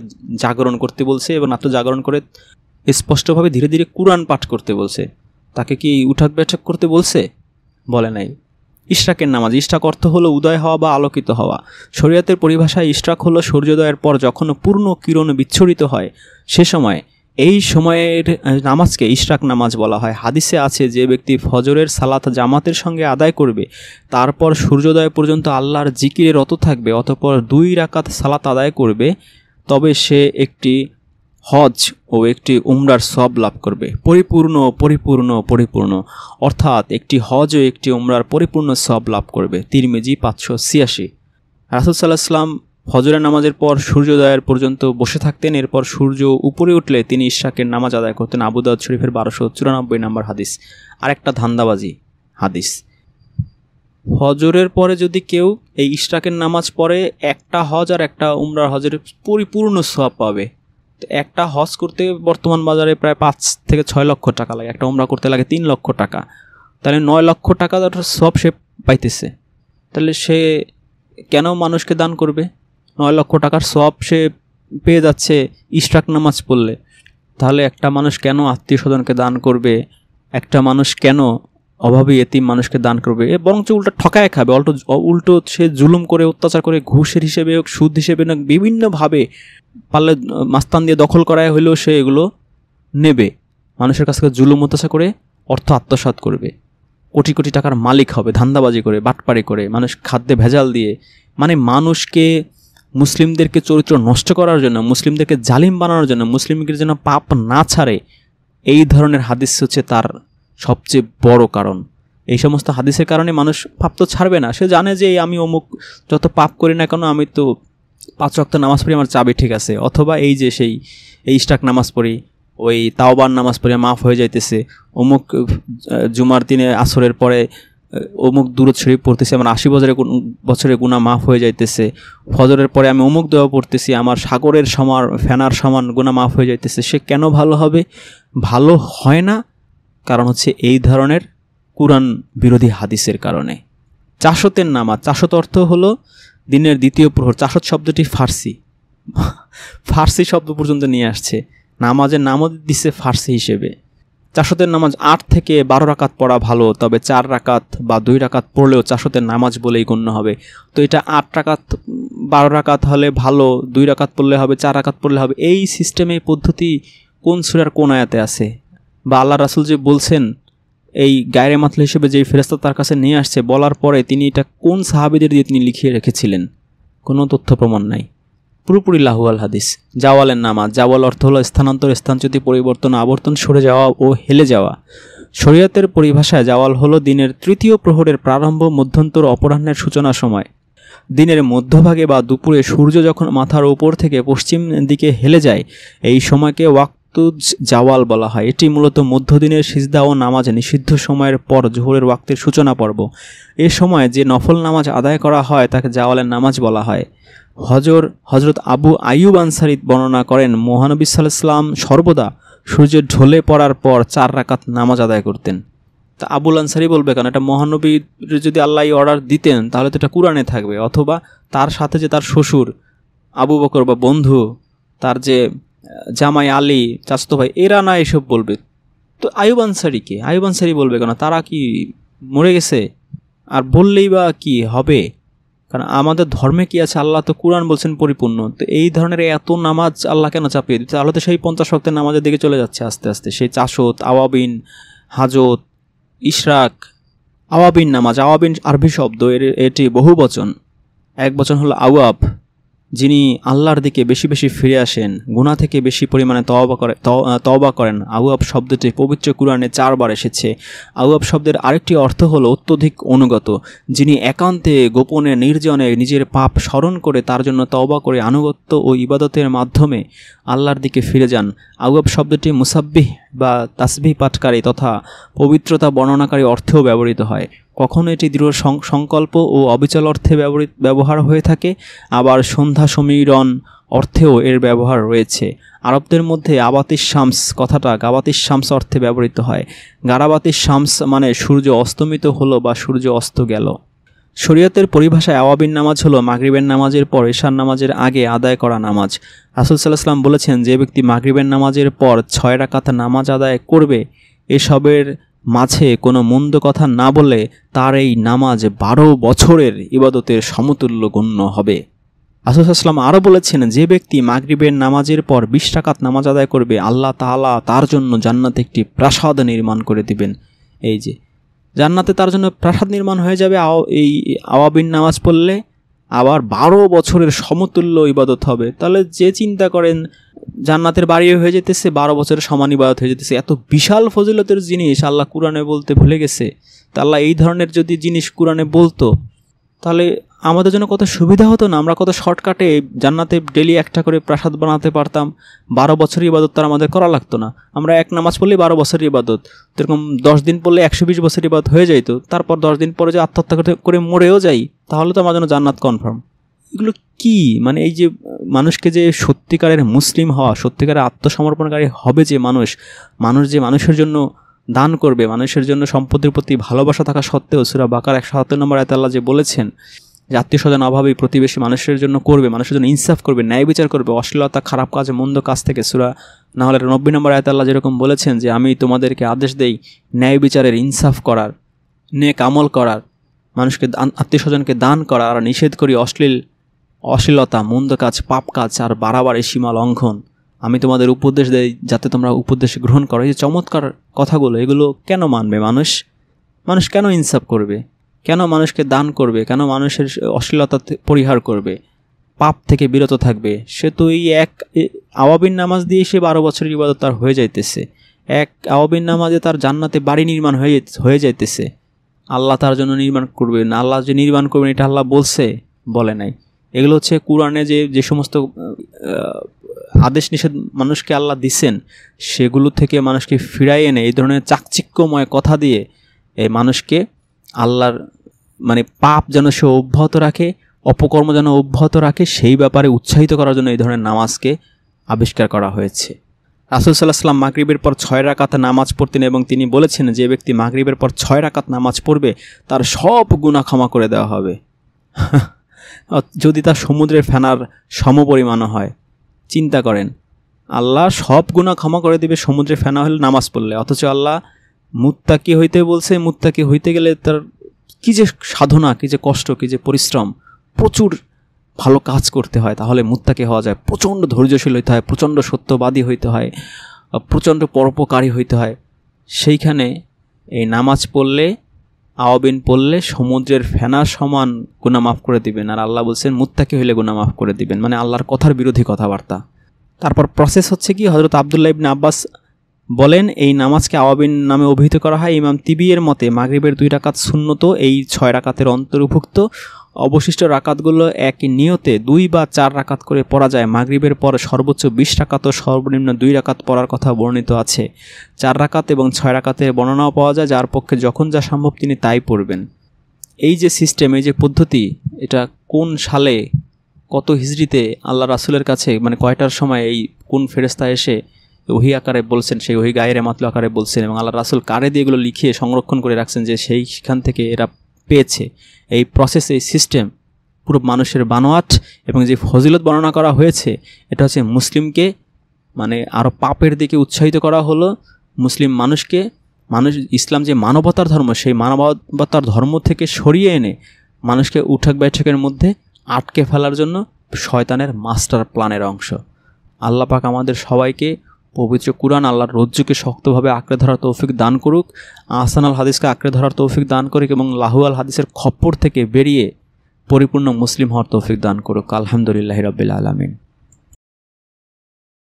Speaker 1: জাগরণ করতে বলছে, এবং রাত্রে জাগরণ করে স্পষ্টভাবে ধীরে ধীরে কুরআন পাঠ করতে বলছে। তাকে কি উঠাক বেঠাক করতে বলছে? বলে নাই। ইশরাকের নামাজ, ইশরাক অর্থ হলো উদয় হওয়া বা আলোকিত হওয়া। শরীয়তের পরিভাষায় ইশরাক হলো সূর্যোদয়ের পর যখন পূর্ণ কিরণ বিচ্ছুরিত হয় সে সময়, এই সময়ের নামাজকে ইশরাক নামাজ বলা হয়। হাদিসে আছে যে ব্যক্তি ফজরের সালাত জামাতের সঙ্গে আদায় করবে, তারপর সূর্যোদয় পর্যন্ত আল্লাহর জিকিরে রত থাকবে, অতঃপর 2 রাকাত সালাত আদায় করবে, তবে সে একটি হজ ও একটি উমরার সওয়াব লাভ করবে। পরিপূর্ণ অর্থাৎ একটি হজ ও একটি উমরার পরিপূর্ণ সওয়াব লাভ করবে। তিরমিজি 586। রাসূল সাল্লাল্লাহু আলাইহি ওয়াসাল্লাম ফজরের নামাজের পর সূর্যোদয়ের পর্যন্ত বসে থাকতেন, এরপর সূর্য উপরে উঠলে তিনি ইশরাকের নামাজ আদায় করতেন। আবু দাউদ শরীফের 1294 নম্বর হাদিস। আর একটা ধান্দাবাজি হাদিস, ফজরের পরে যদি কেউ এই ইশরাকের নামাজ পড়ে একটা হজ আর একটা উমরার হজের পরিপূর্ণ সওয়াব পাবে। তো একটা হজ করতে বর্তমান বাজারে প্রায় 5 থেকে 6 লক্ষ টাকা লাগে, একটা উমরা করতে লাগে 3 লক্ষ টাকা, তাহলে 9 লক্ষ টাকা সব সে পাইতেছে। তাহলে সে কেন মানুষকে দান করবে? 9 লক্ষ টাকার সব সে পেয়ে যাচ্ছে ইশরাক নামাজ পড়লে। তাহলে একটা মানুষ কেন আত্মীয় স্বজনকে দান করবে? একটা মানুষ কেন অভাবী এতিম মানুষকে দান করবে? বরঞ্চ উল্টো ঠকায় খাবে, উল্টো সে জুলুম করে, অত্যাচার করে, ঘুষের হিসেবে হোক, সুদ হিসেবে না, বিভিন্নভাবে পারলে মাস্তান দিয়ে দখল করায় হলেও সে এগুলো নেবে, মানুষের কাছ থেকে জুলুম অত্যাচার করে অর্থ আত্মসাৎ করবে, কোটি কোটি টাকার মালিক হবে ধান্দাবাজি করে, বাটপাড়ি করে, মানুষ খাদ্যে ভেজাল দিয়ে। মানে মানুষকে, মুসলিমদেরকে চরিত্র নষ্ট করার জন্য, মুসলিমদেরকে জালিম বানানোর জন্য, মুসলিমদের যেন পাপ না ছাড়ে, এই ধরনের হাদিস হচ্ছে তার সবচেয়ে বড় কারণ। এই সমস্ত হাদিসের কারণে মানুষ পাপ তো ছাড়বে না। সে জানে যে আমি অমুক যত পাপ করি না কেন, আমি তো 5 ওয়াক্ত নামাজ পড়ি, আমার চাবি ঠিক আছে, অথবা এই যে সেই ইশরাক নামাজ পড়ি, ওই তাওবার নামাজ পড়ে মাফ হয়ে যাইতেছে, অমুক জুমার দিনে আসরের পরে অমুক দুরূদ শরীফ পড়তেছি, আমার 80 বছরের গুনাহ মাফ হয়ে যাইতেছে, ফজরের পরে আমি অমুক দোয়া পড়তেছি, আমার সাগরের সমান ফেনার সমান গুনাহ মাফ হয়ে যাইতেছে। সে কেন ভালো হবে? ভালো হয় না, কারণ হচ্ছে এই ধরনের কুরআন বিরোধী হাদিসের কারণে। চাশতের নামাজ, চাশত অর্থ হলো দিনের দ্বিতীয় প্রহর। চাশত শব্দটি ফার্সি শব্দ পর্যন্ত নিয়ে আসছে, নামাজের নামও দিচ্ছে ফার্সি হিসেবে। চাশতের নামাজ 8 থেকে 12 রাকাত পড়া ভালো, তবে 4 রাকাত বা 2 রাকাত পড়লেও চাশতের নামাজ বলেই গণ্য হবে। তো এটা 8 রাকাত 12 রাকাত হলে ভালো, 2 রাকাত পড়লে হবে, 4 রাকাত পড়লে হবে, এই সিস্টেমে পদ্ধতি কোন সূরার কোন আয়াতে আছে? বা আল্লাহ রাসূল যে বলছেন এই গায়রে মাতলু হিসেবে যেই ফেরেশতা তার কাছে নিয়ে আসছে, বলার পরে তিনি এটা কোন সাহাবীদের দিয়ে তিনি লিখিয়ে রেখেছিলেন? কোনো তথ্য প্রমাণ নাই, পুরোপুরি লাহুয়াল হাদিস। জাওয়ালের নামাজ, জাওয়াল অর্থ হলো স্থানান্তর, স্থানচ্যুতি, পরিবর্তন, আবর্তন, সরে যাওয়া ও হেলে যাওয়া। শরীয়তের পরিভাষায় জাওয়াল হলো দিনের তৃতীয় প্রহরের প্রারম্ভ, মধ্যন্তর, অপরাহ্নের সূচনা সময়। দিনের মধ্যভাগে বা দুপুরে সূর্য যখন মাথার উপর থেকে পশ্চিম দিকে হেলে যায়, এই সময়কে ওয়াক্তুজ জাওয়াল বলা হয়। এটি মূলত মধ্যদিনের সিজদা ও নামাজ নিষিদ্ধ সময়ের পর জোহরের ওয়াক্তের সূচনা পর্ব। এ সময় যে নফল নামাজ আদায় করা হয় তাকে জাওয়ালের নামাজ বলা হয়। হজরত আবু আইয়ুব আনসারী বর্ণনা করেন, মহানবী সাল্লাল্লাহু আলাইহি ওয়াসাল্লাম সর্বদা সূর্যের ঢলে পড়ার পর 4 রাকাত নামাজ আদায় করতেন। তা আবুল আনসারী বলবে কেন? এটা মহানবীর যদি আল্লাহ অর্ডার দিতেন তাহলে তো এটা কুরআনে থাকবে, অথবা তার সাথে যে তার শ্বশুর আবু বকর বা বন্ধু, তার যে জামাই আলী, চাচাতো ভাই, এরা না এসব বলবে। তো আইয়ুব আনসারী বলবে কেন? তারা কি মরে গেছে? আর বললেই বা কি হবে? কারণ আমাদের ধর্মে কি আছে? আল্লাহ তো কুরআন বলছেন পরিপূর্ণ। তো এই ধরনের এত নামাজ আল্লাহ কেন চাপিয়ে দিচ্ছে? আল্লাহ তো সেই 50 ওয়াক্তের নামাজের দিকে চলে যাচ্ছে আস্তে আস্তে। সেই চাশত, আওয়াবিন, হাজত, ইশরাক, আওয়াবিন নামাজ। আওয়াবিন আরবি শব্দ, এটি বহু বচন। এক বচন হলো আওয়াব, যিনি আল্লাহর দিকে বেশি বেশি ফিরে আসেন, গুনাহ থেকে বেশি পরিমাণে তওবা করেন। আওয়াব শব্দটি পবিত্র কুরআনে 4 বার এসেছে। আওয়াব শব্দের আরেকটি অর্থ হলো অত্যধিক অনুগত, যিনি একান্তে, গোপনে, নির্জনে নিজের পাপ স্মরণ করে তার জন্য তওবা করে আনুগত্য ও ইবাদতের মাধ্যমে আল্লাহর দিকে ফিরে যান। আওয়াব শব্দটি মুসাব্বিহ বা তাসবিহ পাঠকারী তথা পবিত্রতা বর্ণনাকারী অর্থেও ব্যবহৃত হয়। কখনো এটি দৃঢ় সংকল্প ও অবিচল অর্থে ব্যবহার হয়ে থাকে, আবার সন্ধ্যা সমীরণ অর্থেও এর ব্যবহার রয়েছে। আরবদের মধ্যে আবাতিস শামস কথাটা গাবাতিস শামস অর্থে ব্যবহৃত হয়। গারাবাতিস শামস মানে সূর্য অস্তমিত হলো বা সূর্য অস্ত গেল। শরীয়তের পরিভাষায় আওয়াবিন নামাজ হলো মাগরিবের নামাজের পর ঈশার নামাজের আগে আদায় করা নামাজ। রাসূল সাল্লাল্লাহু আলাইহি ওয়াসাল্লাম বলেছেন, যে ব্যক্তি মাগরিবের নামাজের পর 6 রাকাত নামাজ আদায় করবে, এসবের মাঝে কোনো মন্দ কথা না বলে তার এই নামাজ 12 বছরের ইবাদতের সমতুল্য গণ্য হবে। রাসূল সাল্লাল্লাহু আলাইহি ওয়াসাল্লাম আরও বলেছেন, যে ব্যক্তি মাগরিবের নামাজের পর 20 রাকাত নামাজ আদায় করবে, আল্লাহ তাআলা তার জন্য জান্নাতে একটি প্রাসাদ নির্মাণ করে দিবেন। এই যে জান্নাতে তার জন্য প্রাসাদ নির্মাণ হয়ে যাবে এই আওয়াবিন নামাজ পড়লে, আবার 12 বছরের সমতুল্য ইবাদত হবে। তাহলে যে চিন্তা করেন জান্নাতের বাড়িও হয়ে যেতেছে, 12 বছরের সমান ইবাদত হয়ে যেতেছে। এত বিশাল ফজিলতের জিনিস আল্লাহ কুরআনে বলতে ভুলে গেছে। তা আল্লাহ এই ধরনের যদি জিনিস কুরআনে বলতো তাহলে আমাদের জন্য কত সুবিধা হতো না? আমরা কত শর্টকাটে জান্নাতে ডেলি একটা করে প্রাসাদ বানাতে পারতাম। 12 বছরের ইবাদত তার আমাদের করা লাগতো না। আমরা এক নামাজ পড়লে 12 বছরের ইবাদত, এরকম 10 দিন পড়লে 120 বছরের ইবাদত হয়ে যাইতো। তারপর 10 দিন পরে যে আত্মহত্যা করে মরেও যাই, তাহলে তো আমার জন্য জান্নাত কনফার্ম। এগুলো কি? মানে এই যে মানুষকে যে সত্যিকারের মুসলিম হওয়া, সত্যিকারের আত্মসমর্পণকারী হবে যে মানুষ যে মানুষের জন্য দান করবে, মানুষের জন্য সম্পদের প্রতি ভালোবাসা থাকা সত্ত্বেও সূরা বাকারা 177 নম্বর আয়াতে আল্লাহ যে বলেছেন যে আত্মীয়স্বজন অভাবী প্রতিবেশী মানুষের জন্য করবে, মানুষের জন্য ইনসাফ করবে, ন্যায় বিচার করবে, অশ্লীলতা, খারাপ কাজ, মন্দ কাজ থেকে সূরা নাহলের 90 নম্বর আয়াতে আল্লাহ যেরকম বলেছেন যে আমি তোমাদেরকে আদেশ দেই ন্যায় বিচারের, ইনসাফ করার, নেক আমল করার, মানুষকে আত্মীয়স্বজনকে দান করার, আর নিষেধ করি অশ্লীলতা, মন্দ কাজ, পাপ কাজ আর বাড়াবাড়ি, সীমা লঙ্ঘন। আমি তোমাদের উপদেশ দেই যাতে তোমরা উপদেশ গ্রহণ করো। এই যে চমৎকার কথাগুলো, এগুলো কেন মানবে মানুষ কেন ইনসাফ করবে, কেন মানুষকে দান করবে, কেন মানুষের অশ্লীলতা পরিহার করবে, পাপ থেকে বিরত থাকবে? সে তো এই এক আওয়াবিন নামাজ দিয়ে সে 12 বছরের ইবাদত তার হয়ে যাইতেছে, এক আওয়াবিন নামাজে তার জান্নাতে বাড়ি নির্মাণ হয়ে যাইতেছে। আল্লাহ তার জন্য নির্মাণ করবেন, আল্লাহ যে নির্মাণ করবেন এটা আল্লাহ বলে নাই। এগুলো হচ্ছে কোরআনে যে সমস্ত আদেশ নিষেধ মানুষকে আল্লাহ দিছেন সেগুলো থেকে মানুষকে ফিরাই এনে এই ধরনের চাকচিক্যময় কথা দিয়ে এই মানুষকে আল্লাহর মানে পাপ যেন সে অব্যাহত রাখে, অপকর্ম যেন অব্যাহত রাখে, সেই ব্যাপারে উৎসাহিত করার জন্য এই ধরনের নামাজকে আবিষ্কার করা হয়েছে। রাসূল সাল্লাল্লাহু আলাইহি ওয়াসাল্লাম মাগরিবের পর 6 রাকাত নামাজ পড়তেন এবং তিনি বলেছেন যে ব্যক্তি মাগরিবের পর 6 রাকাত নামাজ পড়বে তার সব গুনাহ ক্ষমা করে দেওয়া হবে, যদি তার সমুদ্রের ফেনার সমপরিমাণও হয়। চিন্তা করেন, আল্লাহ সব গুনাহ ক্ষমা করে দিবে সমুদ্রের ফেনা হলে নামাজ পড়লে, অথচ আল্লাহ মুত্তাকি হইতে বলছে। মুত্তাকি হইতে গেলে তার কী যে সাধনা, কী যে কষ্ট, কী যে পরিশ্রম, প্রচুর ভালো কাজ করতে হয়, তাহলে মুত্তাকি হওয়া যায়। প্রচণ্ড ধৈর্যশীল হইতে হয়, প্রচণ্ড সত্যবাদী হইতে হয়, প্রচণ্ড পরোপকারী হইতে হয়। সেইখানে এই নামাজ পড়লে, আওয়াবিন পড়লে সমুদ্রের ফেনার সমান গুনাহ মাফ করে দিবেন। আর আল্লাহ বলছেন মুত্তাকি হইলে গুনাহ মাফ করে দিবেন, মানে আল্লাহর কথার বিরোধী কথাবার্তা। তারপর প্রসেস হচ্ছে কি, হযরত আব্দুল্লাহ ইবনে আব্বাস বলেন এই নামাজকে আওয়াবিন নামে অভিহিত করা হয়। ইমাম তিবিয়ের মতে মাগরিবের 2 রাকাত সুন্নত এই 6 রাকাতের অন্তর্ভুক্ত, অবশিষ্ট রাকাতগুলো একই নিয়তে 2 বা 4 রাকাত করে পড়া যায়। মাগরিবের পর সর্বোচ্চ 20 রাকাত ও সর্বনিম্ন 2 রাকাত পড়ার কথা বর্ণিত আছে। 4 রাকাত এবং 6 রাকাতের বর্ণনাও পাওয়া যায়, যার পক্ষে যখন যা সম্ভব তিনি তাই পড়বেন। এই যে সিস্টেম, এই যে পদ্ধতি, এটা কোন সালে, কত হিজরিতে আল্লাহ রাসূলের কাছে, মানে কয়টার সময় এই কোন ফেরেশতা এসে ওহী আকারে বলছেন, সেই ওহী গায়রে মাতলু আকারে বলছেন, এবং আল্লাহ রাসূল কারে দিয়ে এগুলো লিখিয়ে সংরক্ষণ করে রাখছেন যে সেইখান থেকে এরা পেয়েছে। এই প্রসেস, এই সিস্টেম পুরো মানুষের বানোয়াট। এবং যে ফজিলত বর্ণনা করা হয়েছে এটা হচ্ছে মুসলিমকে মানে আরও পাপের দিকে উৎসাহিত করা হলো। মানুষ ইসলাম যে মানবতার ধর্ম, সেই মানবতার ধর্ম থেকে সরিয়ে এনে মানুষকে উঠাক বৈঠকের মধ্যে আটকে ফেলার জন্য শয়তানের মাস্টার প্ল্যানের অংশ। আল্লাহ পাক আমাদের সবাইকে পবিত্র কুরআন, আল্লাহর রজ্জুকে শক্তভাবে আঁকড়ে ধরার তৌফিক দান করুক, আহসানুল হাদিসকে আঁকড়ে ধরার তৌফিক দান করুক, এবং লাহুয়াল হাদিসের খপ্পর থেকে বেরিয়ে পরিপূর্ণ মুসলিম হওয়ার তৌফিক দান করুক। আলহামদুলিল্লাহি রাব্বিল আলামিন।